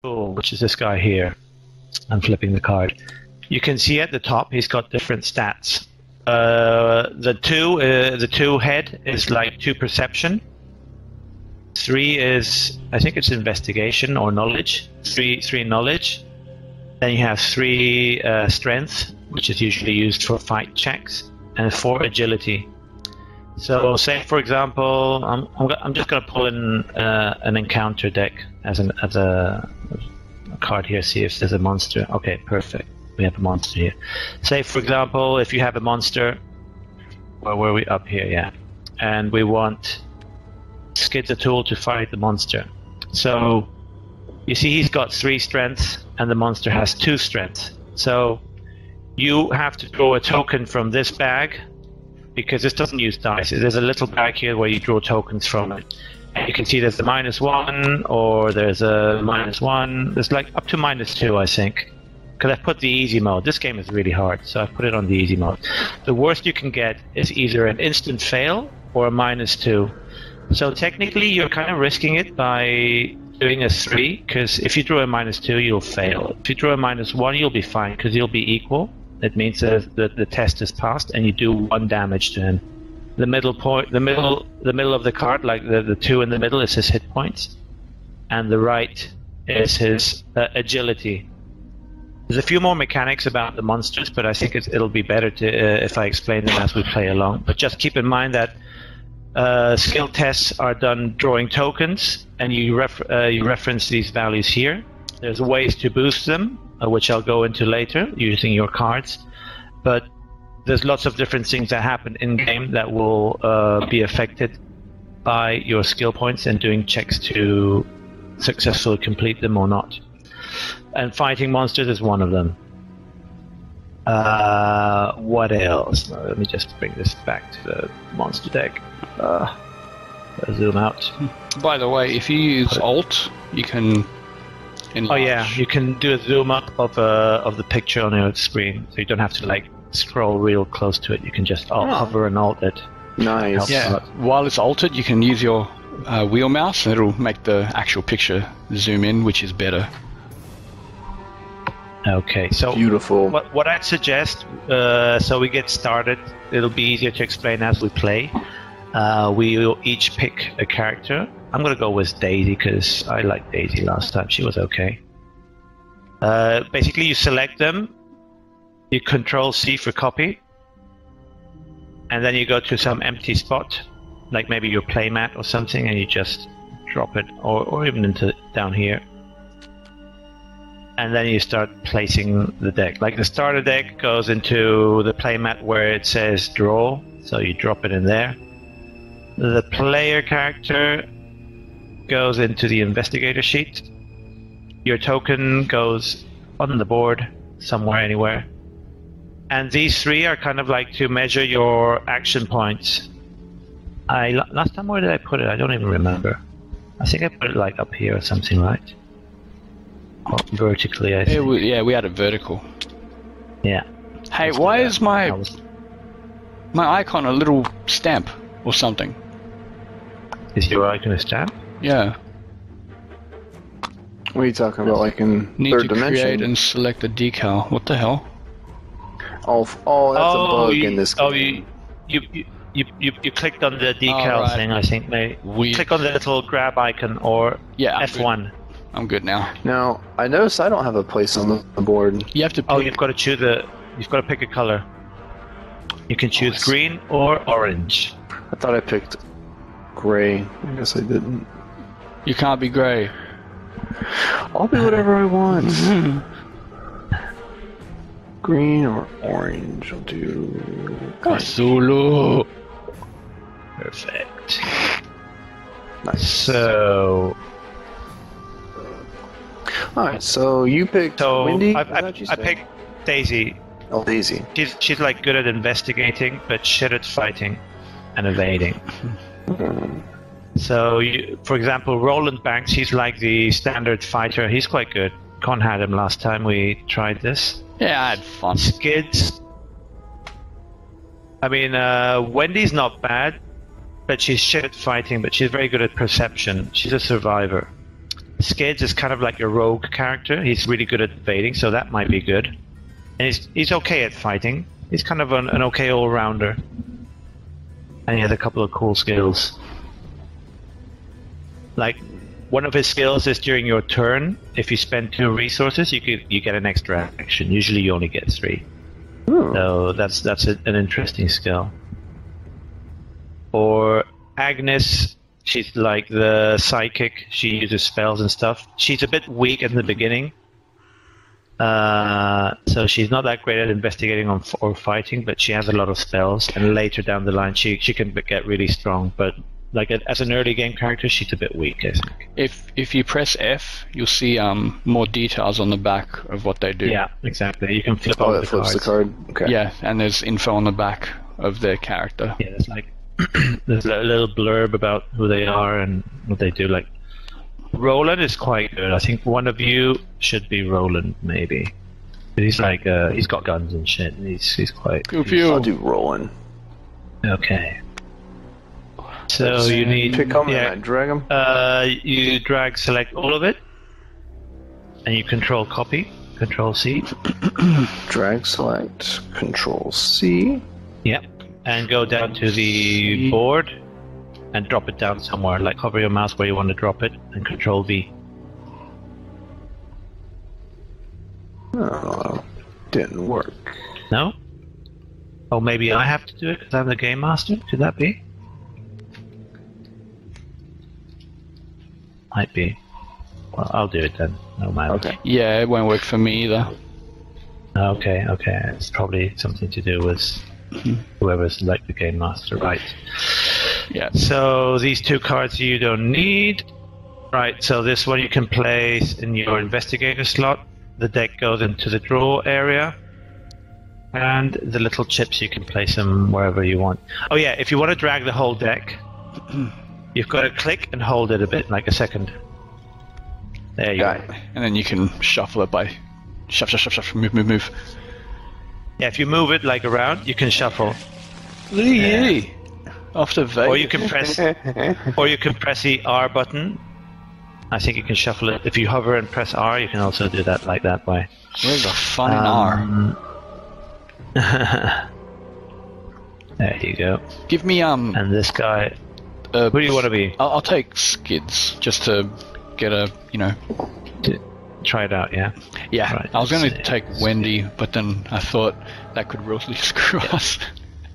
Fool, which is this guy here. I'm flipping the card. You can see at the top he's got different stats. The two head is like 2 perception. 3 is, I think it's investigation or knowledge. 3 knowledge. Then you have 3 strength, which is usually used for fight checks, and 4 agility. So, say for example, I'm just going to pull in an encounter deck as a card here. See if there's a monster. Okay, perfect. We have a monster here. Say for example, if you have a monster, where were we? Up here, yeah. And we want Skid's a tool to fight the monster. So you see he's got 3 strengths and the monster has 2 strengths. So you have to draw a token from this bag, because this doesn't use dice. There's a little bag here where you draw tokens from it. And you can see there's a -1 or there's a -1. There's like up to -2, I think. Because I've put the easy mode. This game is really hard, so I've put it on the easy mode. The worst you can get is either an instant fail or a -2. So technically you're kind of risking it by doing a 3, because if you draw a -2 you'll fail. If you draw a -1 you'll be fine, because you'll be equal. It means that the test is passed and you do 1 damage to him. The middle point, the middle of the card, like the 2 in the middle, is his hit points, and the right is his agility. There's a few more mechanics about the monsters, but I think it'll be better to if I explain them as we play along. But just keep in mind that skill tests are done drawing tokens, and you reference these values here. There's ways to boost them, which I'll go into later, using your cards. But there's lots of different things that happen in-game that will be affected by your skill points and doing checks to successfully complete them or not. And fighting monsters is one of them. What else? Let me just bring this back to the monster deck. Zoom out. By the way, if you use Alt, you can enlarge. Oh yeah, you can do a zoom up of the picture on your screen, so you don't have to like scroll real close to it. You can just hover and alt it. Nice. Yeah. While it's altered, you can use your wheel mouse, and it'll make the actual picture zoom in, which is better. Okay, so beautiful. What I'd suggest, so we get started, it'll be easier to explain as we play. We'll each pick a character. I'm gonna go with Daisy because I liked Daisy last time. She was okay. Basically, you select them, you Control C for copy, and then you go to some empty spot, like maybe your playmat or something, and you just drop it, or even into down here. And then you start placing the deck. Like the starter deck goes into the playmat where it says draw, so you drop it in there. The player character goes into the investigator sheet. Your token goes on the board somewhere, anywhere. And these 3 are kind of like to measure your action points. Last time, where did I put it? I don't even remember. I think I put it like up here or something, right? Or vertically, I think. We had it vertical. Yeah. Hey, why is my icon a little stamp or something? Is your icon a stamp? Yeah. What are you talking about, like in Need third to dimension? create and select a decal. What the hell? Oh, that's a bug in this game. You clicked on the decal thing, I think. Click on the little grab icon or F1. I'm good now. Now, I notice I don't have a place on the board. You have to pick... you've got to choose you've got to pick a color. You can choose green or orange. I thought I picked gray. I guess I didn't. You can't be gray. I'll be whatever I want. Green or orange. I'll do... Zulu. Perfect. Nice. So... Alright, so you picked Wendy? I picked Daisy. Oh, Daisy. She's like good at investigating, but shit at fighting and evading. So, for example, Roland Banks, he's like the standard fighter. He's quite good. Con had him last time we tried this. Yeah, I had fun. Skids. I mean, Wendy's not bad, but she's shit at fighting, but she's very good at perception. She's a survivor. Skids is kind of like a rogue character. He's really good at evading, so that might be good. And he's okay at fighting. He's kind of an okay all-rounder. And he has a couple of cool skills. Like, one of his skills is during your turn, if you spend 2 resources, you get an extra action. Usually you only get 3. So that's an interesting skill. Or Agnes, she's like the psychic. She uses spells and stuff. She's a bit weak in the beginning. So she's not that great at investigating or fighting, but she has a lot of spells. And later down the line, she can get really strong. But like as an early game character, she's a bit weak, I think. If you press F, you'll see more details on the back of what they do. Yeah, exactly. You can flip Oh, over that the flips cards. the card. Okay. Yeah, and there's info on the back of their character. Yeah, there's like there's a little blurb about who they are and what they do. Like Roland is quite good. I think one of you should be Roland, maybe. But he's like he's got guns and shit. And he's quite. I'll do Roland. Okay. So you need Pick him and I drag him. you drag select all of it, and you control copy, control C. Drag select, control C. Yep. And go down to the board and drop it down somewhere. Like hover your mouse where you want to drop it and control V. Oh, didn't work. No? Oh, maybe I have to do it because I'm the game master? Could that be? Might be. Well, I'll do it then. No matter. Okay. Yeah, it won't work for me either. Okay. It's probably something to do with whoever's like the game master, right? Yeah. So these 2 cards you don't need. Right, so this one you can place in your investigator slot. The deck goes into the draw area. And the little chips, you can place them wherever you want. Oh yeah, if you want to drag the whole deck, you've got to click and hold it a bit, like a second. There you go. And then you can shuffle it by shuffle, move. Yeah, if you move it like around, you can shuffle. Yeah. After Vegas. Or you can press the R button. I think you can shuffle it. If you hover and press R, you can also do that like that way. Where's the fun in R? There you go. Give me And this guy. Who do you want to be? I'll take Skids just to get a To try it out, yeah. Yeah. Right, I was going let's to see. take Wendy, but then I thought that could really screw us.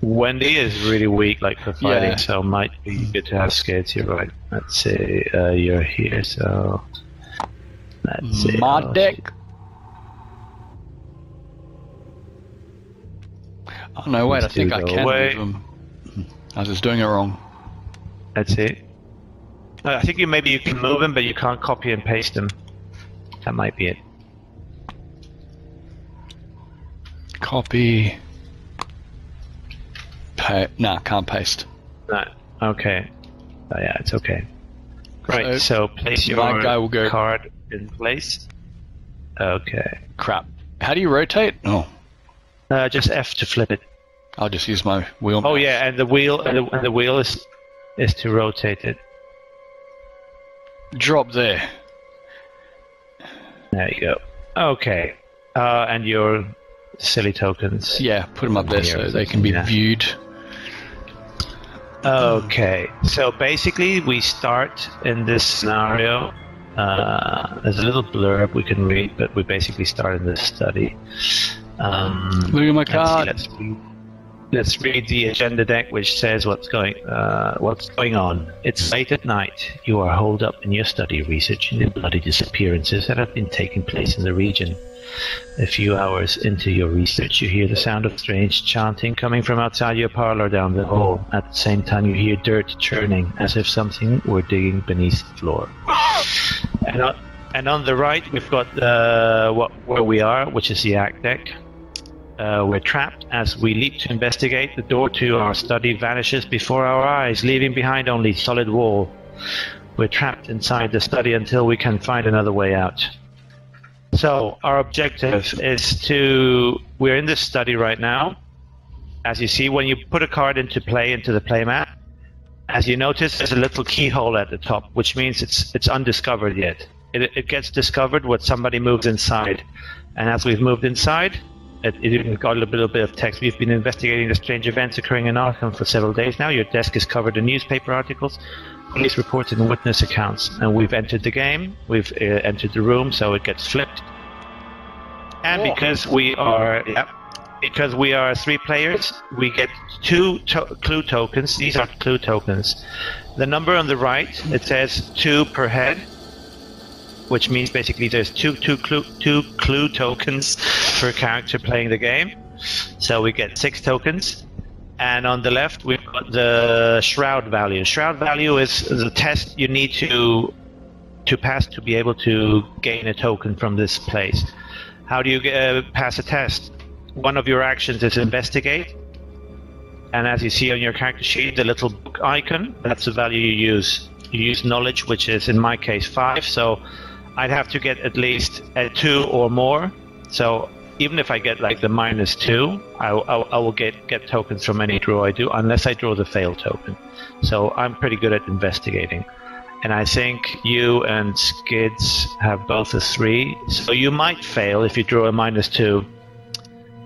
Wendy is really weak, like for fighting, Yeah. so might be good to have Skids. You're right. Let's see. You're here, so let's see. My deck. Oh no! Wait, I Let's think do I the can way. move them. I was just doing it wrong. Let's see. I think maybe you can move them, but you can't copy and paste them. That might be it. Copy. Nah, can't paste. No. Okay. Oh, yeah, it's okay. Right. So place your my guy will go- card in place. Okay. Crap. How do you rotate? Oh, Just F to flip it. I'll just use my wheel. Oh yeah, and the wheel and the wheel is to rotate it. Drop there. There you go. Okay. And your silly tokens. Yeah, put them up there so they can be Yeah. viewed. Okay. So basically, we start in this scenario. There's a little blurb we can read, but we basically start in this study. Look at my card. Let's read the agenda deck, which says what's going on. It's late at night. You are holed up in your study researching the bloody disappearances that have been taking place in the region. A few hours into your research, you hear the sound of strange chanting coming from outside your parlor down the hall. At the same time, you hear dirt churning, as if something were digging beneath the floor. And on the right, we've got where we are, which is the act deck. We're trapped as we leap to investigate. The door to our study vanishes before our eyes, leaving behind only solid wall. We're trapped inside the study until we can find another way out. So our objective is we're in this study right now. As you see, when you put a card into the playmat, as you notice, there's a little keyhole at the top, which means it's undiscovered yet. it gets discovered when somebody moves inside. And as we've moved inside, it even got a little bit of text. We've been investigating the strange events occurring in Arkham for several days now. Your desk is covered in newspaper articles, police reports, and witness accounts. And we've entered the game. We've entered the room, so it gets flipped. And because we are 3 players, we get 2 clue tokens. These are clue tokens. The number on the right, it says 2 per head, which means basically there's two clue tokens per character playing the game. So we get 6 tokens. And on the left, we've got the shroud value. Shroud value is the test you need to pass to be able to gain a token from this place. How do you pass a test? One of your actions is investigate. And as you see on your character sheet, the little book icon, that's the value you use. You use knowledge, which is in my case 5. So I'd have to get at least a 2 or more. So even if I get like the -2, I will get tokens from any draw I do, unless I draw the fail token. So I'm pretty good at investigating. And I think you and Skids have both a 3. So you might fail if you draw a -2.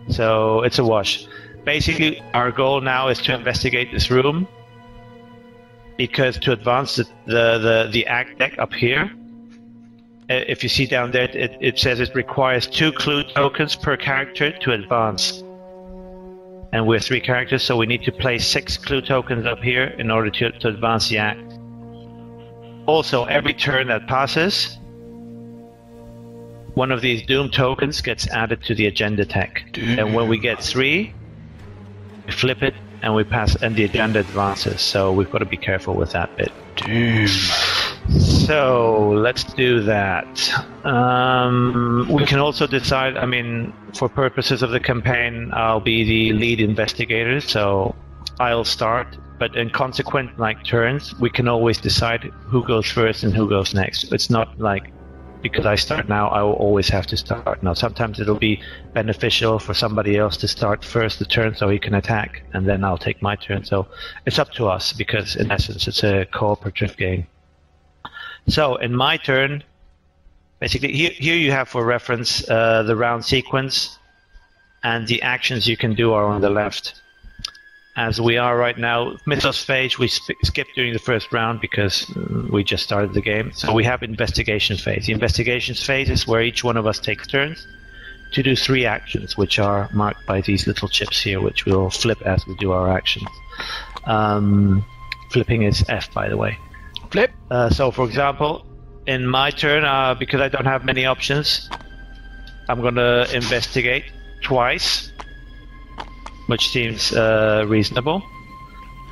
So it's a wash. Basically, our goal now is to investigate this room, because to advance the act deck up here, if you see down there, it says it requires 2 clue tokens per character to advance. And we're 3 characters, so we need to place 6 clue tokens up here in order to advance the act. Also, every turn that passes, one of these Doom tokens gets added to the agenda deck. And when we get 3, we flip it and we pass, and the agenda advances. So we've got to be careful with that bit. Doom. So let's do that. We can also decide, I mean, for purposes of the campaign, I'll be the lead investigator, so I'll start. But in consequent turns, we can always decide who goes first and who goes next. It's not like, because I start now, I will always have to start now. Sometimes it'll be beneficial for somebody else to start first the turn so he can attack, and then I'll take my turn. So it's up to us, because in essence it's a cooperative game. So in my turn, basically here you have for reference the round sequence, and the actions you can do are on the left. As we are right now, Mythos phase, we skipped during the first round because we just started the game. So we have investigation phase. The investigation phase is where each one of us takes turns to do 3 actions, which are marked by these little chips here, which we'll flip as we do our actions. Flipping is F, by the way. Flip. So for example, in my turn, because I don't have many options, I'm going to investigate twice, which seems reasonable.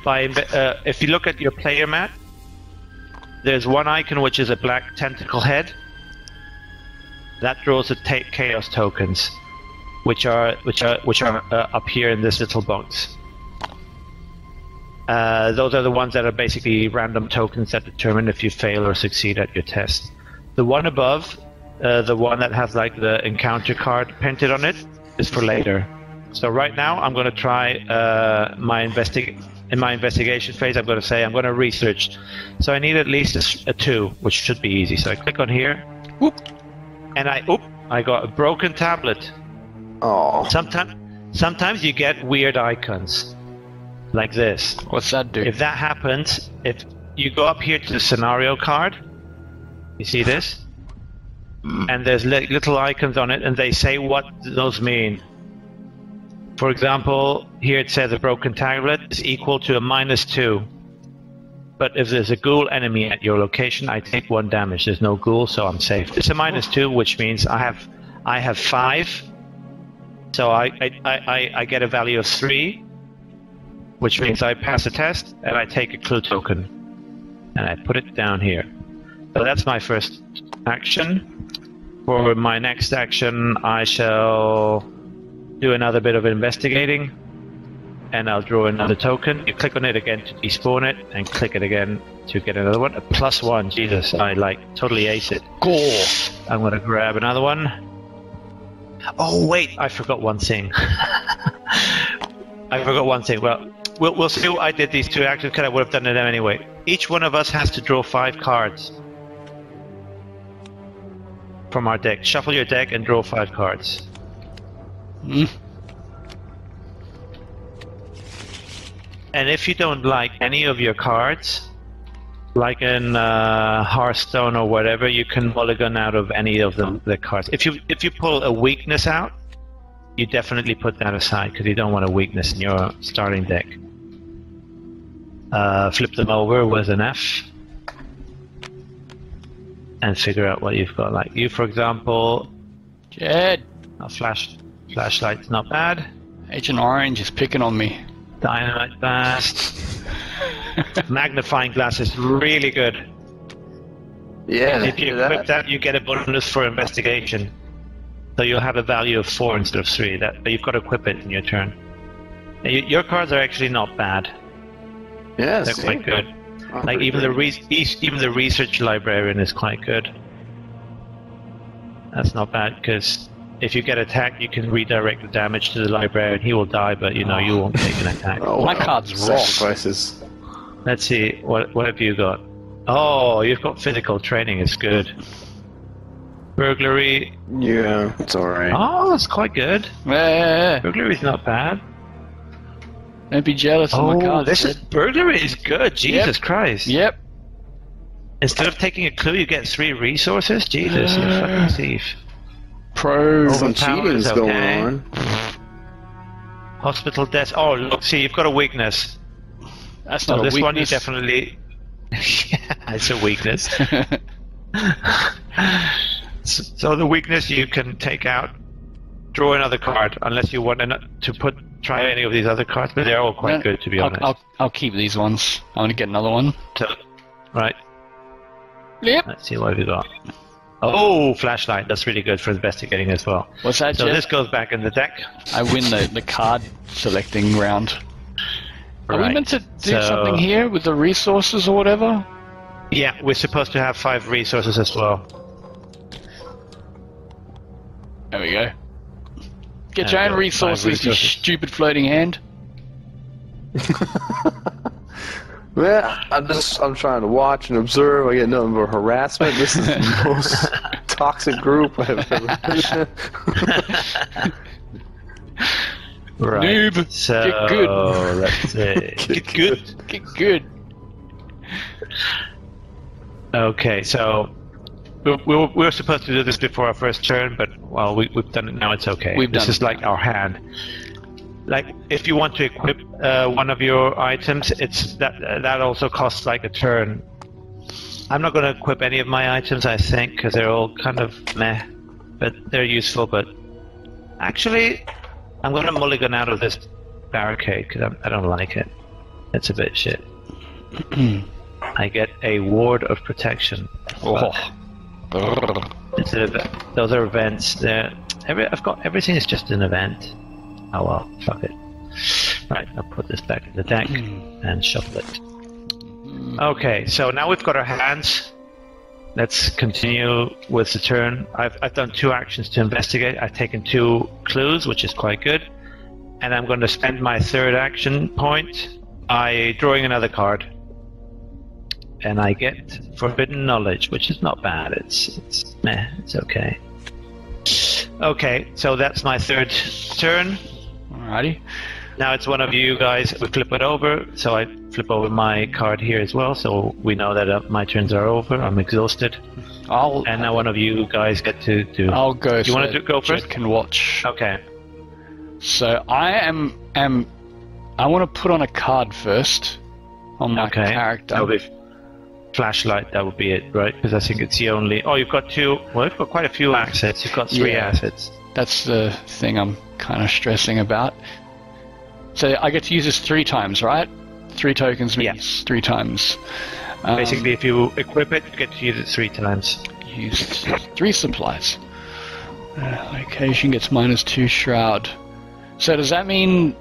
If you look at your player mat, there's one icon which is a black tentacle head. That draws the chaos tokens, which are up here in this little box. Those are the ones that are basically random tokens that determine if you fail or succeed at your test. The one above, the one that has like the encounter card painted on it, is for later. So right now I'm going to try in my investigation phase. I'm going to say I'm going to research. So I need at least a 2, which should be easy. So I click on here, whoop, and I got a broken tablet. Oh. Sometimes you get weird icons like this. What's that do? If that happens, if you go up here to the scenario card, you see this, and there's little icons on it, and they say what those mean. For example, here it says a broken tablet is equal to a -2. But if there's a ghoul enemy at your location, I take 1 damage. There's no ghoul, so I'm safe. It's a -2, which means I have 5. So I get a value of 3, which means I pass a test and I take a clue token. And I put it down here. So that's my first action. For my next action, I shall do another bit of investigating, and I'll draw another token. You click on it again to despawn it, and click it again to get another one. A +1, Jesus, I totally ace it. Cool. I'm gonna grab another one. Oh wait, I forgot one thing. Well, we'll see what I did these 2 actions, because I would have done them anyway. Each one of us has to draw 5 cards. from our deck. Shuffle your deck and draw 5 cards. Mm. And if you don't like any of your cards, like in Hearthstone or whatever, you can mulligan out of any of the cards. If you pull a weakness out, you definitely put that aside because you don't want a weakness in your starting deck. Flip them over with an F and figure out what you've got. Like you, for example, Jed, a flashlight's not bad. Agent Orange is picking on me. Dynamite blast. Magnifying glass is really good. Yeah. If you equip that, you get a bonus for investigation. So you'll have a value of 4 instead of 3. But you've got to equip it in your turn. Your cards are actually not bad. Yes. They're quite good. Like even the research librarian is quite good. That's not bad because if you get attacked, you can redirect the damage to the librarian. He will die, but you won't take an attack. My card's wrong. Sacrifices. Let's see. What have you got? Oh, you've got physical training. It's good. Burglary. Yeah, it's alright. Oh, that's quite good. Yeah. Burglary's not bad. Don't be jealous of my cards. Burglary is good. Jesus Christ. Yep. Instead of taking a clue, you get 3 resources. Jesus, you're a fucking thief. Pro. Some cheating's going on. Hospital deaths. Oh, look, see, you've got a weakness. That's So not a this weakness. one you definitely. Yeah, it's a weakness. So the weakness you can take out, draw another card, unless you want to try any of these other cards, but they're all quite good to be honest. I'll keep these ones. I want to get another one. So, right. Yep. Let's see what have we got. Oh, flashlight. That's really good for investigating as well. What's that, So Jeff? this goes back in the deck. I win the card selecting round. Are we Right. meant to do something here with the resources or whatever? Yeah, we're supposed to have 5 resources as well. There we go. Get your own five resources, you stupid floating hand. Well, I'm trying to watch and observe. I get nothing but harassment. This is the most toxic group I've ever been in. Right. Noob. So, Get good. let's see. Get good. Get good. Okay, so we were supposed to do this before our first turn, but well, we've done it now. It's okay. This is like our hand. Like if you want to equip one of your items, it's that also costs like a turn. I'm not going to equip any of my items, I think, because they're all kind of meh, but they're useful. But actually, I'm going to mulligan out of this barricade because I don't like it. It's a bit shit. I get a ward of protection. Oh. Those are events. I've got everything is just an event. Oh well, fuck it. Right, I'll put this back in the deck and shuffle it. Okay, so now we've got our hands. Let's continue with the turn. I've done 2 actions to investigate. I've taken 2 clues, which is quite good. And I'm going to spend my 3rd action point by drawing another card. And I get Forbidden Knowledge, which is not bad. It's meh, it's okay. Okay, so that's my 3rd turn. Alrighty. Now it's one of you guys. We flip it over, so I flip over my card here as well, so we know that my turns are over. I'm exhausted. And now one of you guys get to do. I'll go. You want to go first? Jed can watch. Okay. So I I want to put on a card first on my character. That would be flashlight. That would be it, right? Because I think it's the only. Oh, you've got 2. Well, you've got quite a few assets. You've got 3 assets. That's the thing I'm kind of stressing about. So I get to use this 3 times, right? 3 tokens means 3 times. Basically, if you equip it, you get to use it 3 times. Used 3 supplies. Location gets -2 shroud. So does that mean?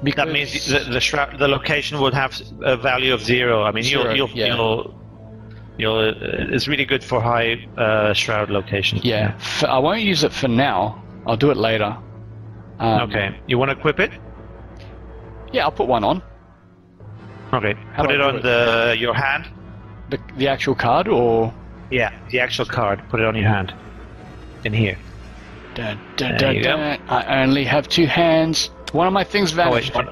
Because that means the shroud, the location would have a value of 0. I mean, it's really good for high shroud locations. Yeah, I won't use it for now. I'll do it later. Okay, you want to equip it? Yeah, I'll put 1 on. Okay, put it on your hand. The actual card, or Yeah, the actual card. Put it on your hand. In here. Dun, There dun, you dun. I only have 2 hands. One of my things Oh wait, vanished. one.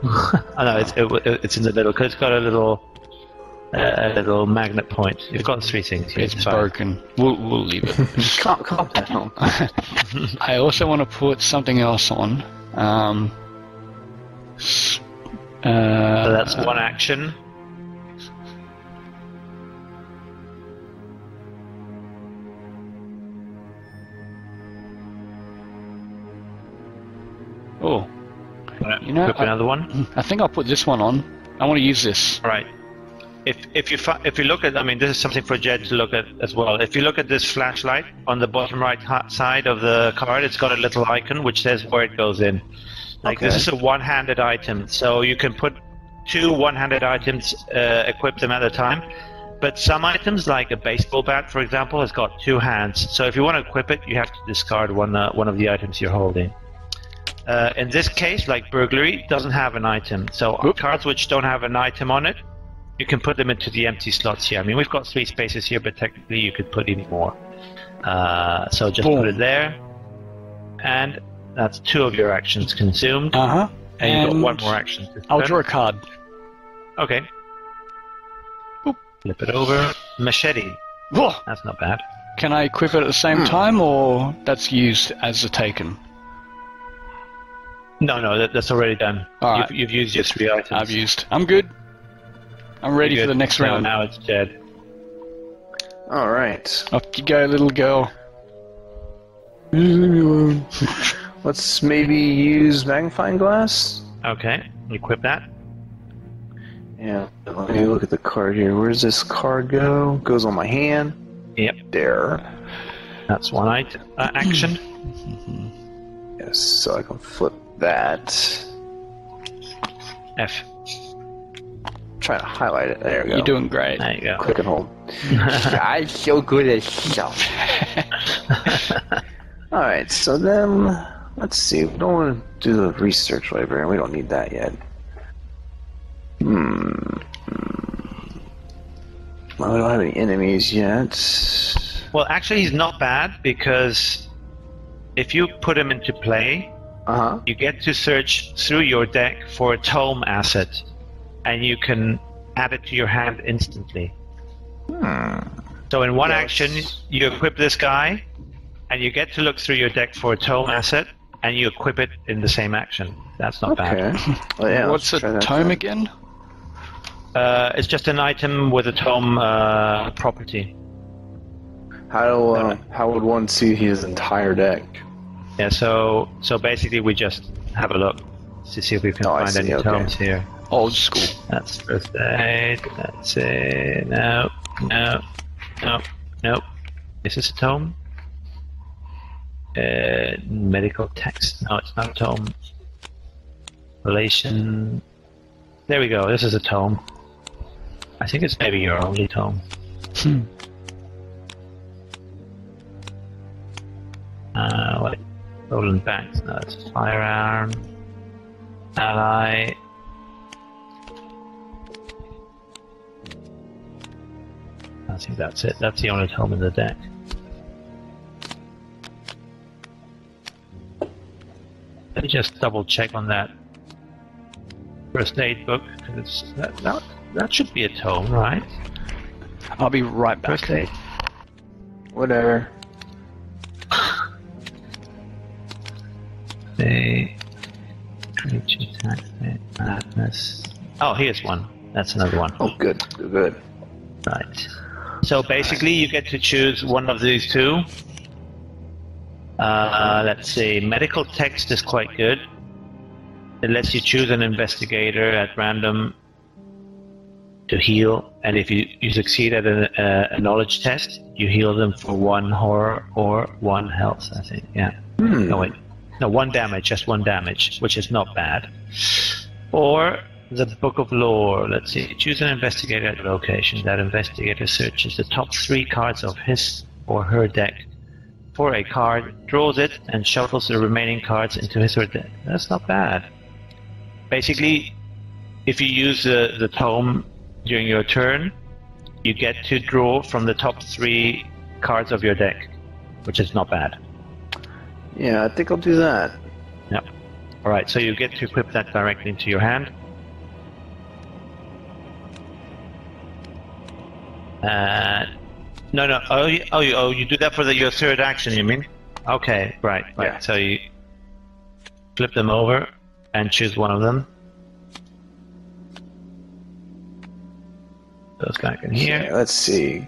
Oh no, it's in the middle because it's got a little magnet point. You've got 3 things. Here, It's fine. broken. We'll leave it. Calm down. I also want to put something else on. So that's one action. Oh, you know, Equip another one. I think I'll put this one on. I want to use this. All right. If you look at, I mean, this is something for Jed to look at as well. If you look at this flashlight on the bottom right side of the card, it's got a little icon which says where it goes in. Like this is a one-handed item, so you can put 2 one-handed items, equip them at a time. But some items, like a baseball bat, for example, has got 2 hands. So if you want to equip it, you have to discard one of the items you're holding. In this case, like burglary, doesn't have an item. So cards which don't have an item on it, you can put them into the empty slots here. I mean, we've got 3 spaces here, but technically you could put even more. So just put it there. And that's 2 of your actions consumed. Uh-huh. And you've got 1 more action. I'll draw a card. Okay. Boop. Flip it over. Machete. Whoa. That's not bad. Can I equip it at the same time, or that's used as a taken? No, that's already done. All right. You've used your 3 items. I've used. I'm good. I'm ready for the next round. Now it's Jed. All right. Off you go, little girl. Let's maybe use magnifying glass. Okay, equip that. Yeah. Let me look at the card here. Where does this card go? Goes on my hand. Yep. There. That's 1 item action. Yes. So I can flip that. F. Try to highlight it. There we go. You're doing great. There you go. Click and hold. I'm so good at stuff. Alright, so then, let's see. We don't want to do the research library. We don't need that yet. I don't have any enemies yet. Well, actually, he's not bad because if you put him into play, you get to search through your deck for a tome asset, and you can add it to your hand instantly. So in one action, you equip this guy, and you get to look through your deck for a tome asset, and you equip it in the same action. That's not bad. Well, yeah, What's a tome again? It's just an item with a tome property. How would one see his entire deck? Yeah, so basically we just have a look to see if we can find any tomes here. Old school. That's first aid. That's it. No. Is this a tome? Medical text. No, it's not a tome. Relation. There we go. This is a tome. I think it's maybe your only tome. Wait. Roland Banks. No, it's a firearm. Ally. I think that's it. That's the only tome in the deck. Let me just double check on that first aid book. Cause that should be a tome, right? I'll be right back. First aid. Whatever. Creature attack, madness. Oh, here's one. That's another one. Oh, good. Right. So basically, you get to choose one of these 2. Let's see. Medical text is quite good. It lets you choose an investigator at random to heal, and if you succeed at a knowledge test, you heal them for 1 horror or 1 health. I think. Yeah. No wait. No, 1 damage. Just 1 damage, which is not bad. Or the Book of Lore. Let's see. Choose an investigator at a location. That investigator searches the top 3 cards of his or her deck for a card, draws it, and shuffles the remaining cards into his or her deck. That's not bad. Basically, if you use the tome during your turn, you get to draw from the top 3 cards of your deck, which is not bad. Yeah, I think I'll do that. Yep. Alright, so you get to equip that directly into your hand. No. Oh, you do that for your third action, you mean? Okay, right. Yeah. So you flip them over and choose one of them. Goes back in here. Okay, let's see.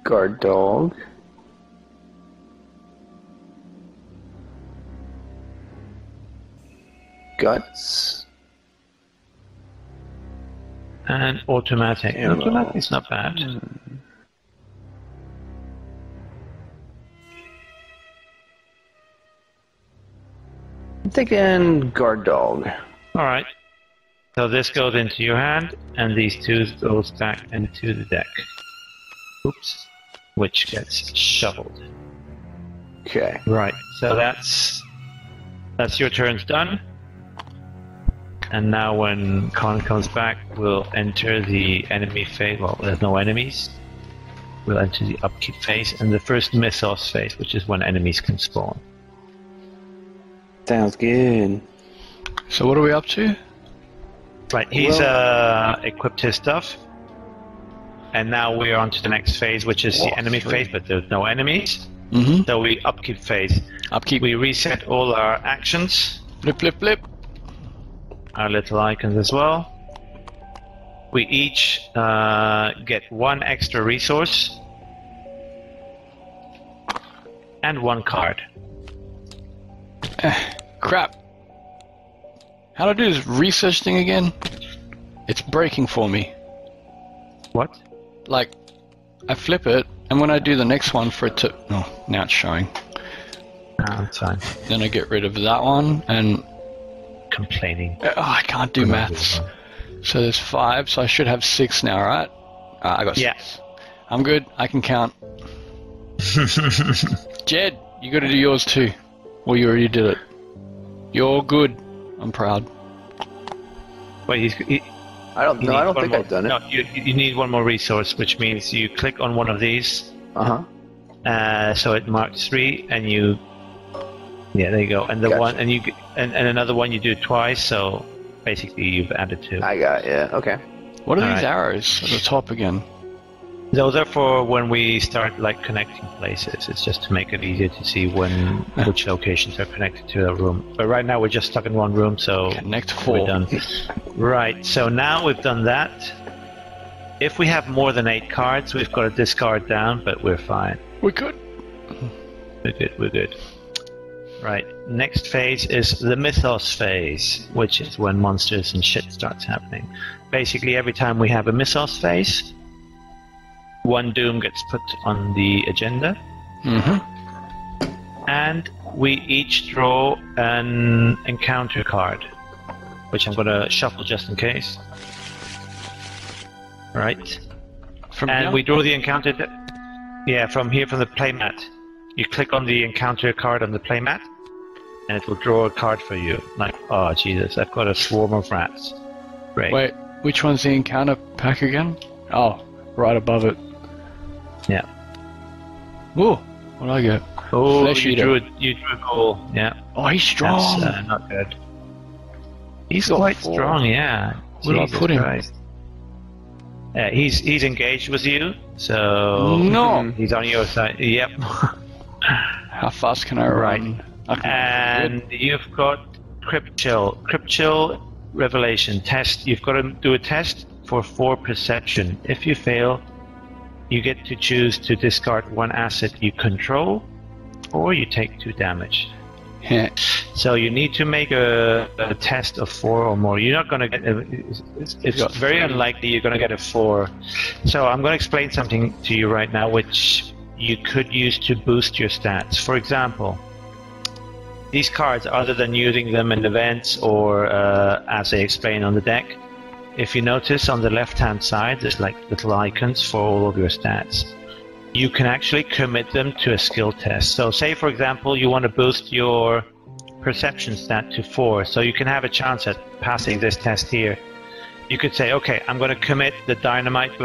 Guard dog. Guts. And automatic. Ammo. Automatic's not bad. I'm thinking guard dog. Alright. So this goes into your hand, and these 2 goes back into the deck. Oops. Which gets shuffled. Okay. Right. So that's your turn's done. And now when Con comes back, we'll enter the enemy phase. Well, there's no enemies. We'll enter the upkeep phase and the first Mythos phase, which is when enemies can spawn. Sounds good. So what are we up to? Right, he's equipped his stuff. And now we're on to the next phase, which is the enemy phase, but there's no enemies. Mm-hmm. So we upkeep phase. Upkeep. We reset all our actions. Flip, flip, flip. Our little icons as well. We each get 1 extra resource and 1 card. Crap. How do I do this research thing again? It's breaking for me. What? Like, I flip it, and when I do the next one for it to... Oh, now it's showing. It's fine. Then I get rid of that one, and... Complaining. Oh, I can't do maths. So there's 5, so I should have 6 now, right? I got 6. Yeah. I'm good. I can count. Jed, you got to do yours too. Or you already did it. You're good. I'm proud. Wait, I don't know. I don't think I've done it. No, you need 1 more resource, which means you click on one of these. So it marks 3, and you. Yeah, there you go. And the Gotcha. one, and you, and another one you do twice. So basically, you've added 2. I got it. Yeah. Okay. What are All these right. arrows at the top again? Those are for when we start like connecting places. It's just to make it easier to see which locations are connected to a room. But right now we're just stuck in 1 room, so Connect we're 4. done. Right. So now we've done that. If we have more than 8 cards, we've got to discard down, but we're fine. We're good. We're good. We're good. Right. Next phase is the Mythos phase, which is when monsters and shit starts happening. Basically, every time we have a Mythos phase, 1 doom gets put on the agenda, and we each draw an encounter card, which I'm going to shuffle just in case. Right. And here? we draw the encounter. From here, from the playmat. You click on the encounter card on the playmat, and it will draw a card for you. Like, oh Jesus, I've got a swarm of rats. Great. Wait, which one's the encounter pack again? Oh, right above it. Yeah. Ooh, what do I get? Oh, Flesh you eater. drew a goal. Yeah. Oh, he's strong. That's not good. He's got quite 4. strong, yeah. Where do I Jesus put him? Christ. He's engaged with you, so No. he's on your side. Yep. How fast can I run? Okay, And you've got Crypt Chill Revelation test. You've got to do a test for 4 perception. If you fail, you get to choose to discard 1 asset you control, or you take 2 damage. Yeah. So you need to make a test of 4 or more. You're not going to get. It's very unlikely you're going to get a 4. So I'm going to explain something to you right now, which you could use to boost your stats. For example, these cards, other than using them in events or as they explain on the deck, if you notice on the left-hand side, there's like little icons for all of your stats. You can actually commit them to a skill test. So say, for example, you want to boost your perception stat to 4, so you can have a chance at passing this test here. You could say, okay, I'm going to commit the dynamite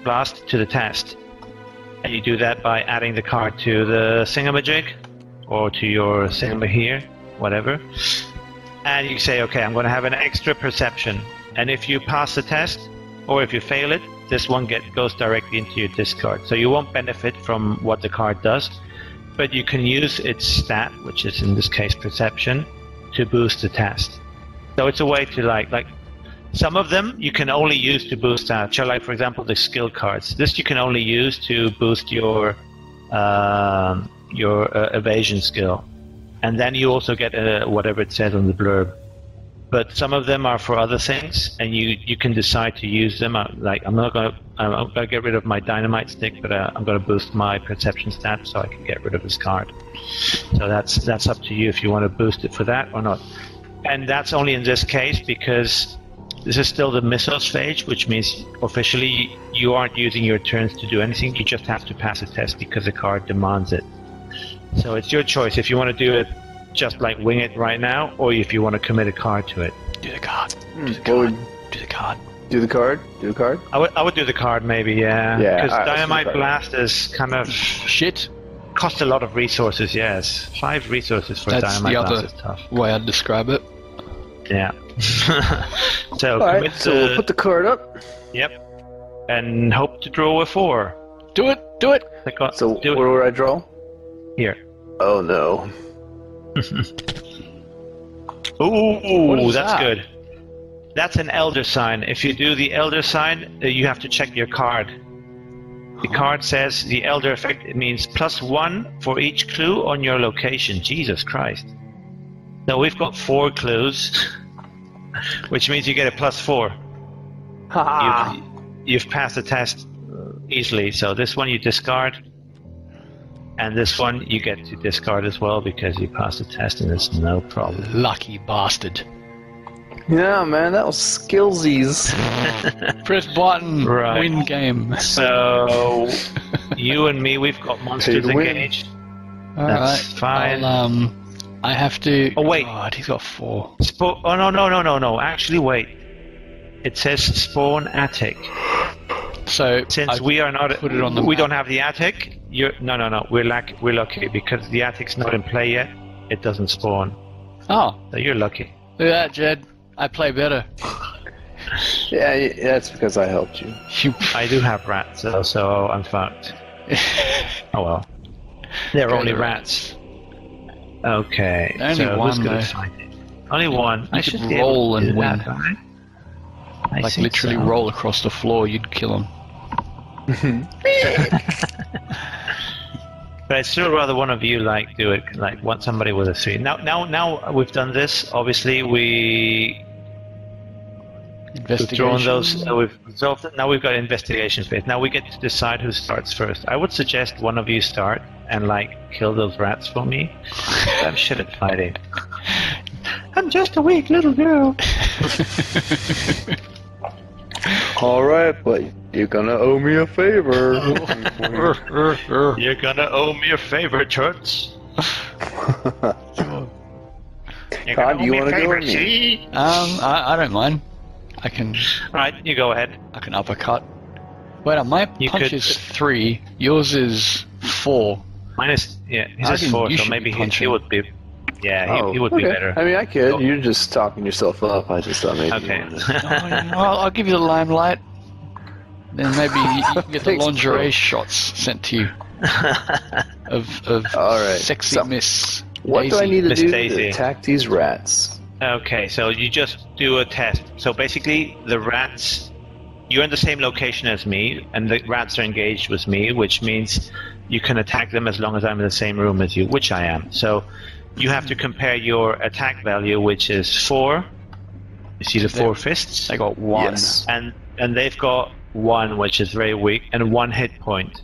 Blast to the test. And you do that by adding the card to the Singamajig, or to your Singama here, whatever. And you say, okay, I'm going to have an extra perception. And if you pass the test, or if you fail it, this one goes directly into your discard. So you won't benefit from what the card does, but you can use its stat, which is in this case perception, to boost the test. So it's a way to like some of them you can only use to boost that. So like for example the skill cards. This you can only use to boost your evasion skill, and then you also get whatever it says on the blurb. But some of them are for other things, and you can decide to use them. Like I'm gonna get rid of my dynamite stick, but I'm gonna boost my perception stat so I can get rid of this card. So that's up to you if you want to boost it for that or not. And that's only in this case because this is still the Mythos phase, which means officially you aren't using your turns to do anything. You just have to pass a test because the card demands it. So it's your choice if you want to do it just like wing it right now, or if you want to commit a card to it. Do the card. Do the card. Do the card. Do the card? Do the card? I would do the card maybe, yeah. Yeah. Because Dynamite Blast is kind of shit. Cost a lot of resources, yes. 5 resources for Dynamite Blast is tough. That's the other way I'd describe it. Yeah. So alright, so we'll put the card up. Yep. And hope to draw a 4. Do it! Do it! So where would I draw? Here. Oh no. Ooh, that's good. That's an Elder Sign. If you do the Elder Sign, you have to check your card. The card says the Elder effect, it means +1 for each clue on your location. Jesus Christ. So we've got 4 clues, which means you get a +4. You've passed the test easily. So this one you discard, and this one you get to discard as well because you passed the test and it's no problem. Lucky bastard. Yeah, man, that was skillsies. Press button, right. Win game. So you and me, we've got monsters engaged. That's fine. I have to. Oh wait, God, he's got 4. Oh no! Actually, wait. It says spawn attic. So since we are not, put it on the we map. don't have the attic. No. We're lucky because the attic's not in play yet. It doesn't spawn. Oh, So you're lucky. look at that, Jed. I play better. Yeah, that's because I helped you. I do have rats, though, so I'm fucked. Oh well. They're only rats. Okay. Only so one, who's gonna though. find it? Only one. I should be roll able to and do win. that, right? I Like think literally so. roll across the floor, you'd kill him. But I'd still rather one of you do it, want somebody with a 3. Now we've done this. Obviously, we've drawn those. We've resolved it. Now we've got investigation phase. Now we get to decide who starts first. I would suggest one of you start and kill those rats for me. I'm shit at fighting. I'm just a weak little girl. Alright, but you're gonna owe me a favor. You're gonna owe me a favor, Toots. Todd, you wanna go with me? see? I don't mind. I can Right, you go ahead. uppercut. Wait, my You punch could- is 3. Yours is 4. Mine is, his I is think 4, you so should maybe be he punching. would be. Yeah, Oh, he would be okay. better. I mean, I could. Oh. You're just talking yourself up. I just thought maybe. Okay. You wanted Well, I'll give you the limelight. Then maybe you can get the Thanks, lingerie bro. shots sent to you of All right. sexy So, Miss What do I Daisy. need to Miss do Daisy. to attack these rats? Okay, so you just do a test. So basically, the rats, you're in the same location as me, and the rats are engaged with me, which means you can attack them as long as I'm in the same room as you, which I am. So you have to compare your attack value, which is 4. You see the 4 fists? They got 1. Yes. And they've got 1, which is very weak, and 1 hit point.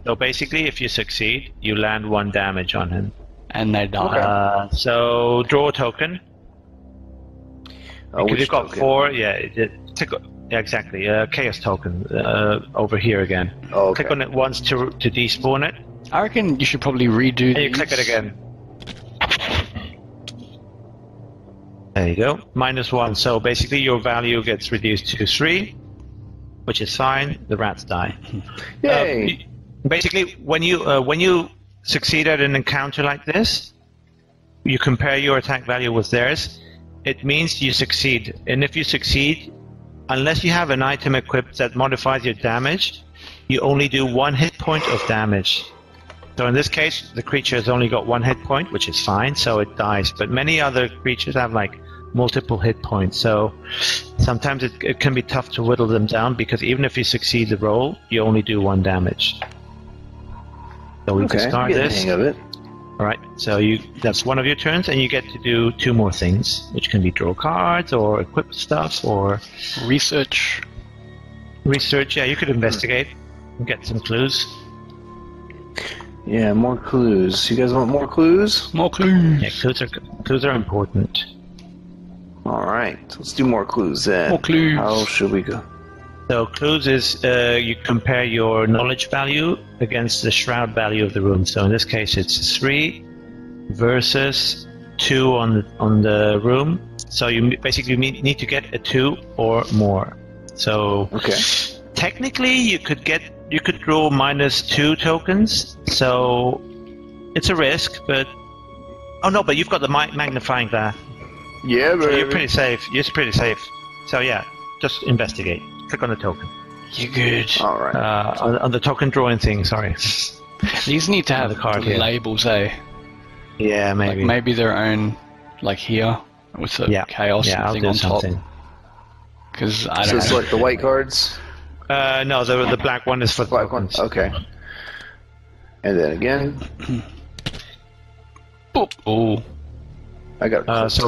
So basically, if you succeed, you land 1 damage on him. And they die. So draw a token. Because Which you've got token? 4, yeah, exactly. Chaos token over here again. Oh, okay. Click on it once to despawn it, I reckon you should probably redo and you click it again. There you go. -1. So basically, your value gets reduced to 3, which is fine. The rats die. Yay! Basically, when you succeed at an encounter like this, you compare your attack value with theirs. It means you succeed, and if you succeed, unless you have an item equipped that modifies your damage, you only do 1 hit point of damage. So in this case, the creature has only got 1 hit point, which is fine, so it dies. But many other creatures have like multiple hit points, so sometimes it can be tough to whittle them down, because even if you succeed the roll, you only do 1 damage. So we discard get this. the hang of it. All right, so that's one of your turns, and you get to do 2 more things, which can be draw cards or equip stuff or research. Research, yeah, you could investigate and get some clues. Yeah, more clues. You guys want more clues? More clues. Yeah, clues are important. All right, let's do more clues then. More clues. How should we go? So clues is you compare your knowledge value against the shroud value of the room. So in this case, it's 3 versus 2 on the room. So you basically need to get a 2 or more. So technically, you could draw -2 tokens. So it's a risk, but but you've got the magnifying glass. Yeah, but so you're pretty safe. You're pretty safe. So yeah, just investigate. Click on the token. You're good. All right. On the token drawing thing, sorry. These need to have the card here. labels, eh? Yeah, maybe. Like maybe their own, like here, with the chaos thing on top. Because I don't know. So it's like the white cards? No, the black one is for the black ones. Okay. And then again. Oh. I got that's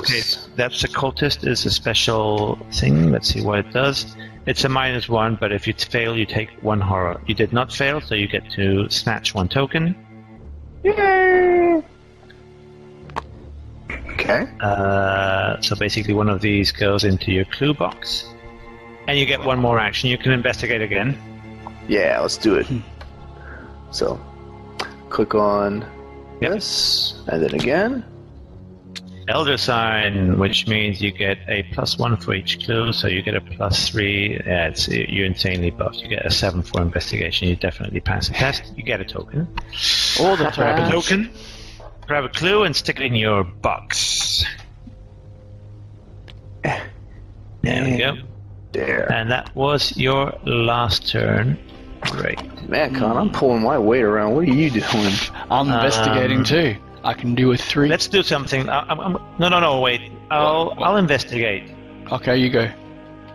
a cultist is a special thing. Let's see what it does. It's a -1, but if you fail, you take 1 horror. You did not fail, so you get to snatch 1 token. Yay! Okay. So basically, one of these goes into your clue box, and you get 1 more action. You can investigate again. Yeah, let's do it. So, click on this, and then again. Elder Sign, which means you get a +1 for each clue, so you get a +3. Yeah, you're insanely buffed. You get a 7 for investigation. You definitely pass the test. You get a token. All the grab a token, grab a clue, and stick it in your box. There we go. There. And that was your last turn. Great. Man, Con, I'm pulling my weight around. What are you doing? I'm investigating too. I can do a 3. Let's do something. No, wait. I'll investigate. Okay, you go.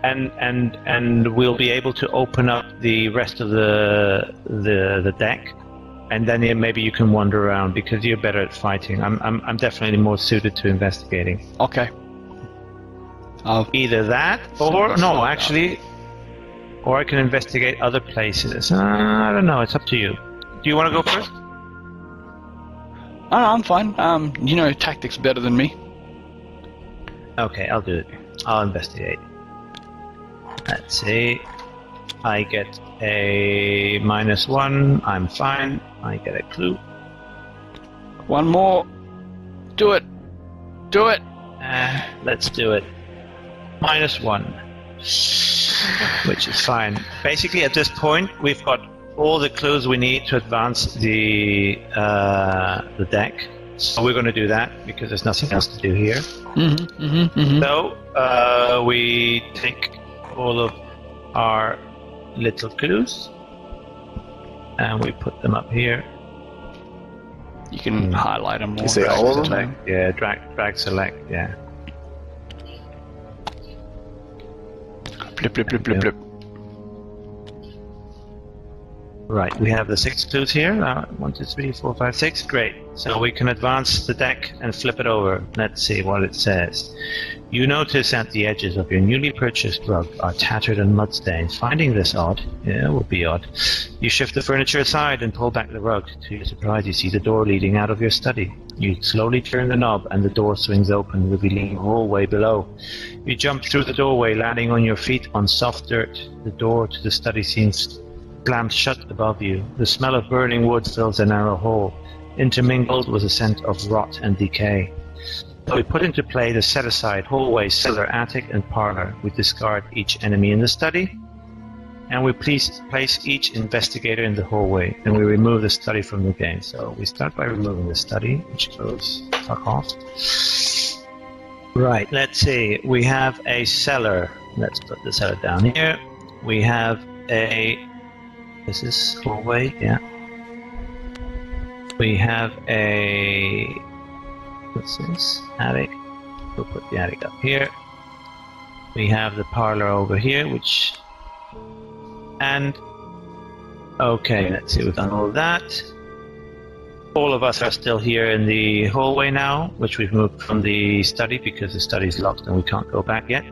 And we'll be able to open up the rest of the deck, and then maybe you can wander around because you're better at fighting. I'm definitely more suited to investigating. Okay. Either that or or I can investigate other places. I don't know. It's up to you. Do you want to go first? Oh, no, I'm fine. You know tactics better than me. Okay, I'll do it. I'll investigate. Let's see. I get a -1. I'm fine. I get a clue. 1 more. Do it. Do it. Let's do it. -1. Which is fine. Basically, at this point, we've got all the clues we need to advance the deck. So we're going to do that because there's nothing else to do here. So we take all of our little clues and we put them up here. You can highlight them more. You say all of them? Yeah, drag select, yeah. Blip, blip, blip, blip, blip. Right, we have the 6 clues here. 1, 2, 3, 4, 5, 6. Great. So we can advance the deck and flip it over. Let's see what it says. You notice that the edges of your newly purchased rug are tattered and mud-stained. Finding this odd, it would be odd. You shift the furniture aside and pull back the rug. To your surprise, you see the door leading out of your study. You slowly turn the knob and the door swings open, revealing a hallway below. You jump through the doorway, landing on your feet on soft dirt. The door to the study seems slammed shut above you. The smell of burning wood fills the narrow hall, intermingled with a scent of rot and decay. So we put into play the set-aside hallway, cellar, attic, and parlor. We discard each enemy in the study. and we please place each investigator in the hallway, and we remove the study from the game. So we start by removing the study, which goes fuck off. Right, let's see. We have a cellar. Let's put the cellar down here. We have a... This is hallway, yeah. We have a... What's this? Attic. We'll put the attic up here. We have the parlor over here, which... And... Okay, let's see, we've done all of that. All of us are still here in the hallway now, which we've moved from the study because the study's locked and we can't go back yet.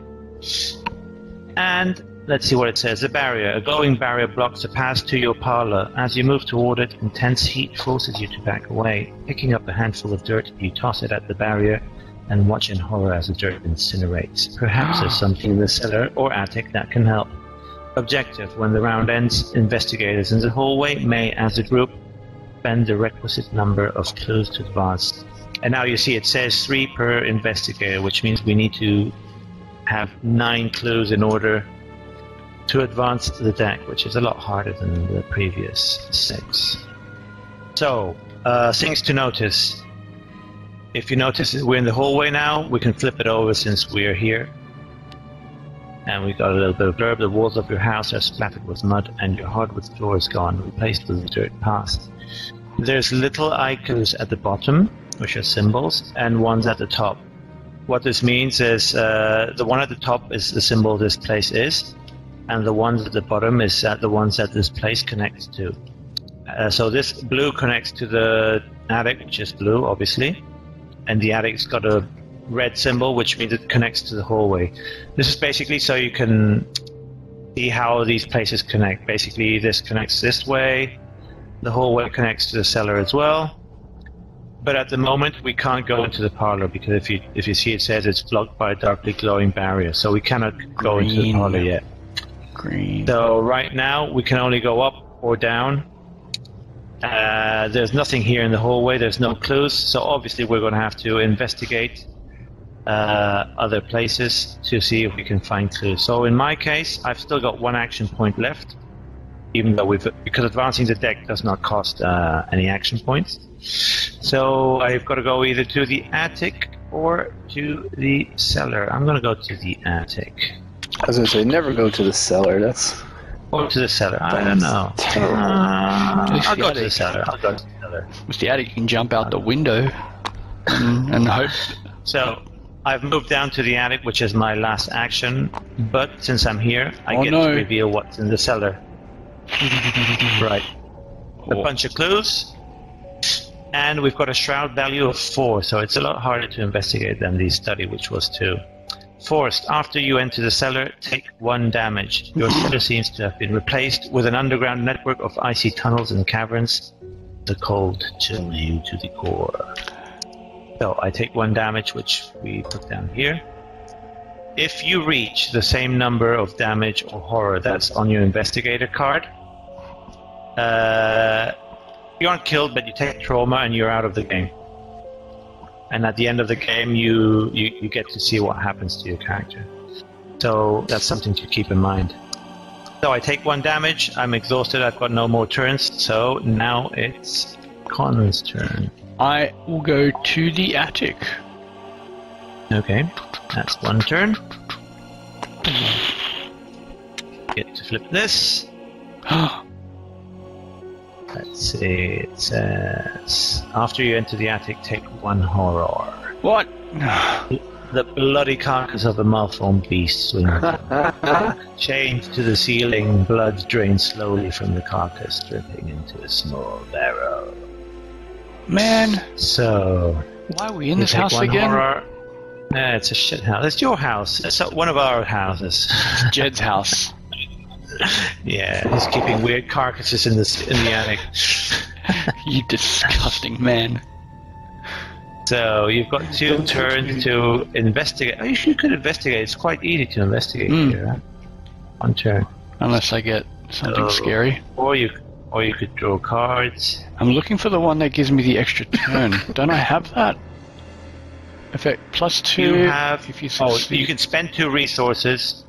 And let's see what it says. A barrier. A glowing barrier blocks the path to your parlor. As you move toward it, intense heat forces you to back away. Picking up a handful of dirt, you toss it at the barrier and watch in horror as the dirt incinerates. Perhaps there's something in the cellar or attic that can help. Objective. When the round ends, investigators in the hallway may, as a group, spend the requisite number of clues to advance. And now you see it says 3 per investigator, which means we need to have 9 clues in order to advance the deck, which is a lot harder than the previous 6. So, things to notice. If you notice we're in the hallway now, we can flip it over since we're here. And we got a little bit of blurb. The walls of your house are splattered with mud and your hardwood floor is gone, replaced with dirt past. There's little icons at the bottom, which are symbols, and ones at the top. What this means is the one at the top is the symbol this place is, and the ones at the bottom is the ones that this place connects to. So this blue connects to the attic, which is blue, obviously, and the attic's got a red symbol, which means it connects to the hallway. This is basically so you can see how these places connect. Basically, this connects this way, the hallway connects to the cellar as well. But at the moment, we can't go into the parlor because if you see, it says it's blocked by a darkly glowing barrier, so we cannot go into the parlor yet. Green. So right now, we can only go up or down. There's nothing here in the hallway. There's no clues, so obviously we're going to have to investigate other places to see if we can find clues. So in my case, I've still got 1 action point left, even though because advancing the deck does not cost any action points. So I've got to go either to the attic or to the cellar. I'm going to go to the attic. I was going to say, never go to the cellar. That's... Or to the cellar. I don't know. I'll go to the cellar. I'll go to the cellar. With the attic, you can jump out the window and hope. So I've moved down to the attic, which is my last action. But since I'm here, I get to reveal what's in the cellar. Right. A bunch of clues. And we've got a shroud value of 4, so it's a lot harder to investigate than the study, which was 2. Forced. After you enter the cellar, take 1 damage. Your cellar seems to have been replaced with an underground network of icy tunnels and caverns. The cold chill you to the core. So I take 1 damage, which we put down here. If you reach the same number of damage or horror that's on your investigator card, you aren't killed, but you take trauma and you're out of the game. And at the end of the game, you get to see what happens to your character. So that's something to keep in mind. So I take 1 damage, I'm exhausted, I've got no more turns, so now it's Connor's turn. I will go to the attic. Okay, that's 1 turn. Get to flip this. Let's see, it says, after you enter the attic, take 1 horror. What? The bloody carcass of a malformed beast swings chained to the ceiling, blood drains slowly from the carcass, dripping into a small barrel. Man. So, why are we in this house again? Horror. It's a shit house. It's your house. It's one of our houses. Jed's house. Yeah, he's keeping weird carcasses in the attic. You disgusting man. So you've got 2 turns to investigate. Oh, you could investigate. It's quite easy to investigate here. Huh? 1 turn. Unless I get something scary. Or you could draw cards. I'm looking for the one that gives me the extra turn. Don't I have that? Effect +2. You have. If you you can spend 2 resources,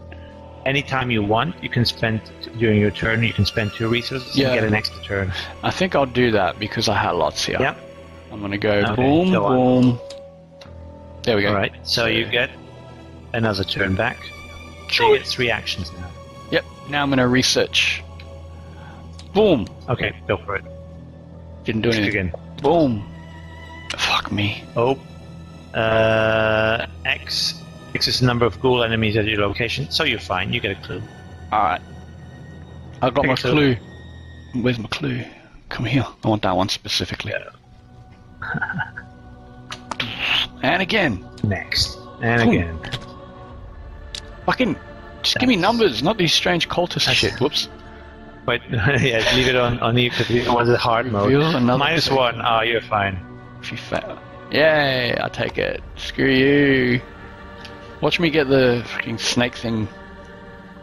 anytime you want, you can spend during your turn. You can spend 2 resources and get an extra turn. I think I'll do that because I had lots here. Yep. I'm gonna go Okay, boom, go on. boom. There we go. All right. So you get another turn back. So you get 3 actions now. Yep. Now I'm gonna research. Boom. Okay, go for it. Didn't do anything. Again. Boom. Fuck me. Oh. X. X is the number of ghoul enemies at your location, so you're fine. You get a clue. Alright. I got Pick my a clue. clue. Where's my clue? Come here. I want that one specifically. And again. Next. And Boom. again. Fucking. Just give me numbers, not these strange cultist shit. Whoops. Wait, yeah, leave it on you because it was a hard mode. Reveal another -1. Oh, you're fine. If you fail. Yay, I take it. Screw you. Watch me get the fucking snake thing.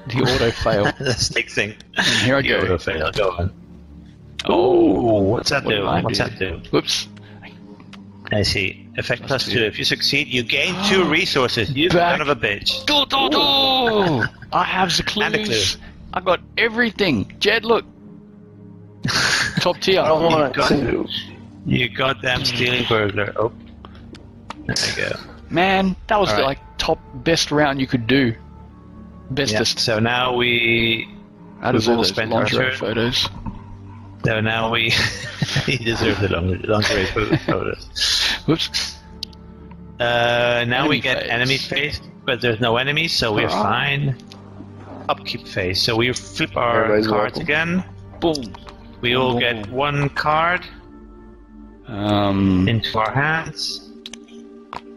The auto fail. The snake thing. And here I The go. auto fail. Go on. Oh, What's that what do? did I What's do? that do? Whoops. I see. Effect Plus +2. 2. If you succeed, you gain 2 resources. You Back. son of a bitch. I have the clues. And a clue. I got everything. Jed, look. Top tier. I don't want got to. You goddamn stealing burglar. Oh. There you go. Man, that was All right. like best round you could do. Yeah, Bestest. so now we How we've does all those spent our lingerie turn. photos? So now we he deserves the lingerie photos. Whoops. Now Enemy we get phase. enemy phase, but there's no enemies, so we're Ah. fine. Upkeep phase. So we flip our Everybody's cards welcome. again. Boom. We all Boom, get boom. 1 card into our hands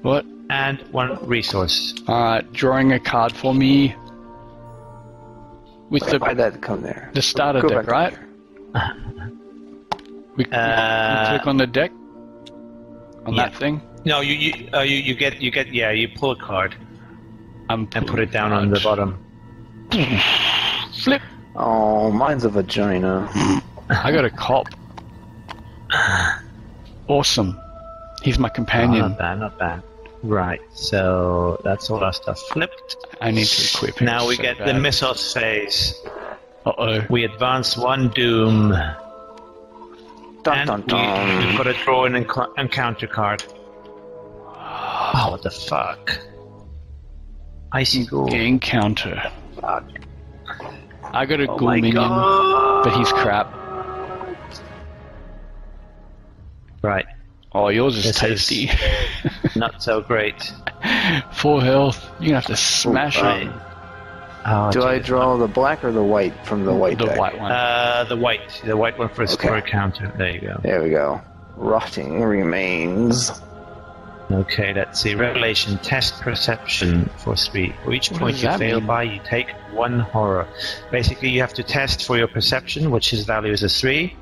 What? and 1 resource. Alright, drawing a card for me. With Why'd that come there? the starter Go deck, back right? there. We click on the deck. On yeah. that thing. No, you get you pull a card I'm and put it down on the bottom. Flip. Oh, mine's a vagina. I got a cop. Awesome. He's my Oh, companion. not bad, not bad. Right, so that's all our stuff flipped. I need to equip him. Now we so get the bad. Mythos phase. Uh-oh. We advance 1 doom. Dun, And dun, dun. we've got to draw an encounter card. Oh, what the fuck? Icy ghoul. Encounter. Fuck. I got a Oh ghoul my minion, God. but he's crap. Right. Oh, yours is This is- tasty. Not so great. 4 health. You're gonna have to smash Right. it. Oh, Do I Jesus. draw the black or the white from the white The deck? white one. The white one for a Okay. score counter. There you go. There we go. Rotting remains. Okay, let's see. Revelation, test perception for 3. For each What point does you that fail mean? by, you take 1 horror. Basically, you have to test for your perception, which his value is a 3.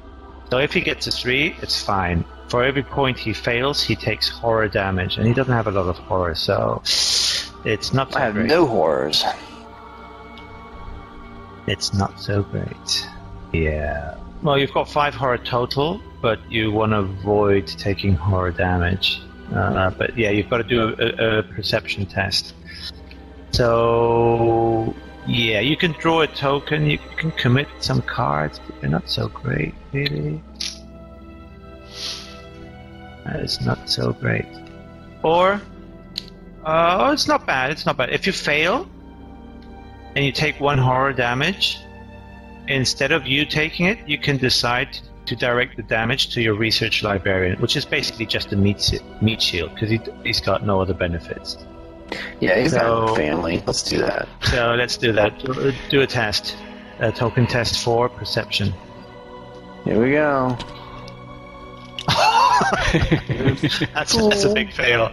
So if he gets a 3, it's fine. For every point he fails, he takes horror damage, and he doesn't have a lot of horror, so it's not so I have great. no horrors. It's not so great. Yeah. Well, you've got 5 horror total, but you want to avoid taking horror damage. But yeah, you've got to do a perception test. So yeah, you can draw a token, you can commit some cards, but they're not so great, really. That is not so great. Or, it's not bad, it's not bad. If you fail, and you take 1 horror damage, instead of you taking it, you can decide to direct the damage to your research librarian, which is basically just a meat shield, because he's got no other benefits. Yeah, he's So- got family. Let's do that. So let's do that. Do a test. A token test for perception. Here we go. That's a big fail.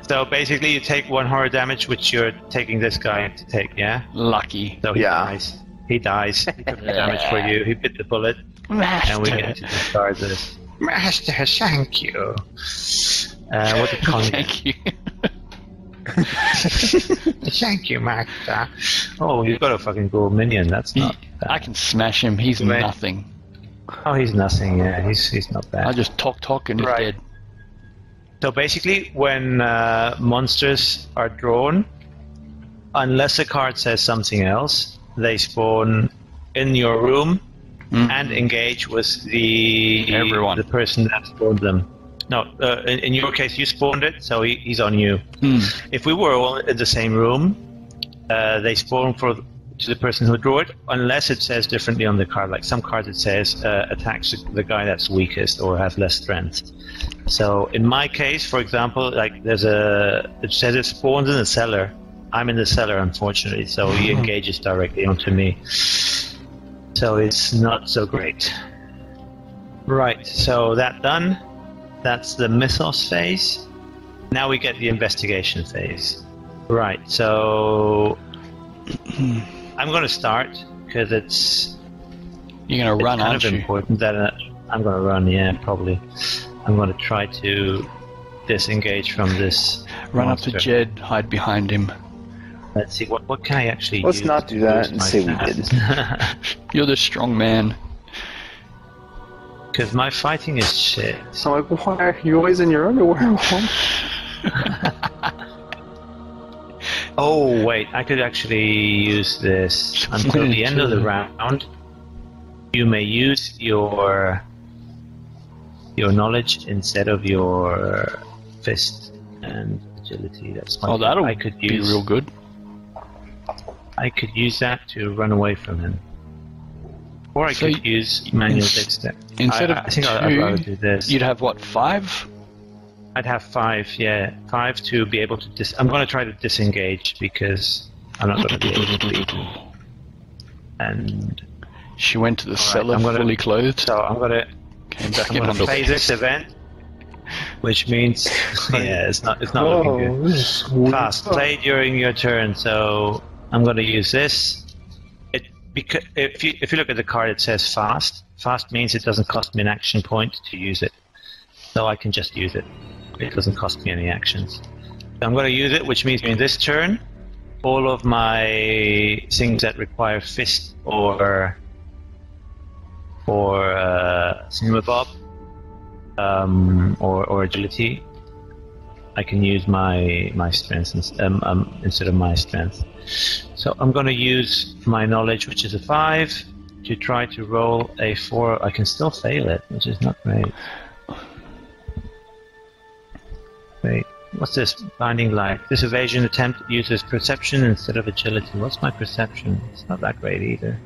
So basically you take 1 horror damage, which you're taking this guy to take, yeah? Lucky. So he Yeah. dies. He dies. He took the damage for you. He bit the bullet. And we get to discard this. Master, thank you. What did Con Thank you. Thank you, Master. Oh, you've got a fucking gold minion. That's not bad. I can smash him. He's Right. nothing. Oh, he's nothing. Yeah, he's not bad. I just talk and he's Right. dead. So basically, when monsters are drawn, unless a card says something else, they spawn in your room and engage with the person that spawned them. No, in your case, you spawned it, so he's on you. If we were all in the same room, they spawn to the person who drew it, unless it says differently on the card. Like some cards, it says attacks the guy that's weakest or has less strength. So in my case, for example, like it says it spawns in the cellar. I'm in the cellar, unfortunately, so he engages directly onto me. So it's not so great. Right, so that done. That's the Mythos phase. Now we get the investigation phase. Right, so I'm going to start because you're going to run, aren't you? Important that I'm going to run. Yeah, probably. I'm going to try to disengage from this. Run monster. up to Jed, hide behind him. Let's see what can I actually. Let's use not do that and say we didn't. You're the strong man. Because my fighting is shit. So I'm like, why are you always in your underwear? Oh wait, I could actually use this until the end of the round. You may use your knowledge instead of your fist and agility. That's my that'll I could be use, real good. I could use that to run away from him, or I could use manual dexterity. Instead I think I'd rather do this. You'd have what, 5? I'd have 5, yeah. 5 to be able to I'm going to try to disengage because I'm not going to be able to beat him. And she went to the cellar I'm fully clothed. So I'm going to play this event, which means it's not looking good. Fast play during your turn. So I'm going to use this. Because if you look at the card, it says fast. Fast means it doesn't cost me an action point to use it. So I can just use it. It doesn't cost me any actions. So I'm going to use it, which means in this turn, all of my things that require fist or Cinemabob or agility, I can use my strength instead of my strength. So I'm going to use my knowledge, which is a 5, to try to roll a 4. I can still fail it, which is not great. Wait, what's this? Binding light. This evasion attempt uses perception instead of agility. What's my perception? It's not that great either.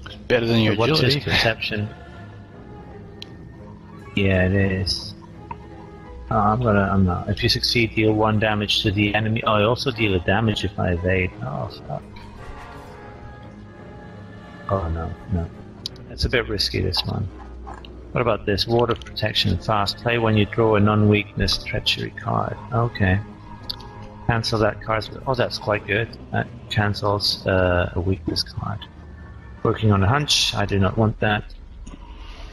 It's better than your agility. What's this perception? Yeah, it is. I'm not. If you succeed, deal 1 damage to the enemy. Oh, I also deal a damage if I evade. Oh, fuck. Oh, no. It's a bit risky, this one. What about this? Ward of protection. Fast play when you draw a non-weakness treachery card. Okay. Cancel that card. Oh, that's quite good. That cancels a weakness card. Working on a hunch. I do not want that.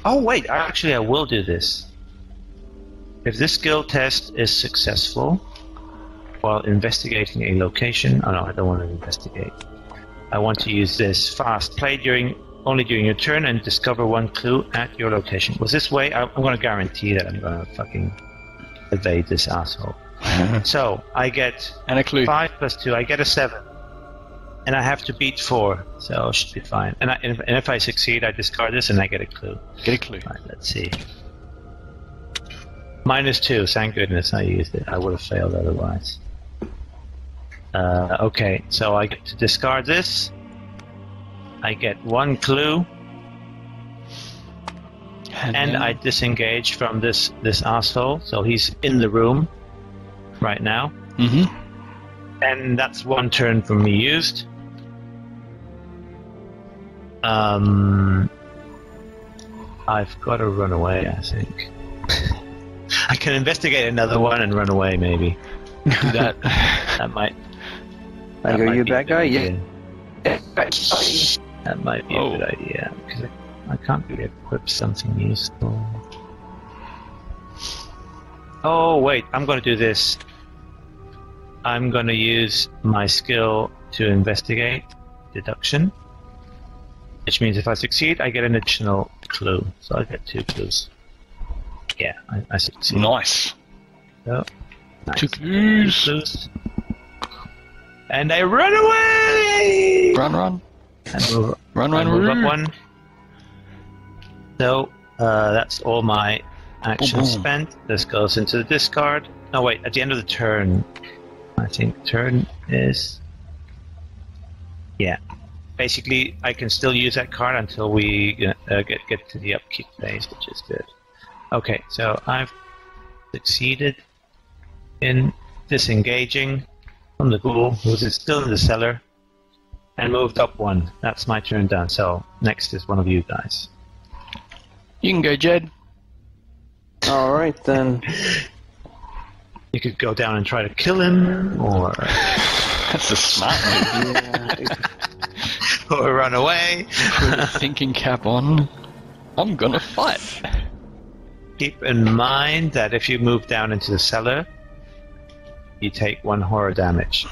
Oh, wait. Actually, I will do this. If this skill test is successful while investigating a location... Oh, no, I don't want to investigate. I want to use this. Fast play only during your turn and discover 1 clue at your location. Was this way? I'm going to guarantee that I'm going to fucking evade this asshole. So I get and a clue. 5 plus 2. I get a 7, and I have to beat 4, so it should be fine. And if I succeed, I discard this and I get a clue. Get a clue. Right, let's see. -2. Thank goodness I used it. I would have failed otherwise. Okay, so I get to discard this. I get 1 clue, and I disengage from this asshole. So he's in the room right now, and that's 1 turn for me used. I've got to run away, I think. I can investigate another one and run away, maybe. Do that. That might. Are you a bad guy? Yeah. That might be a good idea, because I can't really equip something useful. Oh, wait, I'm going to do this. I'm going to use my skill to investigate deduction, which means if I succeed, I get an additional clue. So I get 2 clues. Yeah, I succeed. Nice. So, nice. 2 clues. And I run away! Run. And move, Run. move up one. So, that's all my actions spent. This goes into the discard. No, wait, at the end of the turn. I think turn is... Yeah. Basically, I can still use that card until we get to the upkeep phase, which is good. Okay, so I've succeeded in disengaging from the ghoul, who's still in the cellar, and moved up one. That's my turn done, so next is one of you guys. You can go, Jed. Alright then. You could go down and try to kill him, or... That's a smart move. Yeah. or run away. Put a thinking cap on. I'm gonna fight. Keep in mind that if you move down into the cellar, you take 1 horror damage.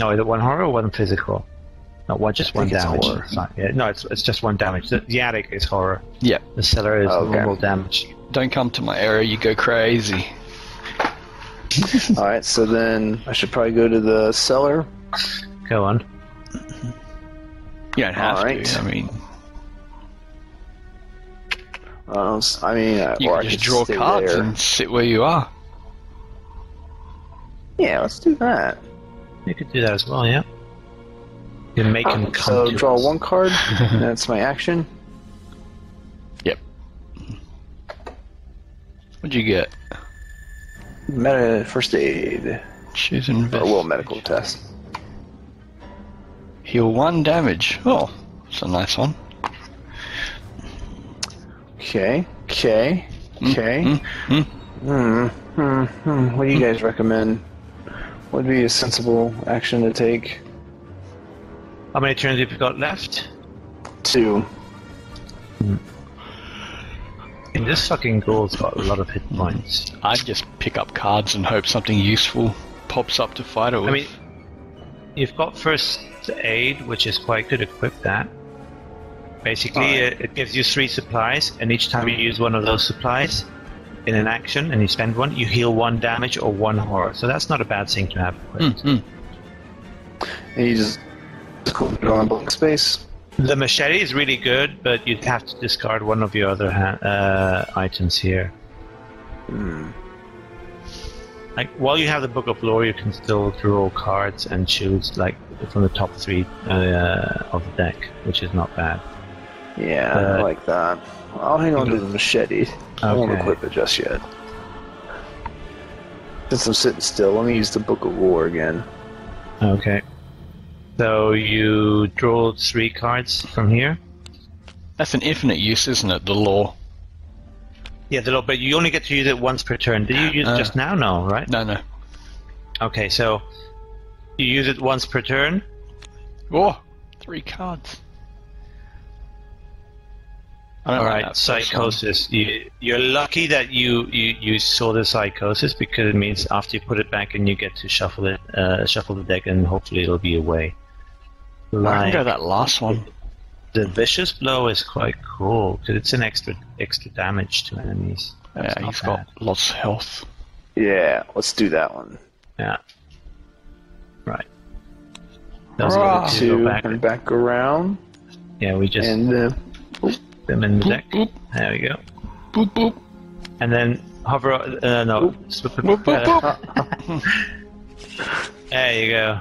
No, is it 1 horror or 1 physical? No, just 1 damage. Horror. No, it's just 1 damage. The attic is horror. Yep. The cellar is Okay. normal damage. Don't come to my area, you go crazy. Alright, so then I should probably go to the cellar. Go on. You don't have Alright. to, I mean... You or I can just could draw stay cards there. and sit where you are. Yeah, let's do that. You could do that as well, yeah. You can make him come So to draw us. 1 card. That's my action. Yep. What'd you get? Meta first aid. Choose Or invest. well, medical test. Heal 1 damage. Oh, that's a nice one. Okay. Mm. What do you guys recommend? What would be a sensible action to take? How many turns have you got left? 2. And this fucking ghoul's got a lot of hit points. I'd just pick up cards and hope something useful pops up to fight it with. I mean, you've got first aid, which is quite good. Equip that. Basically, it gives you 3 supplies, and each time you use one of those supplies in an action, and you spend 1, you heal 1 damage or 1 horror. So that's not a bad thing to have equipped. And you just put it on blank space. The machete is really good, but you'd have to discard one of your other items here. Like, while you have the Book of Lore, you can still draw cards and choose like from the top 3 of the deck, which is not bad. Yeah, I like that. I'll hang on to the machete. I won't Okay. equip it just yet. Since I'm sitting still, let me use the Book of Lore again. Okay. So you draw 3 cards from here. That's an infinite use, isn't it? The law. Yeah, but you only get to use it once per turn. Did you use it just now? No, right? No. Okay, so you use it once per turn. Oh, 3 cards. I don't All like right, that first one. psychosis. You're lucky that you saw the psychosis, because it means after you put it back and you get to shuffle the deck, and hopefully it'll be away. I can go that last one. The vicious blow is quite cool because it's an extra damage to enemies. That's Yeah, not he's bad. got lots of health. Yeah, let's do that one. Yeah. Right. Those Hurrah! are the 2 go 2 back. and back around. Yeah, we just And put them in the Boop, deck. boop. There we go. Boop, boop. And then hover. No. Boop, boop, boop. There you go.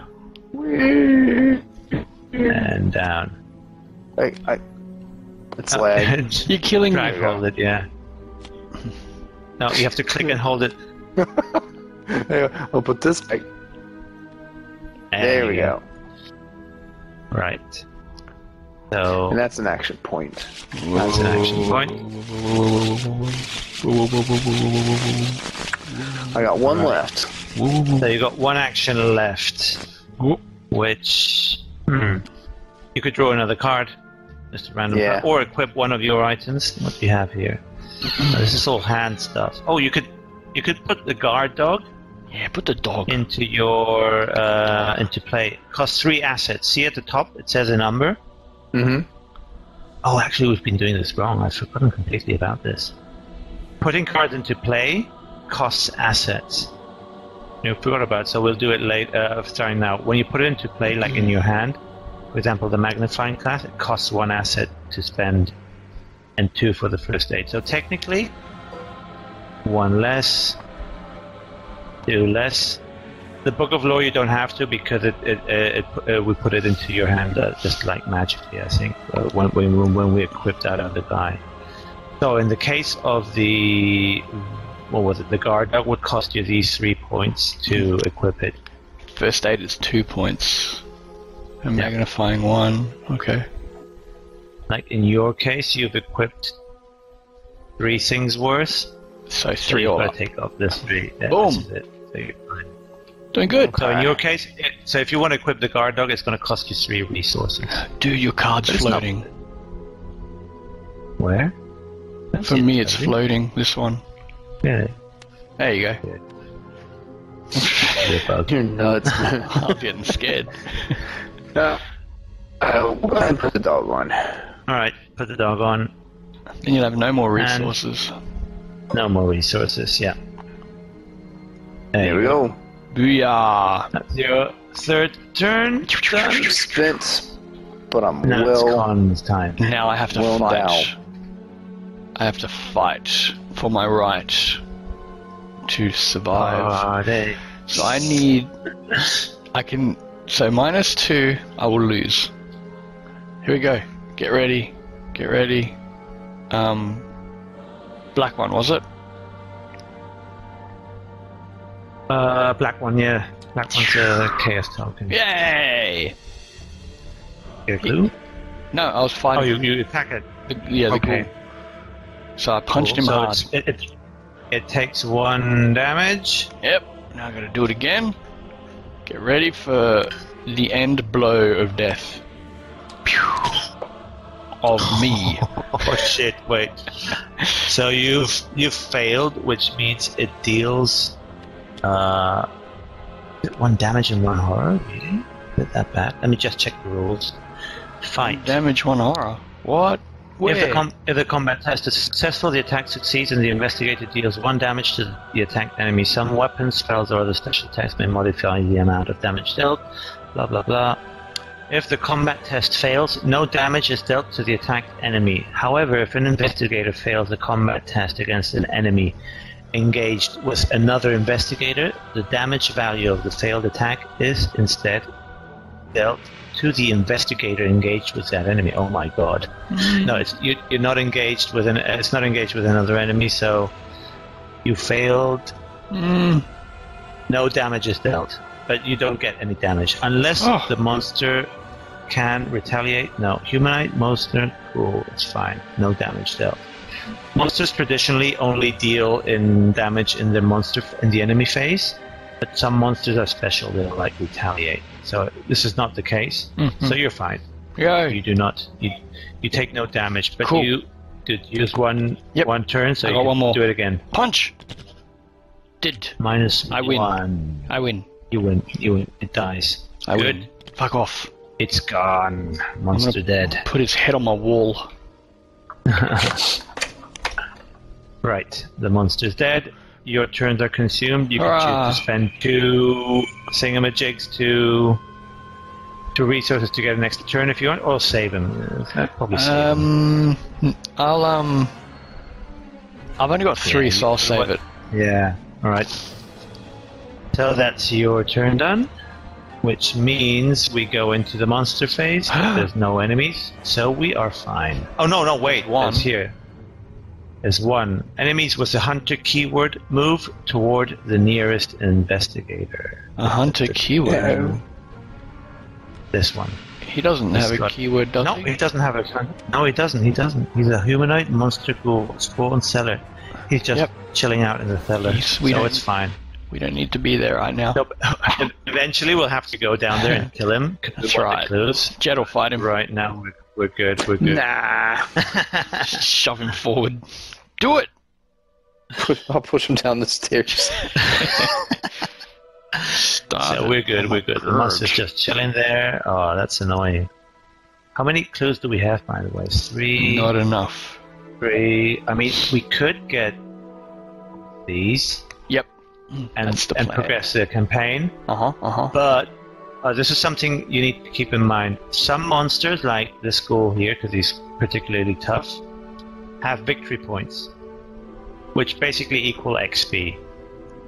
And down. It's lag. You're killing me. Drag hold it, yeah. No, you have to click and hold it. I'll put this back. There we go. Right. So And that's an action point. that's an action point. I got 1 left. So you got 1 action left, which you could draw another card, just a random Yeah. card, or equip one of your items. What do you have here? Oh, this is all hand stuff. Oh, you could put the guard dog Yeah, put the dog. into your into play. Costs 3 assets. See at the top it says a number. Mm-hmm. Oh, actually, we've been doing this wrong. I've forgotten completely about this. Putting cards into play costs assets. You forgot about it, so we'll do it later. Starting now. When you put it into play, like in your hand, for example, the magnifying class, it costs 1 asset to spend, and 2 for the first aid. So technically, 1 less, 2 less. The Book of Lore you don't have to because we put it into your hand just like magically, I think, when we equip that other guy. So in the case of the, what was it, the guard, that would cost you these 3 points to equip it. First aid is 2 points. And magnifying 1. Okay. Like in your case, you've equipped 3 things worth. So 3 all you've got up. to take off this 3. Yeah, Boom. this is it. So you're fine. Doing good. So in your case, so if you want to equip the guard dog, it's going to cost you 3 resources. Dude, your card's floating. Where? For me, it's floating. This one. Yeah. There you go. You're nuts, man. I'm getting scared. Go ahead and put the dog on. Alright, put the dog on. Then you'll have no more resources. No more resources, yeah. There we go. Booyah! That's your 3rd turn. Done. Spent, but I'm Now it's Con's time. Now I have to Well fight. down. I have to fight for my right to survive. So I need... I can... So -2, I will lose. Here we go. Get ready. Get ready. Black one, was it? Black one, yeah. Black one's a chaos token. Yay! Get a clue? No, I was fighting. Oh, you attack it. The Okay. ghoul. So I punched him So hard. it takes 1 damage. Yep. Now I gotta do it again. Get ready for the end blow of death. Pew. Of me. Oh shit! Wait. So you've failed, which means it deals 1 damage and 1 horror. Really? Is it that bad? Let me just check the rules. Fight. Damage 1 horror. What? Where? If the combat test is successful, the attack succeeds and the investigator deals 1 damage to the attacked enemy. Some weapons, spells, or other special attacks may modify the amount of damage dealt. Blah blah blah. If the combat test fails, no damage is dealt to the attacked enemy. However, if an investigator fails the combat test against an enemy engaged with another investigator, the damage value of the failed attack is instead dealt to the investigator engaged with that enemy. Oh my god! No, you're not engaged with it's not engaged with another enemy. So you failed. No damage is dealt, but you don't get any damage unless the monster can retaliate. No, humanoid monster. Cool, it's fine. No damage dealt. Monsters traditionally only deal in damage in the enemy phase, but some monsters are special. They'll like retaliate. So this is not the case. So you're fine. Go. You do not. You take no damage, but Cool. you did use one turn, so I you got can one more. do it again. Punch. Did. Minus I win. 1. I win. You win. It dies. I Good. win. Fuck off. It's gone. Monster dead. Put his head on my wall. Right. The monster's dead. Your turns are consumed. You can Hurrah. choose to spend 2 thingamajigs to resources to get an extra turn if you want, or save him. Probably save him. I've only got 3, so I'll save it. Yeah. Alright. So that's your turn done. Which means we go into the monster phase. There's no enemies, so we are fine. Oh no, wait. One. There's here. There's 1. Enemies with a hunter keyword move toward the nearest investigator. A hunter keyword. Yeah. This one. He doesn't have a keyword, does No, he? he doesn't have a. No, he doesn't. He's a humanoid monster ghoul, spawn cellar. He's just chilling out in the cellar, so it's fine. We don't need to be there right now. Nope. Eventually, we'll have to go down there and kill him. That's right. Jet will fight him. Right now, we're good. We're good. Nah. Shove him forward. Do it. I'll push him down the stairs. So we're good. The monster's just chilling there. Oh, that's annoying. How many clues do we have, by the way? 3. Not enough. 3. I mean, we could get these. Yep. and progress the campaign. But this is something you need to keep in mind. Some monsters, like this ghoul here, because he's particularly tough, have victory points, which basically equal XP.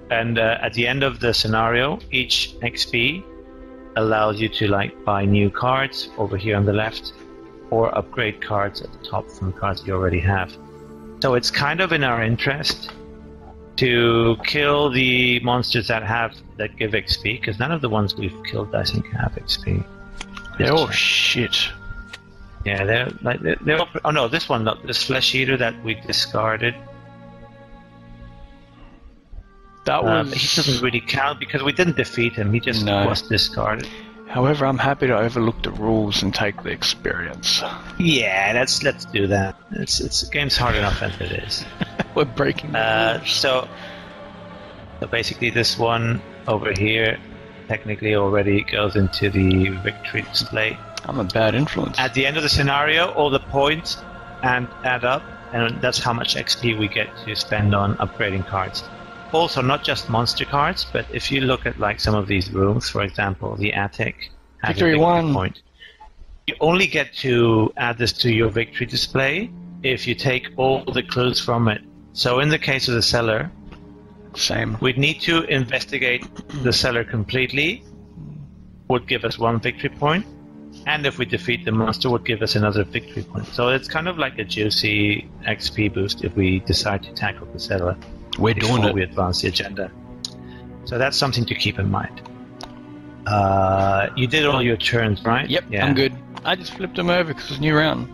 And at the end of the scenario, each XP allows you to like buy new cards over here on the left, or upgrade cards at the top from cards you already have. So it's kind of in our interest to kill the monsters that give XP, because none of the ones we've killed, I think, have XP. Oh shit! Yeah, they're oh no, this one, not this flesh eater that we discarded. That was. He doesn't really count because we didn't defeat him. He just was discarded. However, I'm happy to overlook the rules and take the experience. Yeah, let's do that. The game's hard enough as it is. We're breaking the rules. So basically, this one over here technically already goes into the victory display. I'm a bad influence. At the end of the scenario, all the points add up, and that's how much XP we get to spend on upgrading cards. Also, not just monster cards, but if you look at like some of these rooms, for example, the attic has Victory a victory 1 point. You only get to add this to your victory display if you take all the clues from it. So in the case of the cellar, same. We'd need to investigate the cellar completely, would give us 1 victory point, and if we defeat the monster, would give us another victory point. So it's kind of like a juicy XP boost if we decide to tackle the cellar. We're doing before it. we advance the agenda. So that's something to keep in mind. You did all your turns, right? Yep, yeah. I'm good. I just flipped them over because it's new round.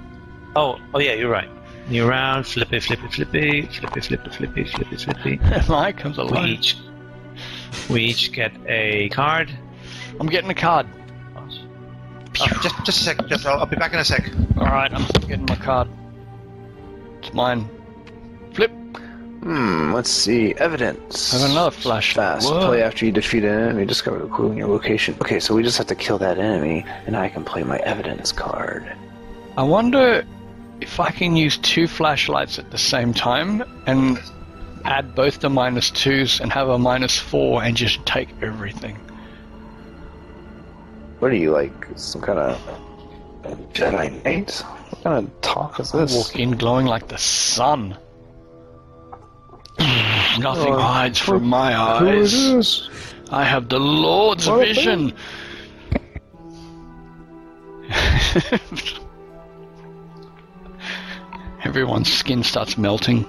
Oh yeah, you're right. New round, flippy, flippy, flippy, flippy, flippy, flippy, flippy, flippy. Mine comes along. We each get a card. I'm getting a card. Just a sec. I'll be back in a sec. Alright, I'm getting my card. It's mine. Flip. Let's see. Evidence. I have another flash. Fast. Whoa. Play after you defeat an enemy. Discover a clue in your location. Okay, so we just have to kill that enemy, and I can play my evidence card. I wonder if I can use 2 flashlights at the same time and add both the -2s and have a -4 and just take everything. What are you, like, some kind of Jedi Knight? What kind of talk is this? Walk in glowing like the sun. Nothing hides from my eyes. Who is this? I have the Lord's vision. Everyone's skin starts melting.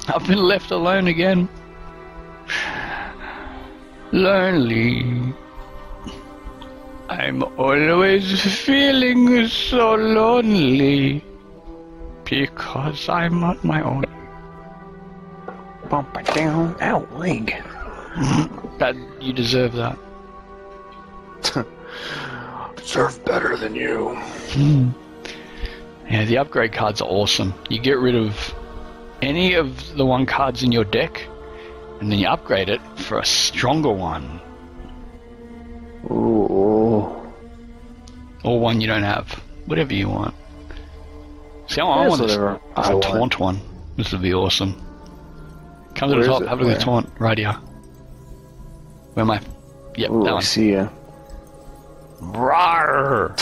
I've been left alone again. Lonely. I'm always feeling so lonely because I'm on my own. Bump it down. Ow, leg. That you deserve that. Deserve better than you. Yeah, the upgrade cards are awesome. You get rid of any of the 1 cards in your deck, and then you upgrade it for a stronger one. Ooh. Or one you don't have. Whatever you want. See, I want this. It's a taunt one. This would be awesome. Come to the top, have a look at the taunt. Right here. Where am I? Yep, Ooh, that I one. see ya. Rawr!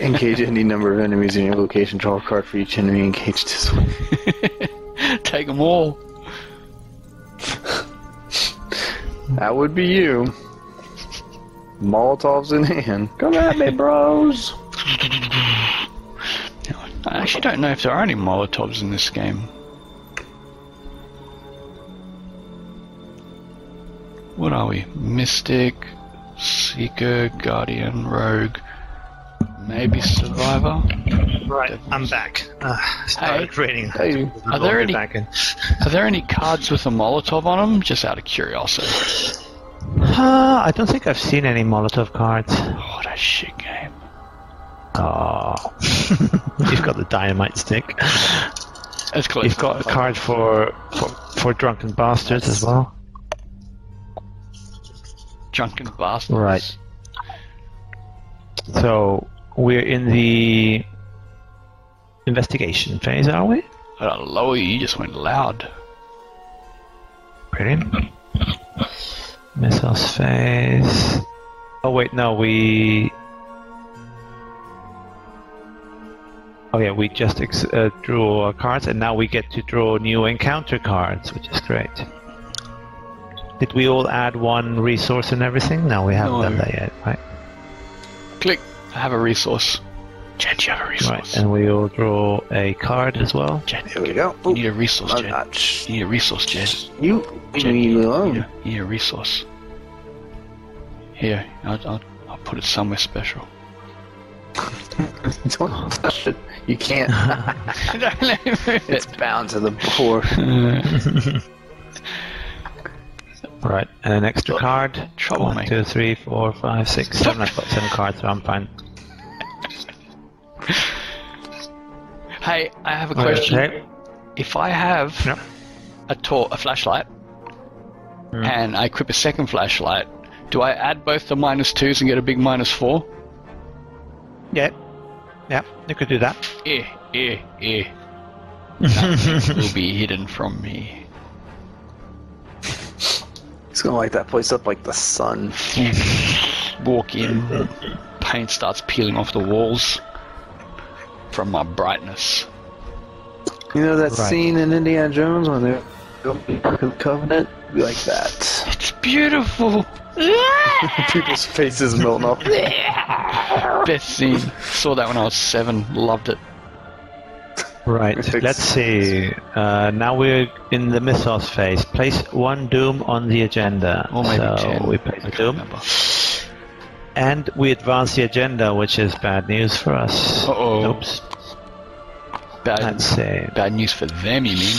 Engage any number of enemies in your location. Draw a card for each enemy engaged this way. Take them all. That would be you. Molotovs in hand. Come at me, bros! I actually don't know if there are any Molotovs in this game. What are we? Mystic, Seeker, Guardian, Rogue, maybe Survivor? Right, I'm back. Started raining. Hey. Are there any cards with a Molotov on them? Just out of curiosity. I don't think I've seen any Molotov cards. Oh, what a shit game. Oh. You've got the dynamite stick. That's close. You've got a card for drunken bastards as well. Drunken bastard. Right. So we're in the investigation phase, are we? I gotta lower you just went loud. Brilliant. Mythos phase. Oh wait, no, we... Oh yeah, we just drew our cards, and now we get to draw new encounter cards, which is great. Did we all add one resource and everything? No, we haven't done that yet, right? Click. I have a resource. Jed, you have a resource. Right, and we all draw a card as well. Jed, Here we go. you need a resource, I'm Jed. not You need a resource, Jed. You Jed, leave me alone. You need a resource. Here, I'll put it somewhere special. Don't touch it. You can't. Don't let me move It's it. bound to the board. Right, and an extra card. Trouble 1, 2, 3, 4, 5, 6, 7. I've got 7 cards, so I'm fine. Hey, I have a question. Okay. If I have Yep. a flashlight, and I equip a second flashlight, do I add both the -2s and get a big -4? Yeah, you could do that. Nothing will be hidden from me. He's gonna light that place up like the sun. Walk in, paint starts peeling off the walls from my brightness. You know that Right. scene in Indiana Jones when they're opening the Ark of the Covenant? Be like that. It's beautiful. People's faces melting off. Best scene. Saw that when I was 7. Loved it. Right, let's see. Now we're in the Mythos phase. Place 1 Doom on the agenda. Or maybe so 10. we place I a can't Doom. remember. And we advance the agenda, which is bad news for us. Uh-oh. Oops. Bad, Let's see. bad news for them, you mean?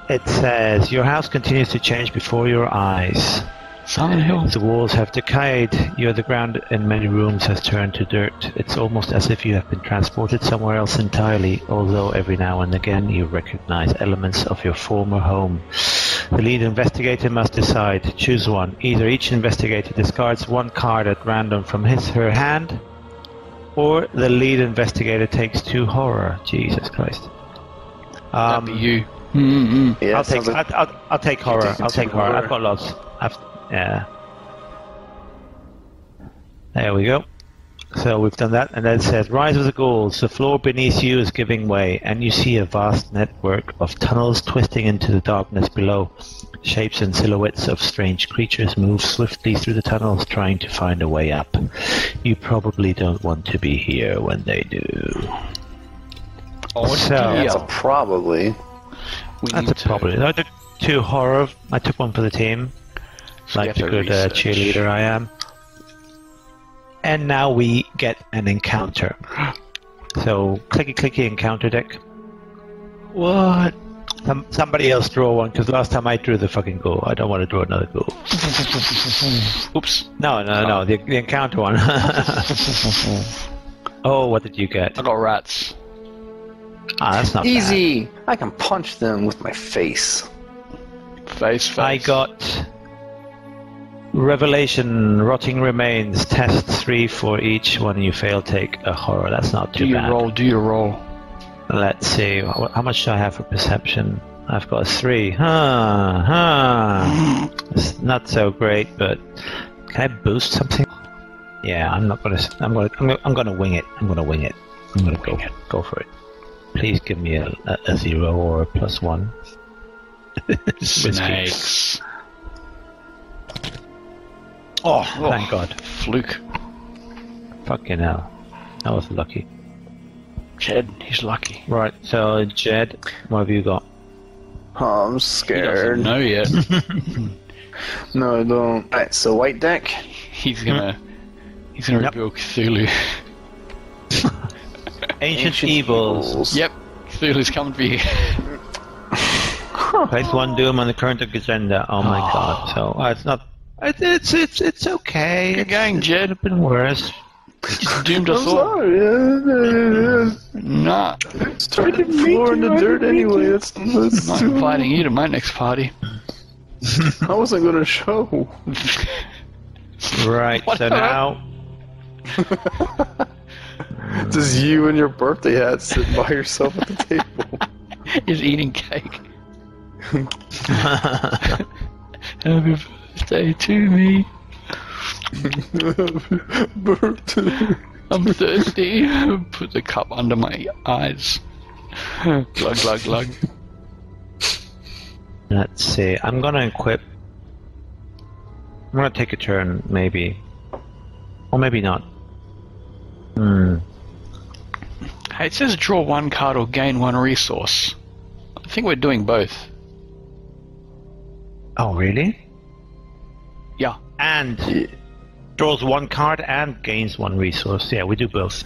It says, your house continues to change before your eyes. Silent Hill. The walls have decayed. The ground in many rooms has turned to dirt. It's almost as if you have been transported somewhere else entirely, although every now and again you recognize elements of your former home. The lead investigator must decide. Choose one. Either each investigator discards 1 card at random from her hand, or the lead investigator takes 2 horror. Jesus Christ. That'd be you. Mm-hmm. Yeah, I'll take I'll take horror. taking I'll take 2 horror. horror. I've got lots. Yeah. There we go. So we've done that, and then it says, Rise of the Ghouls. The floor beneath you is giving way, and you see a vast network of tunnels twisting into the darkness below. Shapes and silhouettes of strange creatures move swiftly through the tunnels, trying to find a way up. You probably don't want to be here when they do. Oh, So- That's a probably. We That's need a problem. I took 2 horror. I took 1 for the team. So we Like have the to good research. cheerleader I am. And now we get an encounter. So clicky encounter deck. What? Somebody else draw one, because last time I drew the fucking ghoul. I don't want to draw another ghoul. Oops. No, the encounter one. Oh, what did you get? I got rats. Ah, that's not Easy! I can punch them with my face. Face. bad. I got Revelation, Rotting Remains, test 3 for each one you fail, take a horror. That's not too bad. Do your roll. Let's see, how much do I have for perception? I've got a 3. It's not so great, but can I boost something? Yeah, I'm gonna wing it. I'm gonna go for it. Please give me a 0 or a +1. Snakes. Oh, thank God. Fluke. Fucking hell. That was lucky. Jed, he's lucky. Right, so Jed, what have you got? Oh, I'm He doesn't scared. know yet. No, I don't. Alright, so white deck. He's gonna reveal Cthulhu. Ancient Evils. Yep, Cthulhu's coming for you. Place 1 Doom on the current agenda. Oh my God. So it's not. It's okay. Good going, Jed. It's been worse. Just doomed I'm us all. sorry. Nah, Straight the floor in the dirt anyway. That's not too... inviting you to my next party. I wasn't gonna show. Right. So now Just you and your birthday hat sitting by yourself at the table. He's eating cake. Happy birthday to me. Birthday. I'm thirsty. Put the cup under my eyes. Glug, glug, glug. Let's see. I'm gonna equip. I'm gonna take a turn, maybe. Or maybe not. Hey, it says draw one card or gain one resource. I think we're doing both. Oh, really? Yeah. And draws one card and gains one resource. Yeah, we do both.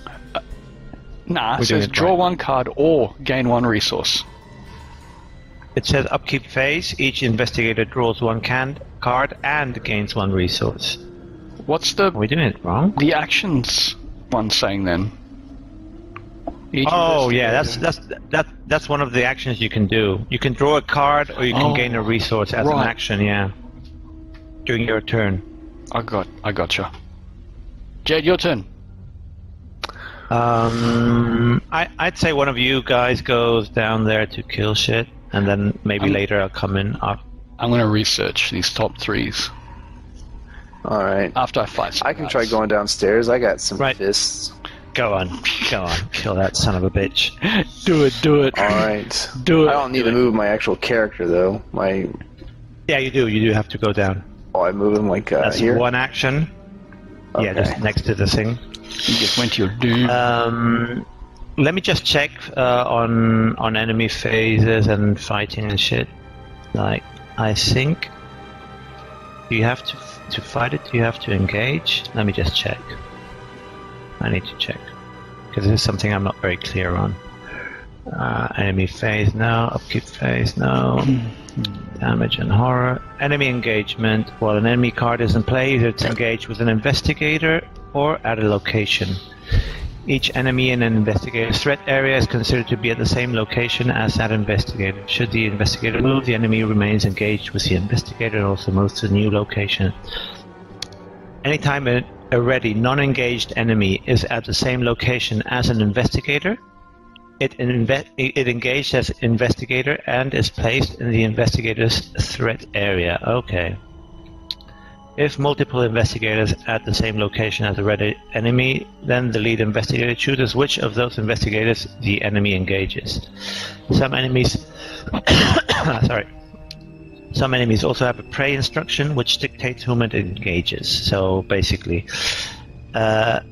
Nah, We're it says doing it draw right. one card or gain one resource. It says upkeep phase. Each investigator draws one card and gains one resource. What's the Are we doing it wrong? actions one saying then? Each Oh yeah, investigator- that's one of the actions you can do. You can draw a card or you can Oh, gain a resource as an right. action. Yeah, during your turn. I gotcha. Jed, your turn. I'd say one of you guys goes down there to kill shit, and then maybe later I'll come in up. I'm gonna research these top threes Alright. after I fight some I can try guys. going downstairs. I got some Right. fists. Go on, kill that son of a bitch. Do it. Alright. Do it. I don't need to move my actual character, though. Yeah, you do have to go down. Oh, I move him like That's here? one action. Yeah, Okay. just next to the thing. You just went to your doom. Let me just check on enemy phases and fighting and shit. Like, I think. Do you have to fight it? Do you have to engage? Let me just check. I need to check because this is something I'm not very clear on. Enemy phase, no. Upkeep phase, no. Damage and horror. Enemy engagement. While an enemy card is in play, either it's engaged with an investigator or at a location. Each enemy in an investigator's threat area is considered to be at the same location as that investigator. Should the investigator move, the enemy remains engaged with the investigator and also moves to a new location. Anytime a ready non-engaged enemy is at the same location as an investigator, it engaged as investigator and is placed in the investigator's threat area. Okay. If multiple investigators at the same location as a ready enemy, then the lead investigator chooses which of those investigators the enemy engages. Some enemies Some enemies also have a prey instruction which dictates whom it engages. So basically, an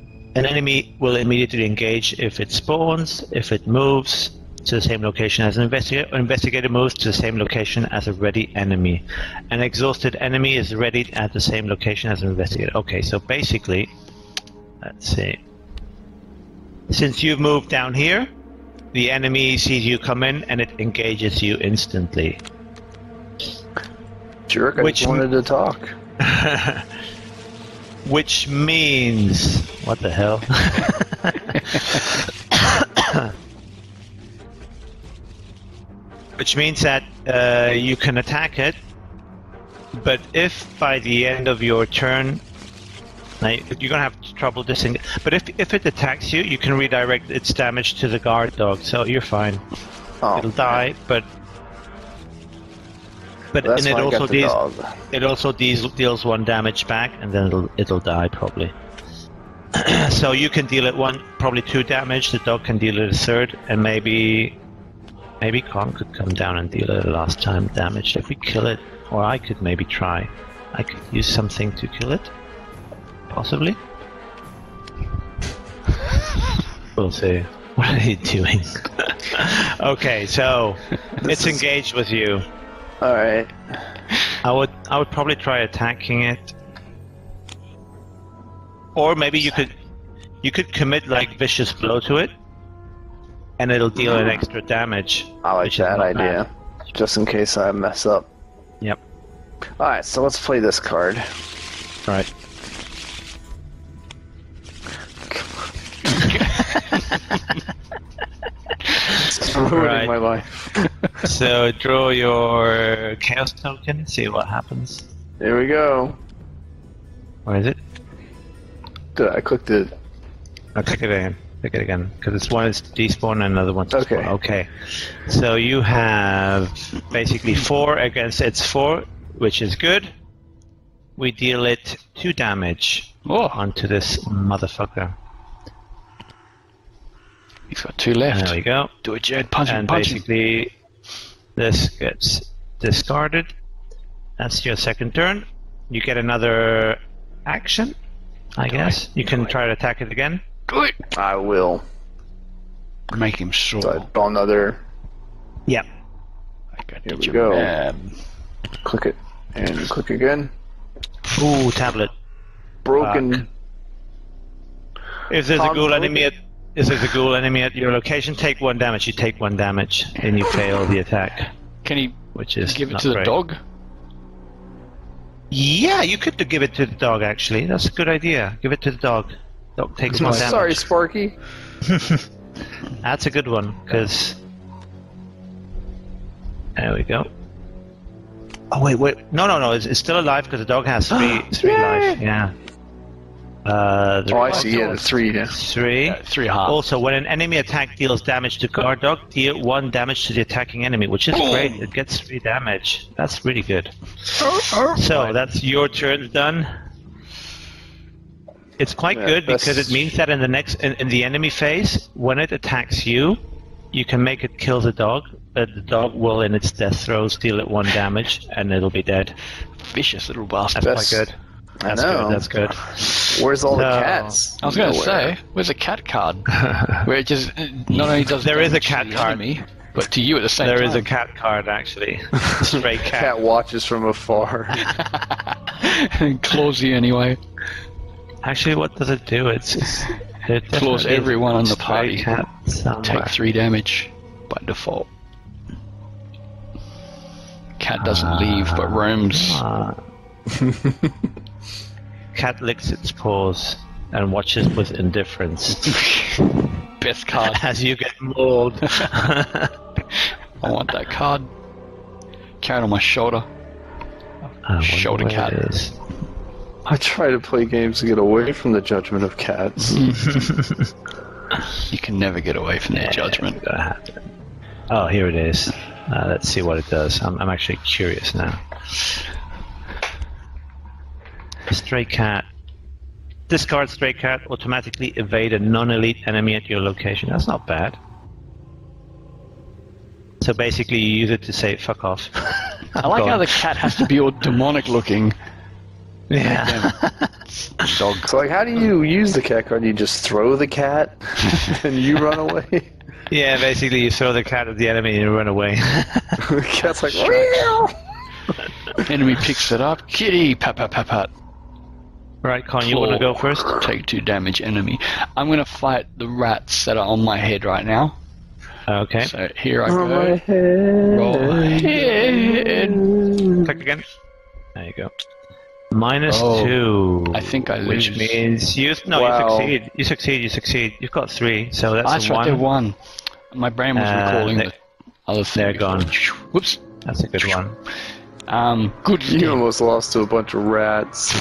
enemy will immediately engage if it spawns, if it moves to the same location as an investigator, or investigator moves to the same location as a ready enemy. An exhausted enemy is readied at the same location as an investigator. Okay, so basically, let's see. Since you've moved down here, the enemy sees you come in and it engages you instantly. Jerk, I Which just wanted to talk. Which means... What the hell? Which means that you can attack it, but if by the end of your turn... Like, you're going to have trouble disengaging. But if it attacks you, you can redirect its damage to the guard dog, so you're fine. Oh, It'll die, but that's and why I got the dog. it also deals 1 damage back, and then it'll die probably. So you can deal it 1, probably 2 damage. The dog can deal it a 3rd, and maybe Kong could come down and deal it a last time damage if we kill it, or I could maybe try. I could use something to kill it, possibly. We'll see. What are you doing? Okay, so it's engaged with you. All right. I would probably try attacking it, or maybe you could commit like vicious blow to it, and it'll deal an extra damage. I like which is that not idea, just in case I mess up. Yep. All right, so let's play this card. All right. It's ruining Right. my life. So draw your chaos token. See what happens. Here we go. Where is it? I clicked it. I'll click it in. Pick it again, because it's one is despawn and another one's Okay. spawn. Okay. So you have basically 4 against its 4, which is good. We deal it 2 damage onto this motherfucker. He's got 2 left. There we go. Do it, Jed. Punch him, And punch him. basically, this gets discarded. That's your second turn. You get another action, I guess. You can try to attack it again. Do it. I will. Make him sore. So I draw another. Yep. Here we go. Click it and click again. Ooh, tablet. Broken. If there's a ghoul enemy at your location, take 1 damage. You take 1 damage, and you fail the attack. Can he which is give it not to the great. dog? Yeah, you could give it to the dog. Actually, that's a good idea. Give it to the dog. Dog takes 1 damage. Sorry, Sparky. That's a good one, because... There we go. Oh, wait. No. It's still alive, because the dog has 3 life. Yeah. I see. Yeah, the 3. Yeah. 3. 3 half. Also, when an enemy attack deals damage to guard dog, deal 1 damage to the attacking enemy, which is great. It gets 3 damage. That's really good. So, that's your turn done. It's quite good because it means that in the in the enemy phase, when it attacks you, you can make it kill the dog, but the dog will, in its death throws, deal it 1 damage, and it'll be dead. Vicious little bastard. That's quite good. That's good. Where's all the cats? I was going to say, where's a cat card? Where it just not only does there is a damage cat to the card, enemy, but to you at the same time. There is a cat card, actually. Stray cat. Cat watches from afar. And claws you anyway. Actually, what does it do? It claws everyone on the stray party. Cat Take 3 damage by default. Cat doesn't leave, but roams. Cat licks its paws and watches with indifference. Best card. As you get mauled. I want that card. Carry it on my shoulder. Shoulder cat. I try to play games to get away from the judgment of cats. You can never get away from their judgment. Oh, here it is. Let's see what it does. I'm actually curious now. Stray cat. Discard stray cat, automatically evade a non-elite enemy at your location. That's not bad. So basically you use it to say, fuck off. I like how the cat has to be all demonic looking. Yeah. Dog. So, like, how do you use the cat card? You just throw the cat and you run away? Yeah, basically you throw the cat at the enemy and you run away. The cat's like, meow. Enemy picks it up. Kitty! Pat, pat, pat, pat. Right, Con, you want to go first? Take 2 damage, enemy. I'm going to fight the rats that are on my head right now. Okay. So here I go. On my head. Roll my head. Click again. There you go. -2. I think I lose. Which means you succeed. You succeed. You've got 3, so that's a 1. Right there, 1. My brain was recalling the other thing. They're gone. Whoops. That's a good one. Good. You almost lost to a bunch of rats.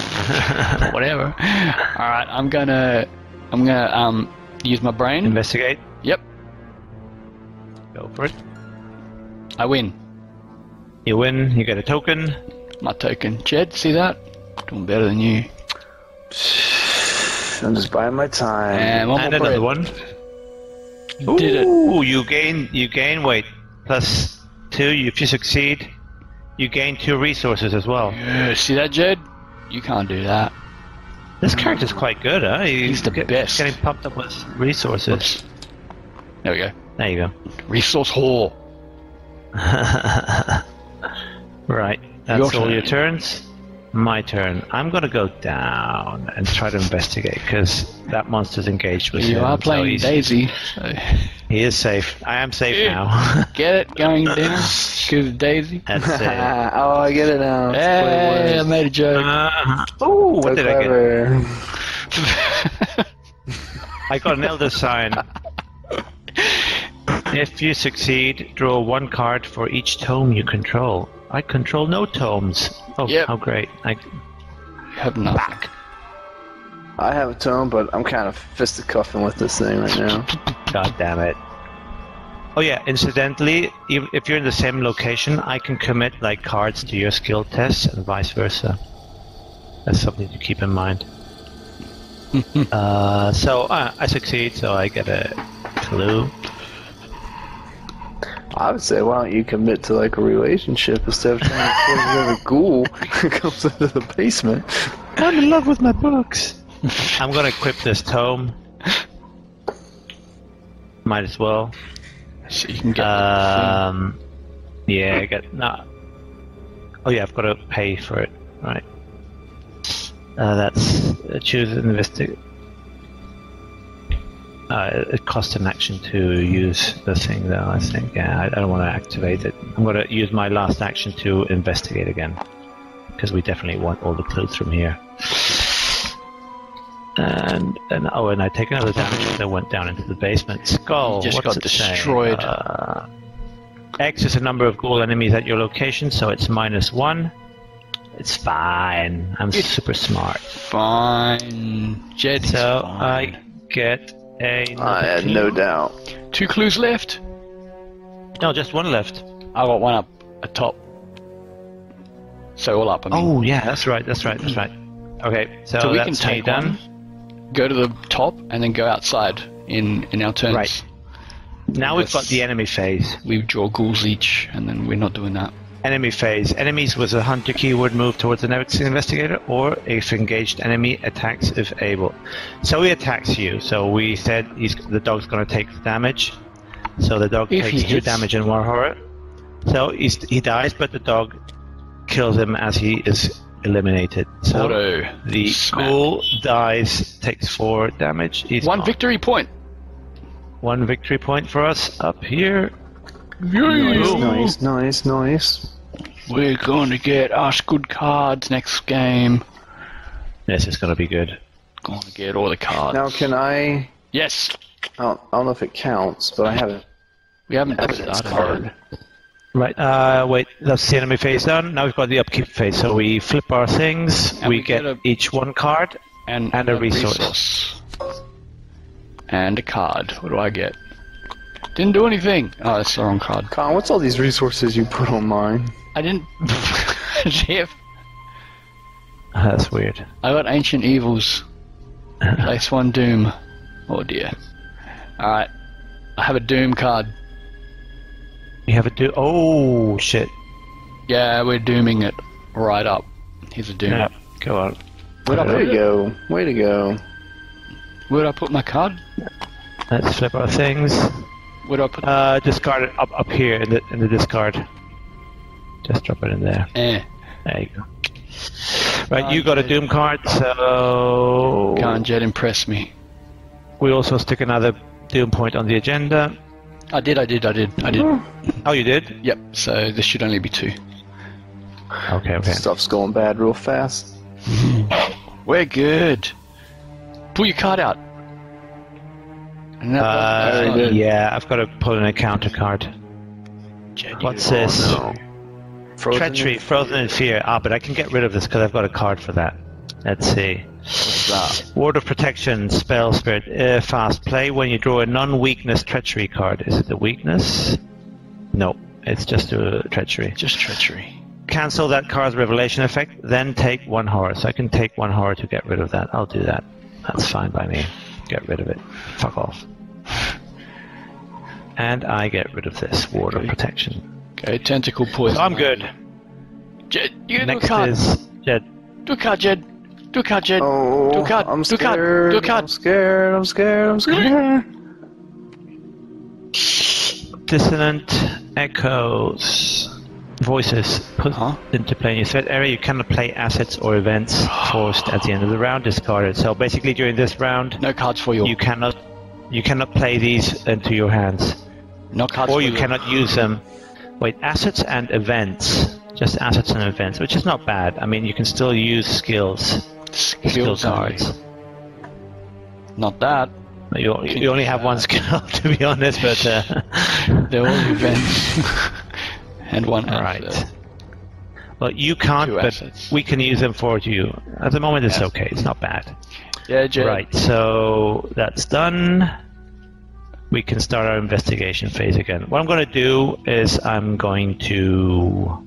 Whatever. All right, I'm gonna use my brain. Investigate. Yep. Go for it. I win. You win. You get a token. My token. Jed, see that? Doing better than you. I'm just buying my time. And another one. Did it. Ooh, you gain weight +2. If you succeed, you gain 2 resources as well. Yeah, see that, Jed? You can't do that. This character's quite good, huh? He's the best. Getting pumped up with resources. Whoops. There we go. There you go. Resource whore. Right. That's all your turns. My turn. I'm gonna go down and try to investigate because that monster's engaged with him. You are playing Daisy. So. He is safe. I am safe now. Get it? Going down? Because Daisy? That's it. Oh, I get it now. Hey, I made a joke. What did clever. I get? I got an Elder Sign. If you succeed, draw 1 card for each tome you control. I control no tomes. Oh, Yep. how great. I have nothing. I have a tome, but I'm kind of fisticuffing with this thing right now. God damn it. Oh yeah, incidentally, if you're in the same location, I can commit like cards to your skill tests and vice versa. That's something to keep in mind. So I succeed, so I get a clue. I would say, why don't you commit to like a relationship instead of trying to force a ghoul who comes into the basement? I'm in love with my books. I'm gonna equip this tome. Might as well. So you can get yeah, I got Oh yeah, I've got to pay for it. Right. That's choose and investigate. It costs an action to use the thing, though. I think. Yeah, I don't want to activate it. I'm going to use my last action to investigate again, because we definitely want all the clues from here. And I take another damage as I went down into the basement. Skull. You just what's got it saying? destroyed. X is the number of ghoul enemies at your location, so it's -1. It's fine. I'm super smart. Fine. Jed is So fine. I get a. I had no doubt. 2 clues left. No, just one left. I got one up at top. So all up. I mean. Oh yeah, that's right. Okay, so we can that's take me done. one, go to the top, and then go outside in our turns. Right. Now we've got the enemy phase. We draw ghouls each, and then we're not doing that. Enemy phase. Enemies with a hunter keyword move towards the next investigator, or if engaged enemy attacks if able. So he attacks you. So we said the dog's going to take damage. So the dog takes 2 damage and 1 horror. So he dies, but the dog kills him as he is eliminated. So Auto. the ghoul dies, takes 4 damage. He's 1 gone. victory point. 1 victory point for us up here. Nice. We're going to get us good cards next game. This is going to be good. Going to get all the cards. Now, can I? Yes. I don't know if it counts, but I haven't. We haven't Evidence started card. yet. Right, wait, that's the enemy phase done. Now we've got the upkeep phase. So we flip our things, And we we get get each 1 card, And a resource. And a card. What do I get? Didn't do anything. Oh, that's the wrong card. Con, what's all these resources you put on mine? I didn't. Jeff. That's weird. I got Ancient Evils. Place 1 Doom. Oh dear. Alright. I have a Doom card. You have a oh, shit. Yeah, we're dooming it right up. Here's a Doom. Yeah, go on. Where'd I Way put to it? go. Way to go. Where'd I put my card? Let's flip our things. Where'd I put Discard it up here in the discard. Just drop it in there. Eh. There you go. Right, you got a Doom card, so Can't Jed impress me. we also stick another Doom point on the agenda. I did. Oh, you did? Yep, so this should only be 2. Okay. Stuff's going bad real fast. We're good. Pull your card out. And that was- Yeah, I've got to pull in a counter card. Jed, What's this? No. Frozen Treachery, Frozen in Fear. But I can get rid of this because I've got a card for that. Let's see. What's that? Ward of Protection, Spell Spirit, fast play when you draw a non-weakness Treachery card. Is it a weakness? No, it's just a Treachery. Just treachery. Cancel that card's Revelation effect, then take 1 horror. So I can take 1 horror to get rid of that. I'll do that. That's fine by me. Get rid of it. Fuck off. And I get rid of this Ward of Protection. Okay, tentacle poison. So I'm good. Jed, you do a Next card. is Jed. Do a card, Jed. Do a card, Jed. Oh, Do a card. I'm Do a card. scared. Do a card. I'm scared. Dissonant echoes. Voices put Huh? into play in your threat area. You cannot play assets or events forced at the end of the round. Discarded. So basically, during this round, No cards for you. you cannot play these into your hands, No cards or for you cannot use them. Wait, assets and events. Just assets and events, which is not bad. I mean, you can still use skill Skills cards. Not that. You only have 1 skill, to be honest. But They're all events. And 1 all asset. right. Well, you can't, 2 but assets. we can use them for you. At the moment, it's Yes. okay. It's not bad. Yeah, Jed. Right, so that's done. We can start our investigation phase again. What I'm going to do is I'm going to...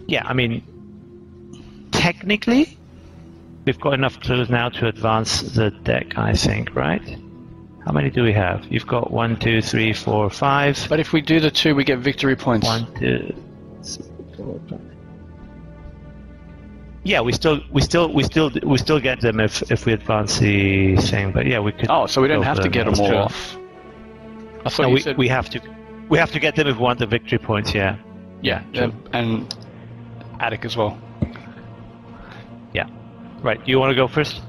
Yeah, I mean, technically, we've got enough clues now to advance the deck, I think, right? How many do we have? You've got 1, 2, 3, 4, 5. But if we do the 2, we get victory points. 1, 2, 3, 4, 5. Yeah, we still get them if we advance the thing. But yeah, we could. Oh, so we don't have to get them all off. I thought you said we have to get them if we want the victory points. Yeah. Yeah, and Attic as well. Yeah. Right. Do you want to go first?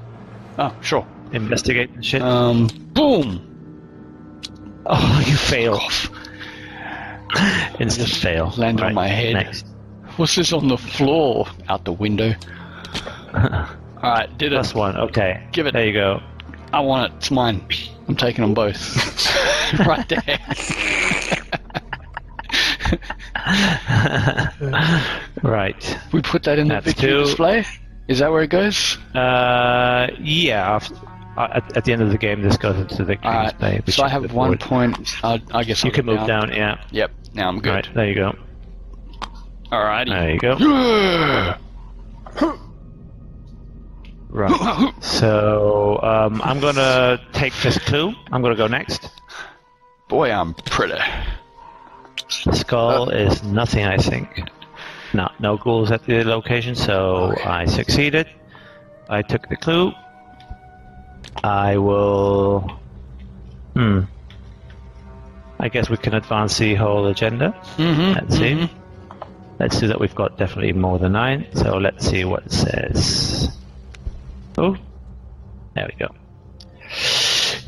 Oh, sure. Investigate and shit. Boom. Oh, you fail. Instant fail. Landed on my head. Next. What's this on the floor? Out the window. Alright, did it. Plus 1, okay. Give it. There you go. I want it. It's mine. I'm taking them both. Right there. Right. We put that in the victory display? Is that where it goes? Yeah. At the end of the game, this goes into the victory display. So I have 1 point. I guess you can move down. Yeah. Yep. Now I'm good. Right, there you go. Alrighty. There you go. Right. So I'm gonna take this clue. I'm gonna go next. Boy, I'm pretty. Skull is nothing, I think. No ghouls at the location, so okay. I succeeded. I took the clue. I will... I guess we can advance the whole agenda. Let's see. Let's see that we've got definitely more than 9. So let's see what it says. Oh, there we go.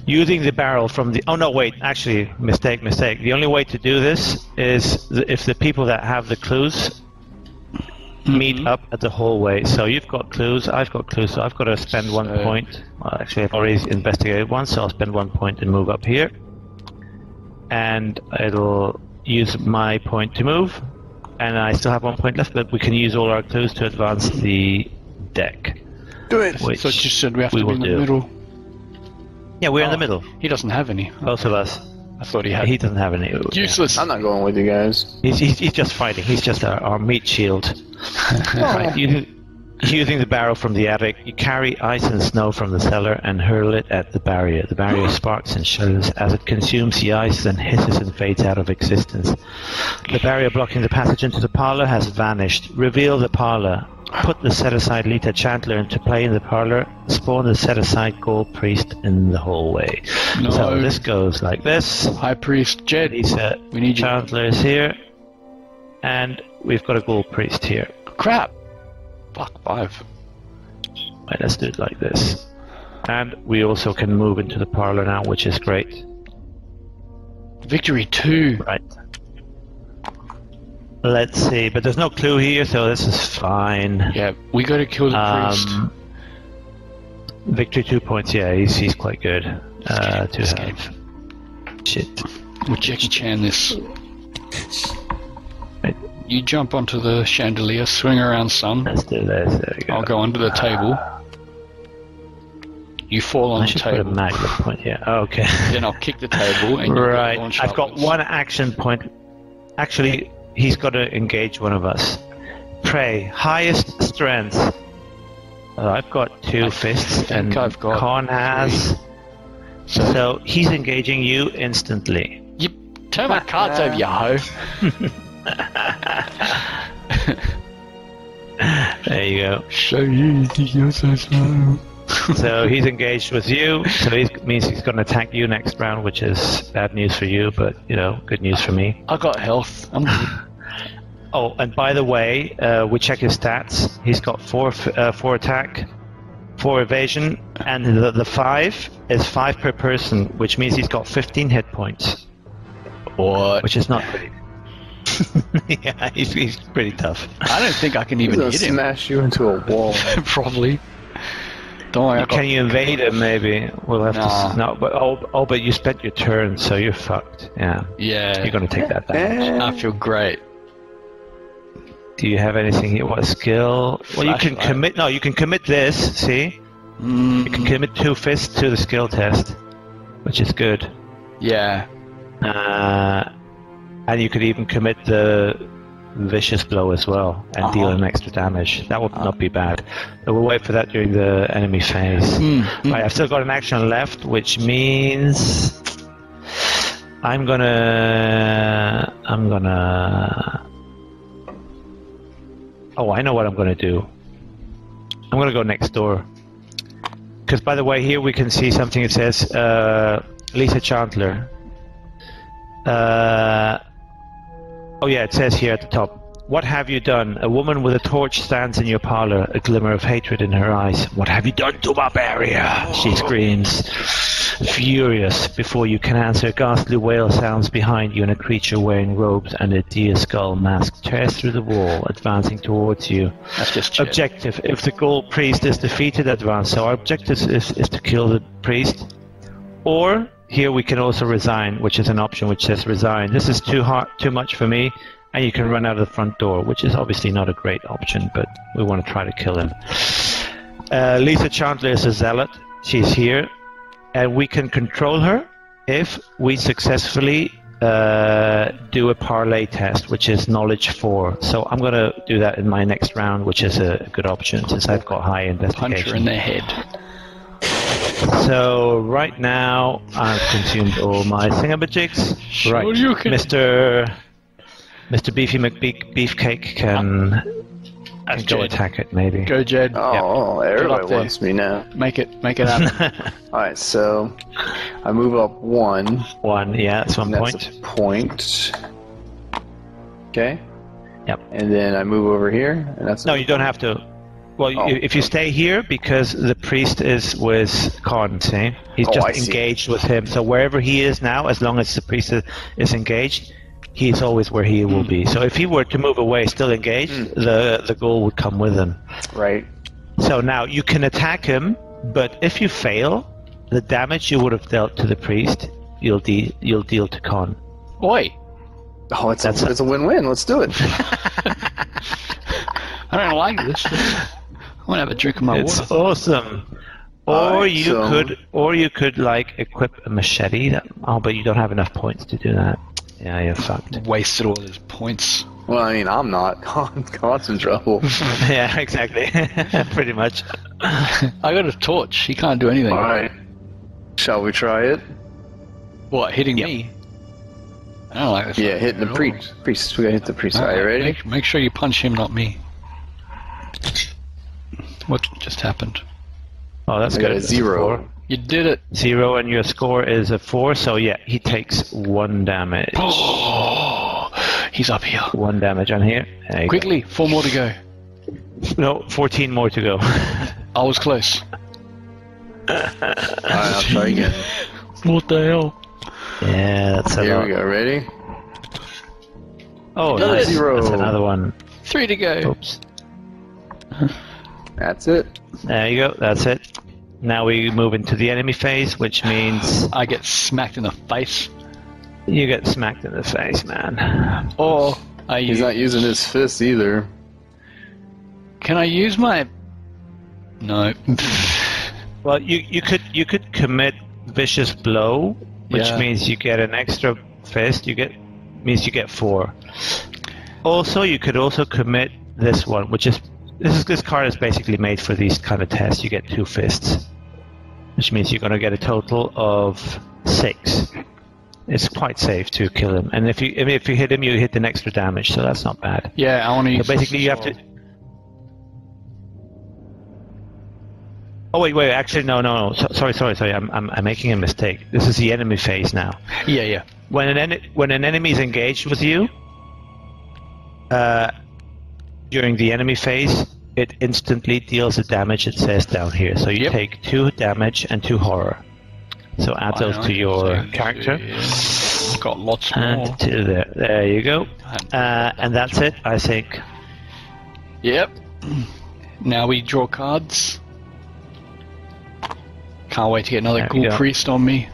Using the barrel from the... Oh no, wait, actually, mistake. The only way to do this is if the people that have the clues meet up at the hallway. So you've got clues, I've got clues, so I've got to spend 1 point. Well, actually, I've already investigated one, so I'll spend 1 point and move up here. And it'll use my point to move. And I still have 1 point left, but we can use all our clues to advance the deck. Do it! So it just said we have to be in the middle. Yeah, we're in the middle. He doesn't have any. Both of us. I thought he had. He doesn't have any. Useless. I'm not going with you guys. He's just fighting. He's just our meat shield. Right. Using the barrel from the attic, you carry ice and snow from the cellar and hurl it at the barrier. The barrier sparks and shudders as it consumes the ice, then hisses and fades out of existence. The barrier blocking the passage into the parlor has vanished. Reveal the parlor. Put the set-aside Lita Chandler into play in the parlor. Spawn the set-aside Gold Priest in the hallway. No. So this goes like this. High Priest Jed, Lisa we need you. Chandler is here. And we've got a Gold Priest here. Crap! Fuck, 5. Right, let's do it like this. And we also can move into the parlor now, which is great. Victory 2. Right. Let's see, but there's no clue here, so this is fine. Yeah, we gotta kill the priest. Victory 2 points, yeah, he's quite good. To have. Shit. We'll Jackie Chan this. Right. You jump onto the chandelier, swing around some. Let's do this, there we go. I'll go under the table. You fall on the table. Put a magnet point here. Oh, okay. Then I'll kick the table and right. I've got 1 action point. Actually, he's got to engage one of us. Prey, highest strength. I've got 2 fists, and I've got Con has. So he's engaging you instantly. You turn my cards over, you hoe. There you go. So you think you're so slow. So he's engaged with you, so it means he's going to attack you next round, which is bad news for you, but, you know, good news for me. I got health. I'm good. Oh, and by the way, we check his stats. He's got 4 attack, 4 evasion, and the 5 is 5 per person, which means he's got 15 hit points. What? Which is not great. Yeah, he's pretty tough. I don't think I can even hit him. Smash you into a wall. Probably. Don't worry. Can you invade him? Maybe we'll have to. No, but but you spent your turn, so you're fucked. Yeah. Yeah. You're gonna take that damage. I feel great. Do you have anything here? What skill? Well, you can commit. No, you can commit this. See, you can commit 2 fists to the skill test, which is good. Yeah. And you could even commit the vicious blow as well and deal an extra damage. That would not be bad. But we'll wait for that during the enemy phase. Right, I've still got an action left, which means I'm gonna. Oh, I know what I'm gonna do. I'm gonna go next door. Because by the way, here we can see something. It says Lisa Chandler. Oh yeah, it says here at the top. What have you done? A woman with a torch stands in your parlor, a glimmer of hatred in her eyes. What have you done to Barbaria? She screams, furious. Before you can answer, a ghastly wail sounds behind you, and a creature wearing robes and a deer skull mask tears through the wall, advancing towards you. That's just objective. If the gold priest is defeated, advance. So our objective is to kill the priest. Or here we can also resign, which is an option which says resign. This is too much for me, and you can run out of the front door, which is obviously not a great option, but we want to try to kill him. Lisa Chandler is a zealot. She's here, and we can control her if we successfully do a parlay test, which is knowledge 4. So I'm going to do that in my next round, which is a good option since I've got high investigation. Punch her in the head. So right now I've consumed all my thingamajigs. Right, Mr. Beefy McBeefcake can go attack it, maybe. Go, Jed. Oh, yep. Everybody wants me now. Make it happen. Alright, so I move up 1. 1, yeah, that's 1 point. That's a point. Okay. Yep. And then I move over here, and that's. No, you don't have to. Well, if you stay here, because the priest is with Con, see? He's just engaged with him. So wherever he is now, as long as the priest is engaged, he's always where he will be. So if he were to move away, still engaged, the goal would come with him. Right. So now you can attack him, but if you fail, the damage you would have dealt to the priest, you'll deal to Con. Oi! Oh, it's a win-win. Let's do it. I don't like this. I want to have a drink of my water. It's awesome. Or you could like equip a machete. But you don't have enough points to do that. Yeah, you're fucked. Wasted all his points. Well, I mean, I'm not. Con's in trouble. Yeah, exactly. Pretty much. I got a torch. He can't do anything. All right. Shall we try it? What, hitting me? I don't like this. Yeah, hitting the priest. We gotta hit the priest. Are you ready? Make sure you punch him, not me. What just happened? Oh, that's I good. got a 0. You did it. 0, and your score is a 4. So yeah, he takes 1 damage. Oh, he's up here. 1 damage on here. Quickly, 4 more to go. No, 14 more to go. I was close. Alright, I'll try again. What the hell? Yeah, that's a lot. Here we go. Ready? Oh, nice. 0. That's another one. 3 to go. Oops. That's it. There you go. That's it. Now we move into the enemy phase, which means I get smacked in the face. You get smacked in the face, man. Or he's not using his fist either. Can I use my? No. Well, you could commit vicious blow, which means you get an extra fist. Means you get 4. Also, you could also commit this one, which is this card is basically made for these kind of tests. You get 2 fists, which means you're going to get a total of 6. It's quite safe to kill him, and if you hit him, you hit an extra damage, so that's not bad. Yeah, I want to use. So basically, you have to. Oh wait! Actually, no. Sorry. I'm making a mistake. This is the enemy phase now. Yeah. When an enemy is engaged with you, during the enemy phase, it instantly deals the damage. It says down here. So you take 2 damage and 2 horror. So add those to your character. Got lots more. And to there. There you go. And that's it, I think. Yep. Now we draw cards. Can't wait to get another cool priest on me.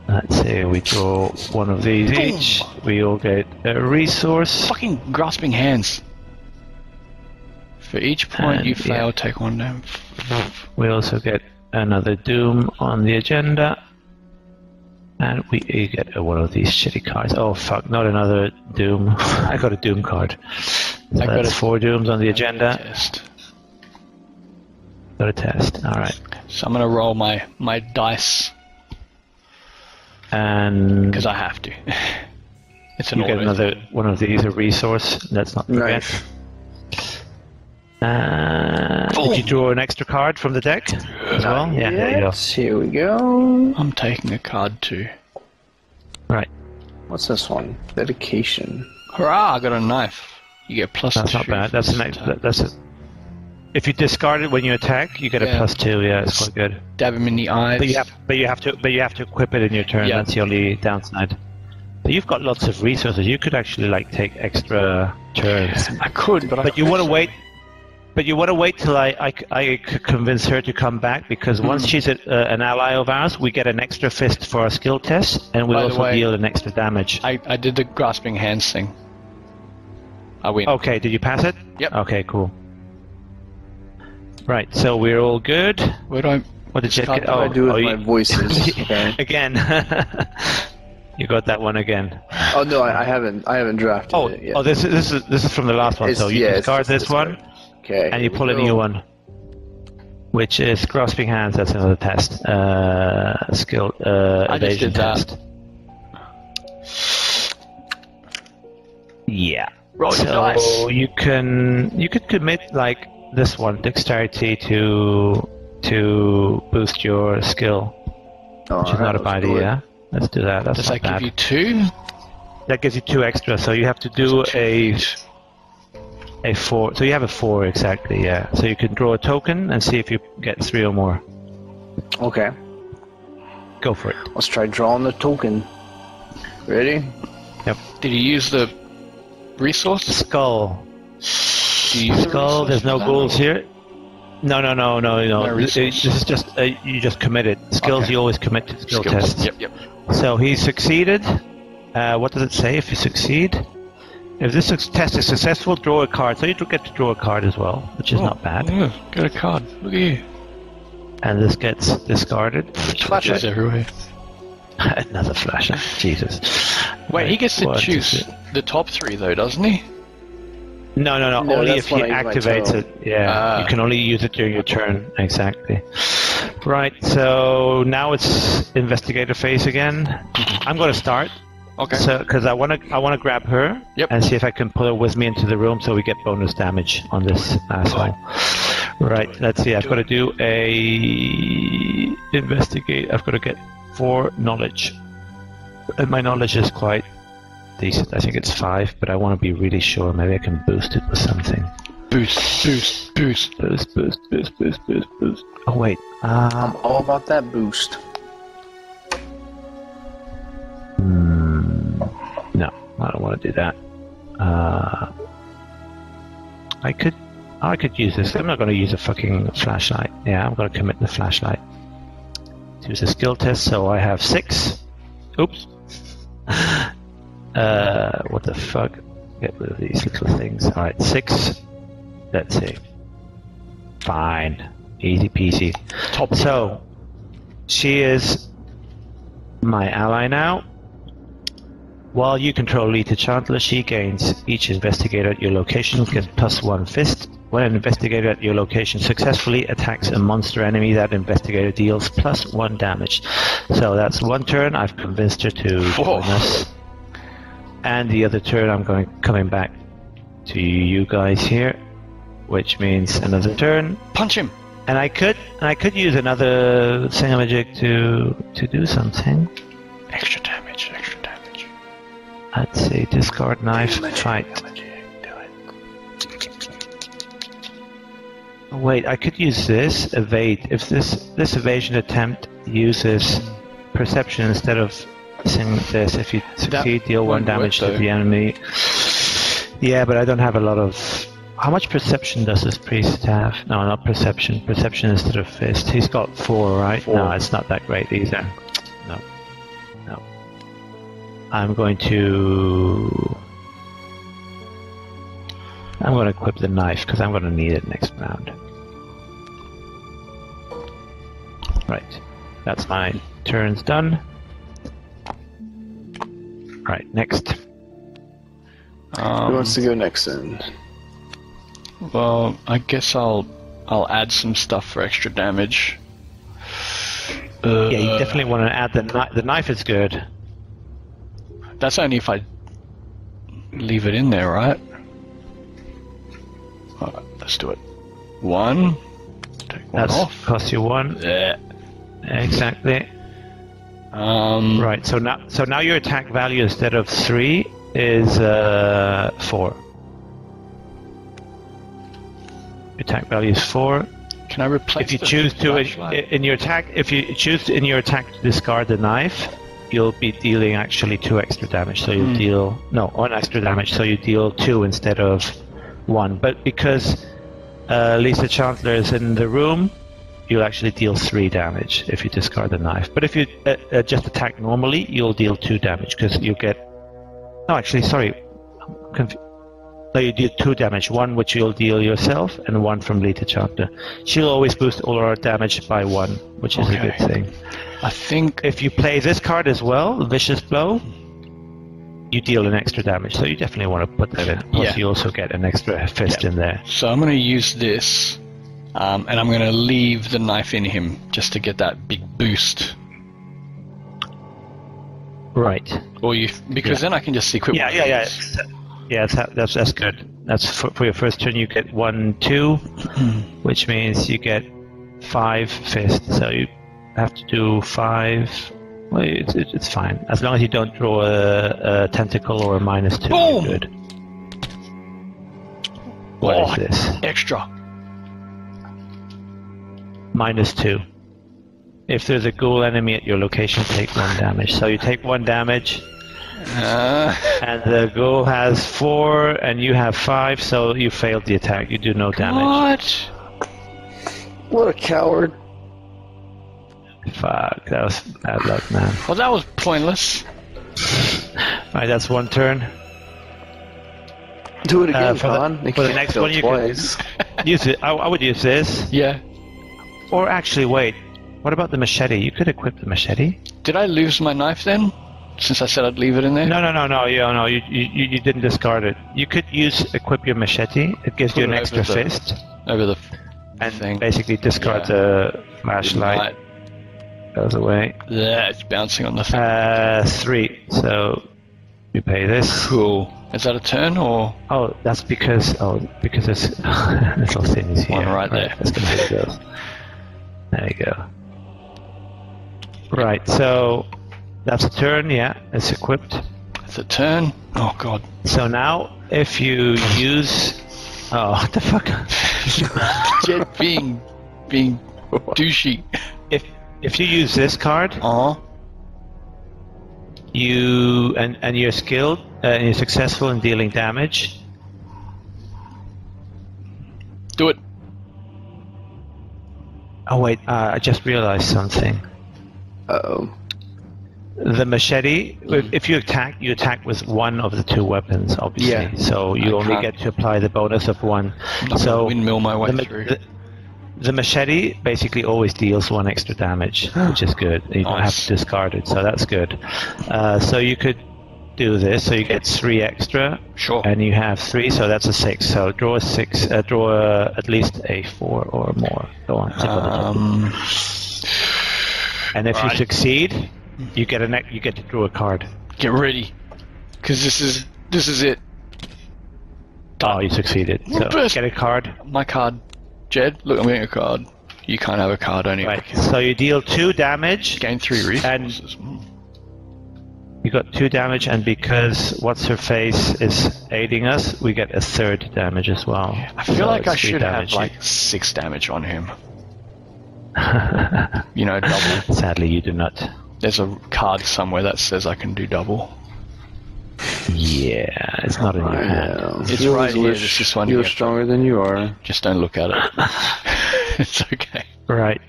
Let's see, we draw one of these each. We all get a resource. Fucking grasping hands. For each point And, you fail, take 1 damage. We also get another Doom on the agenda. And we get one of these shitty cards. Oh fuck, not another Doom. I got a Doom card. So that's 4 Dooms on the agenda. Test. Got a test, alright. So I'm gonna roll my dice. And Because I have to. It's an you get auto. another one of these, a resource. Let's not forget. Did you draw an extra card from the deck as well? Yeah, there you go. Here we go. I'm taking a card too. Right. What's this one? Dedication. Hurrah! I got a knife. You get plus That's 2. not bad. That's an extra. That's a, if you discard it when you attack, you get a +2. Yeah, it's quite good. Dab him in the eyes. But you have to equip it in your turn. Yeah. That's the only downside. But you've got lots of resources. You could actually like take extra turns. I could, but you want to wait. But you want to wait till I could convince her to come back, because once she's an ally of ours, we get an extra fist for our skill test, and we By the also way, deal an extra damage. I did the grasping hands thing. I win. Okay, did you pass it? Yep. Okay, cool. Right, so we're all good. Where do I... What did you What get? do I do with my you- voices? Okay. Again. You got that one again. Oh no, I haven't drafted it yet. This is from the last one. So you discard this one. Okay. And you pull a new one, which is grasping hands. That's another test. Skill evasion did that. test. Yeah. Roll your So dice. you could commit like this one, dexterity, to boost your skill, which is not a bad idea. Let's do that. That's Does not that bad. give you 2? That gives you 2 extra. So you have to do a 4. So you have a 4 exactly, yeah. So you can draw a token and see if you get 3 or more. Okay. Go for it. Let's try drawing the token. Ready? Yep. Did you use the resource? Skull. Do you use the Skull. resource There's for no that, ghouls or- here. No. This resource. is just you just committed. Skills Okay. you always commit to skill Skills. tests. Yep. So he succeeded. What does it say if you succeed? If this test is successful, draw a card. So you get to draw a card as well, which is not bad. Yeah, get a card. Look at you. And this gets discarded. Flashlights everywhere. Another flashlight. Jesus. Wait, he gets to What is choose it? the top 3 though, doesn't he? No. No, Only that's if he when I use my activates toe. it. Yeah, Ah. you can only use it during your turn. Exactly. Right. So now it's investigator phase again. I'm going to start. Okay. So because I want to grab her Yep. and see if I can pull her with me into the room so we get bonus damage on this asshole. Right. Let's see. I've got to do a investigate. I've got to get 4 knowledge. And my knowledge is quite decent. I think it's 5, but I want to be really sure. Maybe I can boost it with something. Boost. Boost. Oh wait. I'm all about that boost. No, I don't want to do that. I could use this. I'm not going to use a fucking flashlight. Yeah, I'm going to commit the flashlight. Use a skill test, so I have 6. Oops. What the fuck? Get rid of these little things. Alright, 6. Let's see. Fine. Easy peasy. Top. So, she is my ally now. While you control Lita Chandler, she gains each investigator at your location gets +1 fist. When an investigator at your location successfully attacks a monster enemy, that investigator deals +1 damage. So that's 1 turn. I've convinced her to join us. And the other turn, I'm coming back to you guys here, which means another turn. Punch him. And I could use another thingamajig to do something. Extra damage. Let's see, discard knife, fight. Oh, wait, I could use this, evade. If this evasion attempt uses perception instead of this, if you succeed, deal 1 damage to the enemy. Yeah, but I don't have a lot of... How much perception does this priest have? No, not perception. Perception instead of fist. He's got 4, right? 4. No, it's not that great either. No. I'm going to equip the knife because I'm going to need it next round. Right, that's my turns done. Right, next. Who wants to go next then? Well, I guess I'll add some stuff for extra damage. Yeah, you definitely want to add the knife. The knife is good. That's only if I leave it in there, right? Alright, let's do it. 1. Take one off. Costs you 1. Yeah. Exactly. Right. So now your attack value instead of 3 is 4. Attack value is 4. Can I replace? If you choose to in your attack, to discard the knife, you'll be dealing actually 2 extra damage. So you deal 1 extra damage. So you deal 2 instead of 1. But because Lisa Chandler is in the room, you'll actually deal 3 damage if you discard the knife. But if you just attack normally, you'll deal 2 damage because you get. No, actually, sorry. No, you deal 2 damage. 1 which you'll deal yourself, and 1 from Lita Chandler. She'll always boost all our damage by 1, which is a good thing. I think if you play this card as well, Vicious Blow, you deal an extra damage. So you definitely want to put that in. Plus, you also get an extra fist in there. So I'm going to use this, and I'm going to leave the knife in him just to get that big boost. Right. Or because then I can just equip. Yeah, that's good. That's for your first turn. You get 1, 2, which means you get 5 fists. So you have to do 5. Well, it's fine as long as you don't draw a tentacle or a -2. Boom! You're good. What is this? Extra. -2. If there's a ghoul enemy at your location, take 1 damage. So you take 1 damage. And the ghoul has 4 and you have 5, so you failed the attack. You do no damage. What a coward. Fuck, that was bad luck, man. Well, that was pointless. Alright, that's 1 turn. Do it again, for the next one, you can use it. I would use this. Yeah. Or actually, wait. What about the machete? You could equip the machete. Did I lose my knife then? Since I said I'd leave it in there? No. You didn't discard it. You could equip your machete. It gives you an extra fist. Over the and thing. Basically discard the flashlight. Goes away. Yeah, it's bouncing on the thing. 3. So you pay this. Cool. Is that a turn or? Oh, that's because it's little things here. One right there. That's the way it goes. There you go. Right. So. That's a turn, yeah. It's equipped. It's a turn. Oh god. So now, if you use, what the fuck? Jet being douchey. If you use this card, and you're skilled and you're successful in dealing damage. Do it. Oh wait, I just realized something. Uh-oh. The machete, if you attack with 1 of the 2 weapons, obviously. Yeah. So you only get to apply the bonus of 1. So windmill my way through. The machete basically always deals 1 extra damage, which is good. You don't have to discard it, so that's good. So you could do this. So you get 3 extra. Sure. And you have 3, so that's a 6. So draw a 6. Draw at least a 4 or more. Go on. And if you succeed. You get to draw a card. Get ready, because this is it. Oh, you succeeded. So get a card. My card, Jed. Look, I'm getting a card. You can't have a card, only. Right. So you deal 2 damage. Gain 3 resources. And you got 2 damage, and because what's her face is aiding us, we get a 3rd damage as well. I feel like I should have like 6 damage on him. Double. Sadly, you do not. There's a card somewhere that says I can do double. Yeah, it's not in your hand. It's right here. It's this one. You're stronger than you are. Just don't look at it. It's okay. Right.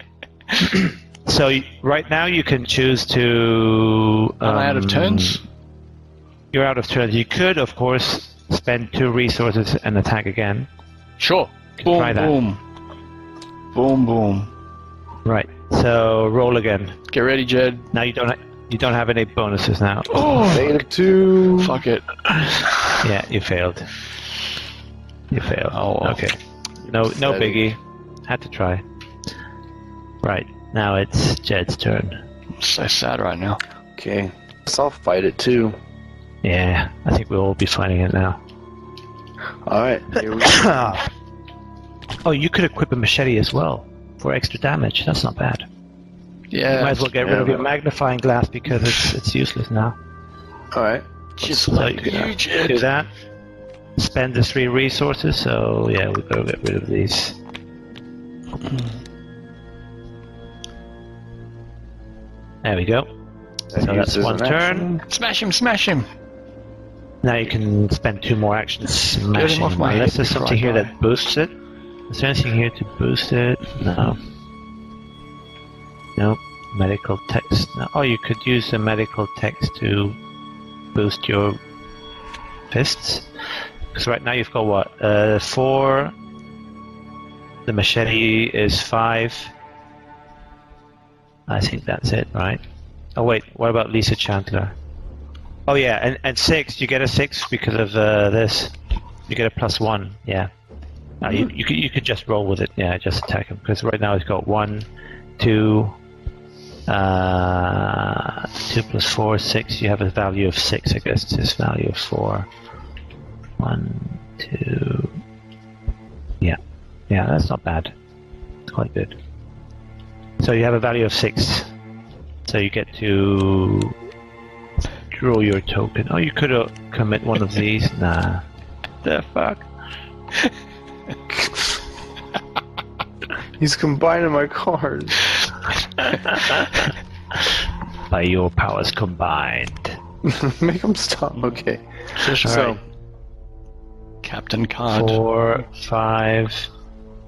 So right now you can choose to. Am I out of turns? You're out of turns. You could, of course, spend 2 resources and attack again. Sure. Boom, try that. Boom. Boom, boom. Right. So roll again. Get ready, Jed. Now you don't have any bonuses now. Oh, -2. fuck it. Yeah, you failed. You failed. Oh, well. Okay. No biggie. Had to try. Right. Now it's Jed's turn. I'm so sad right now. Okay. So I'll fight it too. Yeah, I think we'll all be fighting it now. Alright, here we go. Oh, you could equip a machete as well for extra damage. That's not bad. Yeah. You might as well get rid of your magnifying glass because it's useless now. Alright. Just So like you you, Jed. do that. Spend the 3 resources, so yeah, we've got to get rid of these. There we go. So that's one turn. Smash him, smash him. Now you can spend 2 more actions smashing off my unless head there's before something I here die. that boosts it. Is there anything here to boost it? No. Nope. Medical text. No. Oh, you could use the medical text to boost your fists. Because right now you've got what? 4. The machete is 5. I think that's it, right? Oh wait, what about Lisa Chandler? Oh yeah, and 6. You get a 6 because of this. You get a +1. Yeah. You could just roll with it. Yeah, just attack him because right now he's got 1, 2. 2 + 4, 6. You have a value of 6 against his value of 4. 1, 2. Yeah, that's not bad. It's quite good. So you have a value of 6. So you get to draw your token. Oh, you could commit one of these. Nah. The fuck? He's combining my cards. By your powers combined. Make him stop. Okay. So, Alright. Captain Card. 4, 5,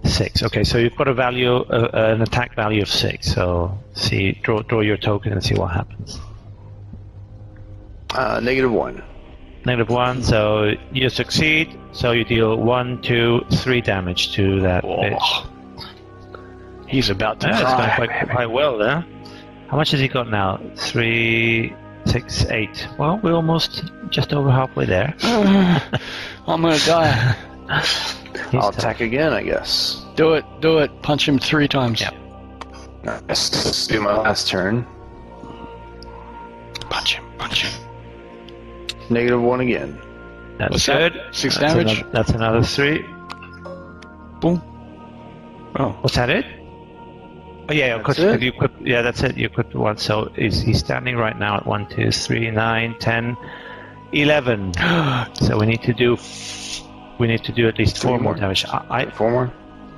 6. Okay, so you've got a value, an attack value of 6. So see, draw your token and see what happens. -1. -1. So you succeed. So you deal 1, 2, 3 damage to that bitch. He's about to That's die. going quite well there. How much has he got now? 3, 6, 8. Well, we're almost just over halfway there. I'm gonna die. I'll attack again, I guess. Do it, do it. Punch him 3 times. Yep. Let's do my last turn. Punch him, punch him. -1 again. That's What's that? good. 6 That's damage. That's another 3. Boom. Oh. Was that it? Oh yeah, of course. it? You equip, yeah, that's it. You equipped 1. So he's standing right now at 1, 2, 3, 9, 10, 11. So we need to do at least 4 more damage. 4 more?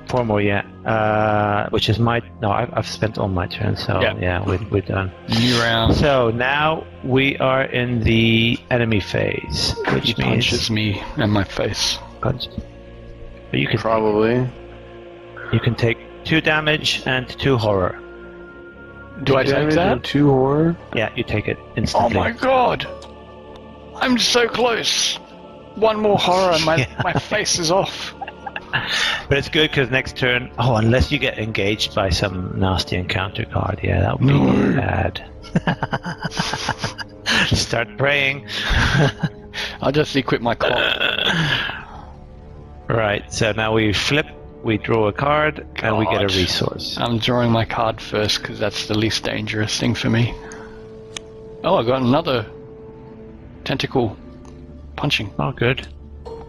4 more, yeah. Which is I've spent all my turns, so yeah, we're done. New round. So now we are in the enemy phase, which He means punches me in my face. punch. But you can Probably. you can take 2 damage and 2 horror. Do I take Damage that? and 2 horror? Yeah, you take it Oh instantly. my god! I'm so close! 1 more horror and my Yeah. face is off. But it's good because next turn, unless you get engaged by some nasty encounter card, yeah, that would be bad. Start praying. I'll just equip my clock. Right, so now we flip, we draw a card, and we get a God. resource. I'm drawing my card first because that's the least dangerous thing for me. Oh, I got another tentacle punching. Oh, good.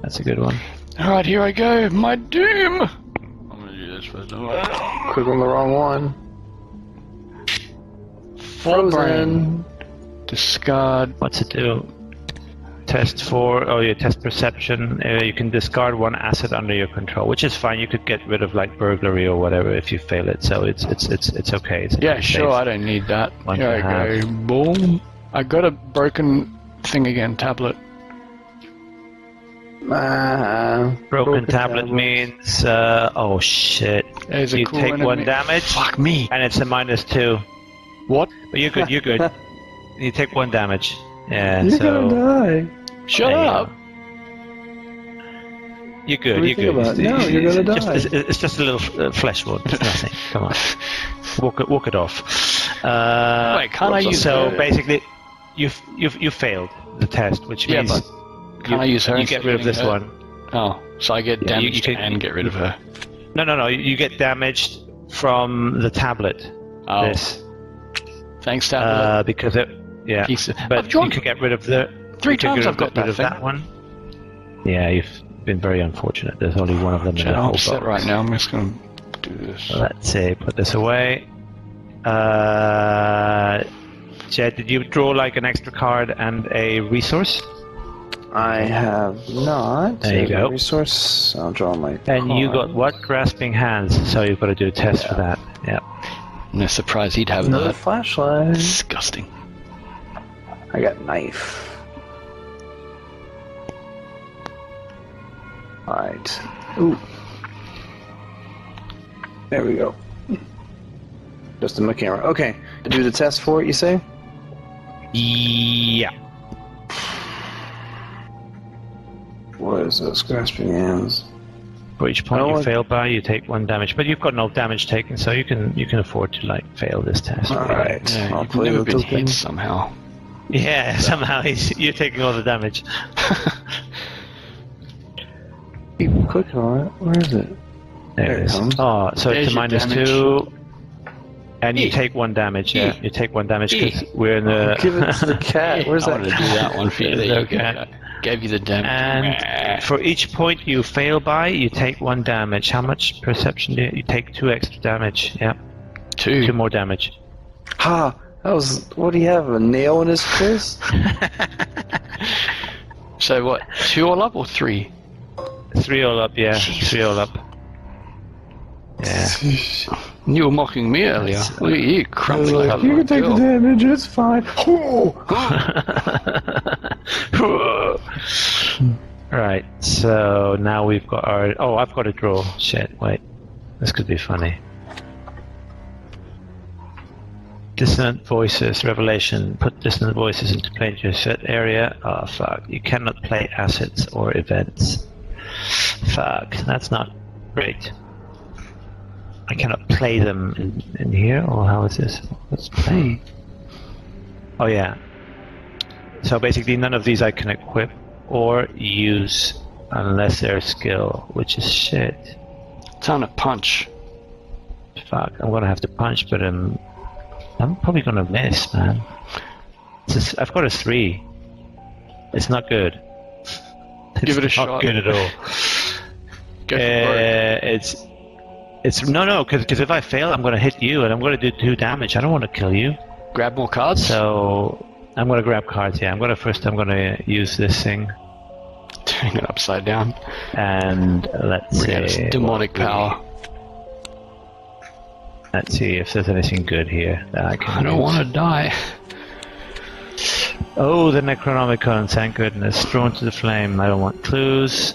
That's a good one. Alright, here I go. My doom! I'm gonna do this first. Click on the wrong one. Full brain. Discard. What's it do? Test for, test perception. You can discard 1 asset under your control, which is fine. You could get rid of like burglary or whatever if you fail it. So it's okay. It's Yeah, safe. sure, I don't need that. One Here to I go. Boom. I got a broken thing again, tablet. Broken tablet means, oh shit. There's a You cool take enemy. 1 damage, Fuck me. and it's a -2. What? But you're good, you're good. You take 1 damage. Yeah, You're so gonna die. Shut up! You're good. What do you You're think good. about it? No, you're gonna die. It's just a little flesh wound. It's nothing. Come on, walk it off. Wait, can't I use So her? basically, you failed the test, which means but can I use her? You get rid of this one. Oh, so I get damaged and get rid of her. No. You get damaged from the tablet. Oh. This. Thanks, tablet. Because it. Yeah. But I've drawn you could get rid of the. 3 times I've got rid that of thing. that one. Yeah, you've been very unfortunate. There's only one of them in the I'm whole upset box. right now. I'm just going to do this. Let's see. Put this away. Jed, did you draw like an extra card and a resource? I have not. There you go. Resource. I'll draw my. And you got card. what? Grasping hands. So you've got to do a test for that. Yeah. No surprise he'd have Another that. flashlight. Disgusting. I got knife. Alright. Ooh. There we go. Just in my camera. Okay. Do the test for it, you say? Yeah. What is this? Grasping hands. For each point you fail by, you take 1 damage. But you've got no damage taken, so you can afford to like fail this test. Alright. Yeah, I'll you've play never the been token. hit somehow. Yeah, somehow you're taking all the damage. Keep clicking on it. Where is it? There it is. comes. Oh, so There's it's a your damage. -2. And you E. take 1 damage, yeah. E. You take 1 damage because E. we're in the... Give it to the cat. Where's I that? wanted to do that one for you. There you go. Okay. Gave you the damage. And for each point you fail by, you take 1 damage. How much perception do you take? 2 extra damage. Yeah, 2 more damage. Ha! That was. What do you have? A nail in his fist? So what? 2 all up or 3? 3 all up, yeah. Jesus. 3 all up. Yeah. You were mocking me earlier. Look at you, crumbling up. You can take the damage. It's fine. Right, so now we've got our... Oh, I've got to draw. Shit, wait. This could be funny. Dissonant voices, revelation. Put dissonant voices into play into a set area. Oh, fuck. You cannot play assets or events. Fuck, that's not great. I cannot play them in here, or how is this? Let's play. Oh, yeah. So basically none of these I can equip or use unless they're skill, which is shit. Time to punch. Fuck, I'm gonna have to punch, but I'm probably gonna miss, man. I've got a 3. It's not good. Give it a It's shot. not good at all. Go for it. It's no, because if I fail, I'm gonna hit you, and I'm gonna do 2 damage. I don't want to kill you. Grab more cards. So I'm gonna grab cards. Yeah, I'm gonna use this thing, Turning it upside down. and let's Bring out its see. demonic power. Let's see if there's anything good here that I can. I don't want to die. Oh, the Necronomicon, thank goodness. Drawn to the flame. I don't want clues.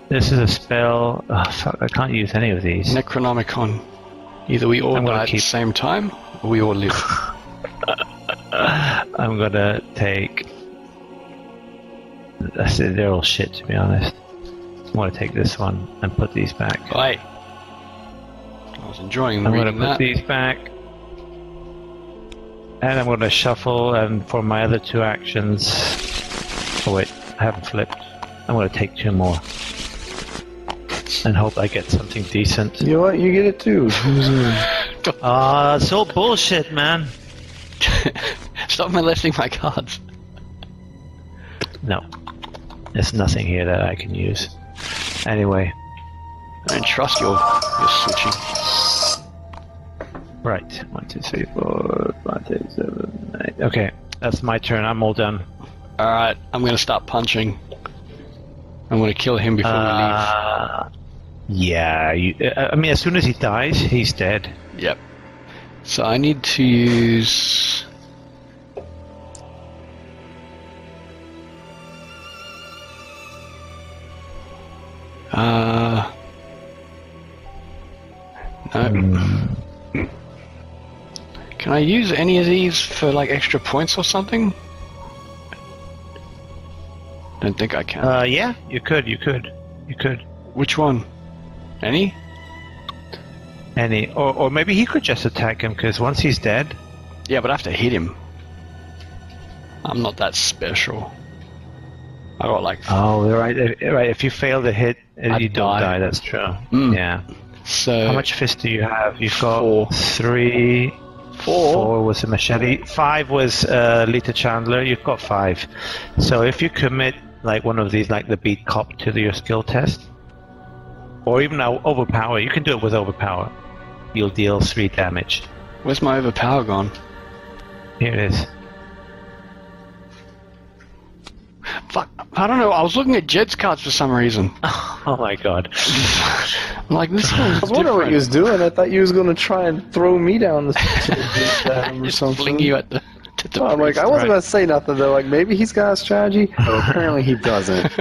This is a spell. Oh, fuck, I can't use any of these. Necronomicon. Either we all I'm gonna die at the keep- same time, or we all live. I'm gonna take... They're all shit, to be honest. I'm gonna take this one and put these back. Hey. I was enjoying I'm gonna reading put that. these back. And I'm gonna shuffle, and for my other 2 actions... Oh wait, I haven't flipped. I'm gonna take 2 more. And hope I get something decent. You know what? You get it too. Ah, that's all bullshit, man. Stop molesting my cards. No. There's nothing here that I can use. Anyway. I don't trust your switching. Right. 1, 2, 3, 4, 5, 6, 7, 8. Okay. That's my turn. I'm all done. Alright, I'm going to start punching. I'm going to kill him before we Yeah. I mean, as soon as he dies, he's dead. leave. Yep. So I need to use... No. Can I use any of these for like extra points or something? Don't think I can. Yeah, you could. Which one? Any? Or maybe he could just attack him, because once he's dead... Yeah, but I have to hit him. I'm not that special. I got like... Oh, right. If you fail the hit, you don't die. That's true. Yeah. So... How much fist do you have? You've got 4. 3... 4 was a machete. 5 was Lita Chandler. You've got 5. So if you commit like one of these, like the beat cop to your skill test, or even overpower, you can do it with overpower. You'll deal 3 damage. Where's my overpower gone? Here it is. Fuck, I don't know. I was looking at Jed's cards for some reason. Oh my god. I'm like, this one's I was wondering what he was doing. I thought you was going to try and throw me down the or just something. fling you at the... Well, I'm like, I wasn't going to say nothing though. Like, maybe he's got a strategy, but apparently he doesn't.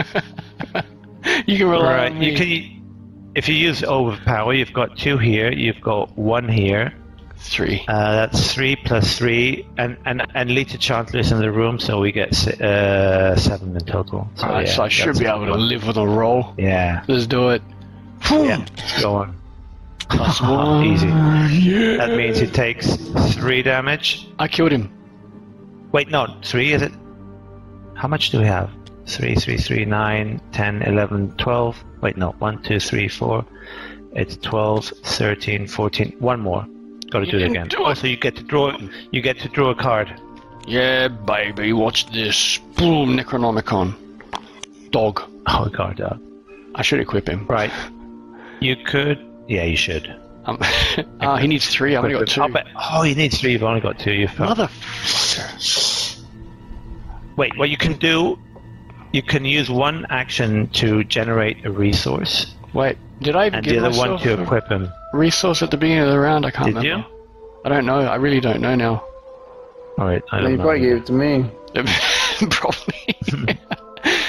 You can rely on me. You can, if you use overpower, you've got 2 here. You've got 1 here. 3. That's 3 plus 3, and Lita Chandler is in the room, so we get 7 in total. So, Alright, so I should be able to live with a roll. Yeah. Let's do it. Yeah, go on. Plus 1. Easy. Yeah. That means he takes 3 damage. I killed him. Wait, no, 3 is it? How much do we have? 3, 3, 3, 9, 10, 11, 12. Wait, no, 1, 2, 3, 4. It's 12, 13, 14. One more. Got to do it again. Also, you get to draw. You get to draw a card. Yeah, baby. Watch this. Boom, Necronomicon. Dog. Oh god, I should equip him. Right. You could. Yeah, you should. He needs 3. I've only got 2. Oh, he needs 3. You've only got 2. You Motherfucker. Wait. What you can do? You can use 1 action to generate a resource. Wait, did I and give the other myself one to equip him? Resource at the beginning of the round? I can't Did remember. you? I don't know. I really don't know now. Alright, I don't You know. probably gave it to me. Probably.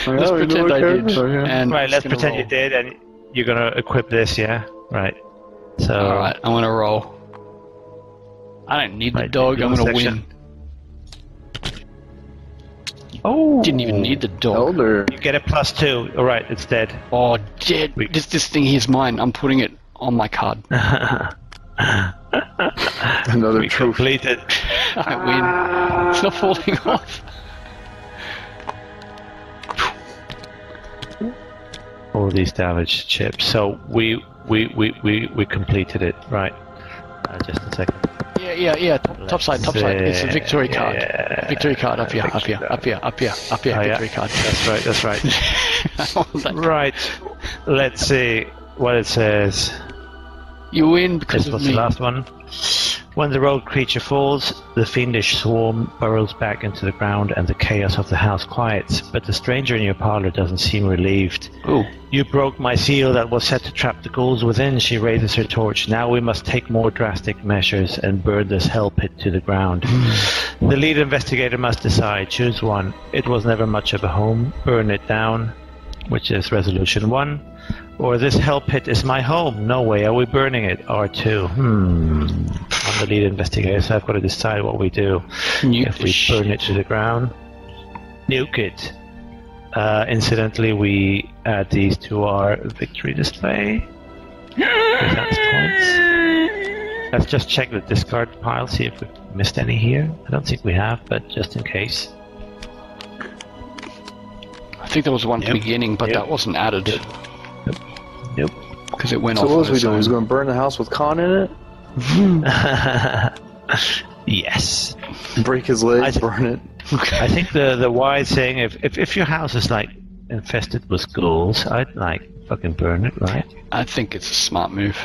Oh, Let's yeah, pretend I did. And Right, let's gonna pretend you roll. did, and you're gonna equip this, yeah? Right. So. Alright, I'm gonna roll. I don't need the Right, dog, do I'm a gonna section. win. Oh! Didn't even need the dog. Elder. You get a +2. Alright, it's dead. Oh, dead. This thing here's mine. I'm putting it on my card. Another We trophy. completed. I win. It's not falling off. All these damage chips. So we completed it. Right. Just a second. Yeah. Top side. It's a victory card. Yeah. Victory card up here. Victory card. That's right. I want that. Right. Let's see what it says. You win because This of was me. the last one. When the rogue creature falls, the fiendish swarm burrows back into the ground and the chaos of the house quiets, but the stranger in your parlor doesn't seem relieved. Ooh. You broke my seal that was set to trap the ghouls within, she raises her torch. Now we must take more drastic measures and burn this hell pit to the ground. The lead investigator must decide. Choose one. It was never much of a home. Burn it down, which is resolution 1. Or this hell pit is my home. No way are we burning it. R2. I'm the lead investigator, so I've got to decide what we do. Nuke If the we shit. burn it to the ground, nuke it. Incidentally, we add these to our victory display. That's points. Let's just check the discard pile, see if we've missed any here. I don't think we have, but just in case. I think there was one at the beginning, but that wasn't added. Nope. Because it went So off. what was on we its doing? own. We was going to burn the house with Khan in it? Yes. Break his legs, burn it. I think the wise thing, if your house is like infested with ghouls, I'd like fucking burn it, right? I think it's a smart move.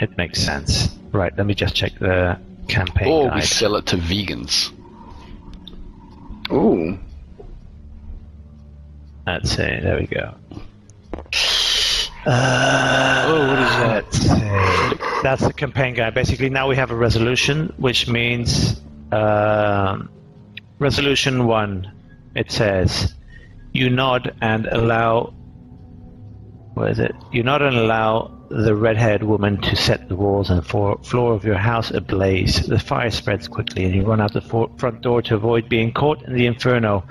It makes sense. Right, let me just check the campaign Or guide. we sell it to vegans. Ooh. Let's see, there we go. What is that? Let's see. That's the campaign guide. Basically, now we have a resolution, which means resolution 1. It says, you nod and allow. What is it? You nod and allow the red-haired woman to set the walls and floor of your house ablaze. The fire spreads quickly, and you run out the front door to avoid being caught in the inferno.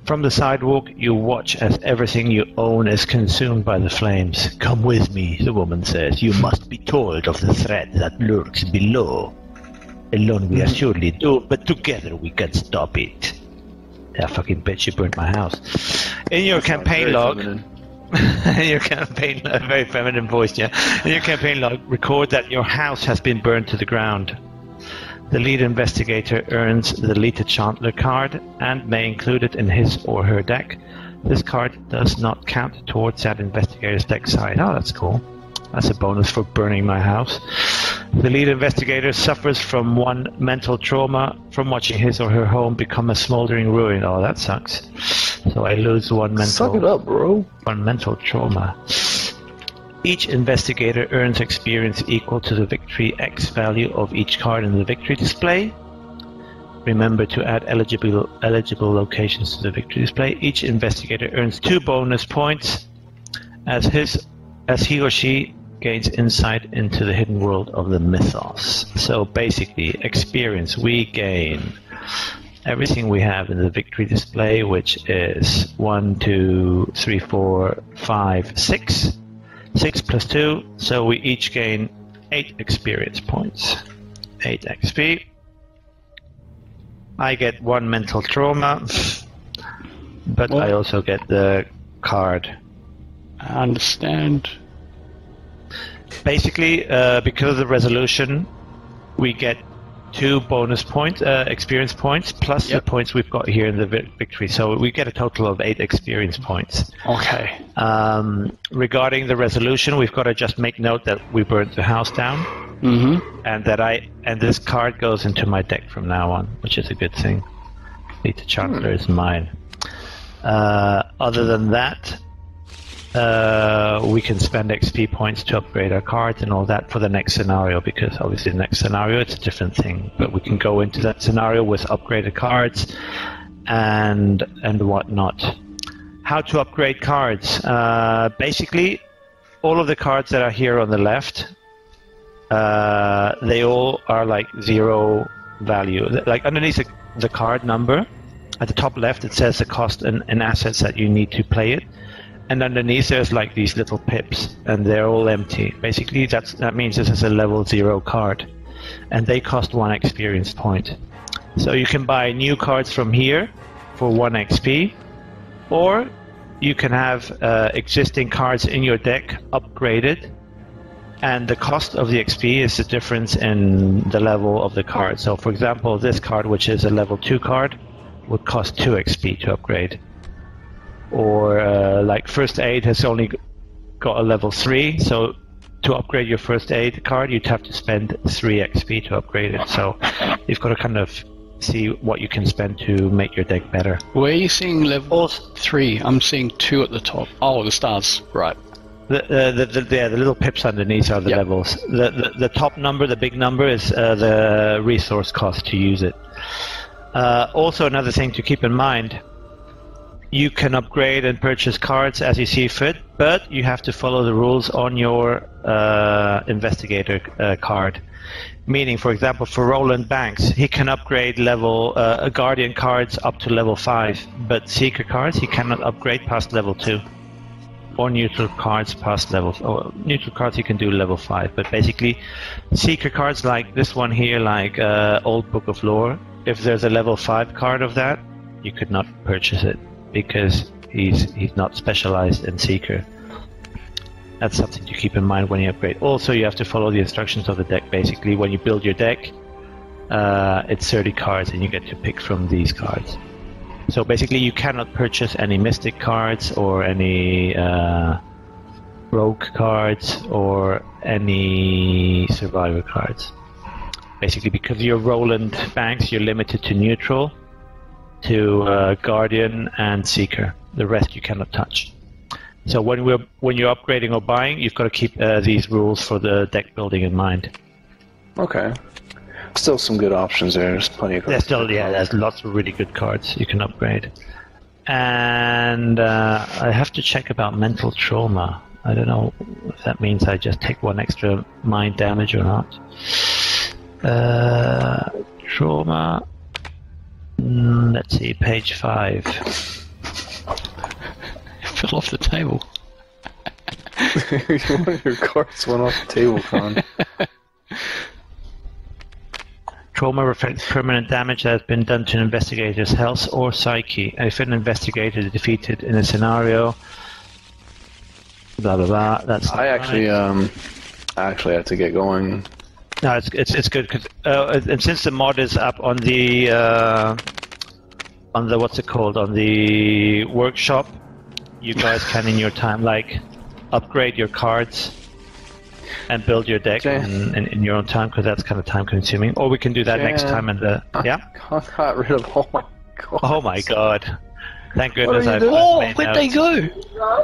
From the sidewalk, you watch as everything you own is consumed by the flames. "Come with me," the woman says. "You must be told of the threat that lurks below. Alone we are surely doomed, but together we can stop it." Yeah, fucking bitch, you burnt my house. In your campaign log... In your campaign, a very feminine voice, yeah. In your campaign log, record that your house has been burned to the ground. The lead investigator earns the Lita Chandler card and may include it in his or her deck. This card does not count towards that investigator's deck size. Oh, that's cool. That's a bonus for burning my house. The lead investigator suffers from 1 mental trauma from watching his or her home become a smoldering ruin. Oh, that sucks. So I lose 1 mental... Suck it up, bro. 1 mental trauma. Each investigator earns experience equal to the victory X value of each card in the victory display. Remember to add eligible locations to the victory display. Each investigator earns 2 bonus points as he or she gains insight into the hidden world of the Mythos. So basically, experience we gain everything we have in the victory display, which is 1, 2, 3, 4, 5, 6. 6 plus 2, so we each gain 8 experience points. 8 XP. I get 1 mental trauma, but I also get the card. I understand. Basically, because of the resolution, we get 2 bonus points, experience points, plus the points we've got here in the victory. So we get a total of 8 experience points. Okay. Regarding the resolution, we've got to just make note that we burnt the house down, and this card goes into my deck from now on, which is a good thing. Lita Chandler is mine. Other than that, we can spend XP points to upgrade our cards and all that for the next scenario, because obviously the next scenario it's a different thing, but we can go into that scenario with upgraded cards and whatnot. How to upgrade cards? Basically, all of the cards that are here on the left, they all are like 0 value. Like underneath the card number, at the top left it says the cost and assets that you need to play it. And underneath there's like these little pips, and they're all empty. Basically, that means this is a level 0 card, and they cost 1 experience point. So you can buy new cards from here for 1 XP, or you can have existing cards in your deck upgraded, and the cost of the XP is the difference in the level of the card. So, for example, this card, which is a level 2 card, would cost 2 XP to upgrade. Or like First Aid has only got a level 3, so to upgrade your First Aid card you'd have to spend 3 XP to upgrade it. So you've got to kind of see what you can spend to make your deck better. Where are you seeing level 3? I'm seeing 2 at the top. Oh, the stars, right. The little pips underneath are the levels. The top number, the big number, is the resource cost to use it. Also, another thing to keep in mind, you can upgrade and purchase cards as you see fit, but you have to follow the rules on your investigator card. Meaning, for example, for Roland Banks, he can upgrade level Guardian cards up to level 5, but Seeker cards he cannot upgrade past level 2. Or neutral cards past level... Oh, neutral cards he can do level 5, but basically Seeker cards like this one here, like Old Book of Lore, if there's a level 5 card of that, you could not purchase it, because he's not specialized in Seeker. That's something to keep in mind when you upgrade. Also, you have to follow the instructions of the deck. Basically, when you build your deck, it's 30 cards, and you get to pick from these cards. So basically, you cannot purchase any Mystic cards or any Rogue cards or any Survivor cards. Basically, because you're Roland Banks, you're limited to neutral, to Guardian and Seeker. The rest you cannot touch. So when you're upgrading or buying, you've got to keep these rules for the deck building in mind. Okay. Still some good options there. There's plenty of cards. There's lots of really good cards you can upgrade. And I have to check about mental trauma. I don't know if that means I just take 1 extra mind damage or not. Trauma. Let's see, page 5. It fell off the table. One of your cards went off the table, Con. Trauma reflects permanent damage that has been done to an investigator's health or psyche. If an investigator is defeated in a scenario, blah blah blah. That's I actually have to get going. no, it's good because and since the mod is up on the what's it called, on the workshop, you guys can in your time like upgrade your cards and build your deck in your own time, because that's kind of time consuming. Or we can do that next time. And yeah, I got rid of all my cards. oh my god, thank goodness What are you I've doing? Oh, made where'd they notes. go?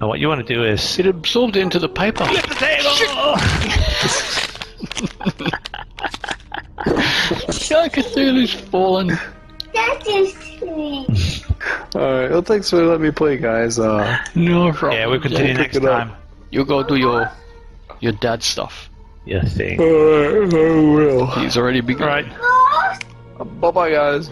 Now what you want to do is It absorbed into the paper. flip the table. Yeah, Cthulhu's fallen. That is sweet. Alright, well, thanks for letting me play, guys. No problem. Yeah, we'll continue Pick next it up. time. You go do your dad stuff. Yeah, thing. Alright, I will. He's already begun. All right. Bye-bye, guys.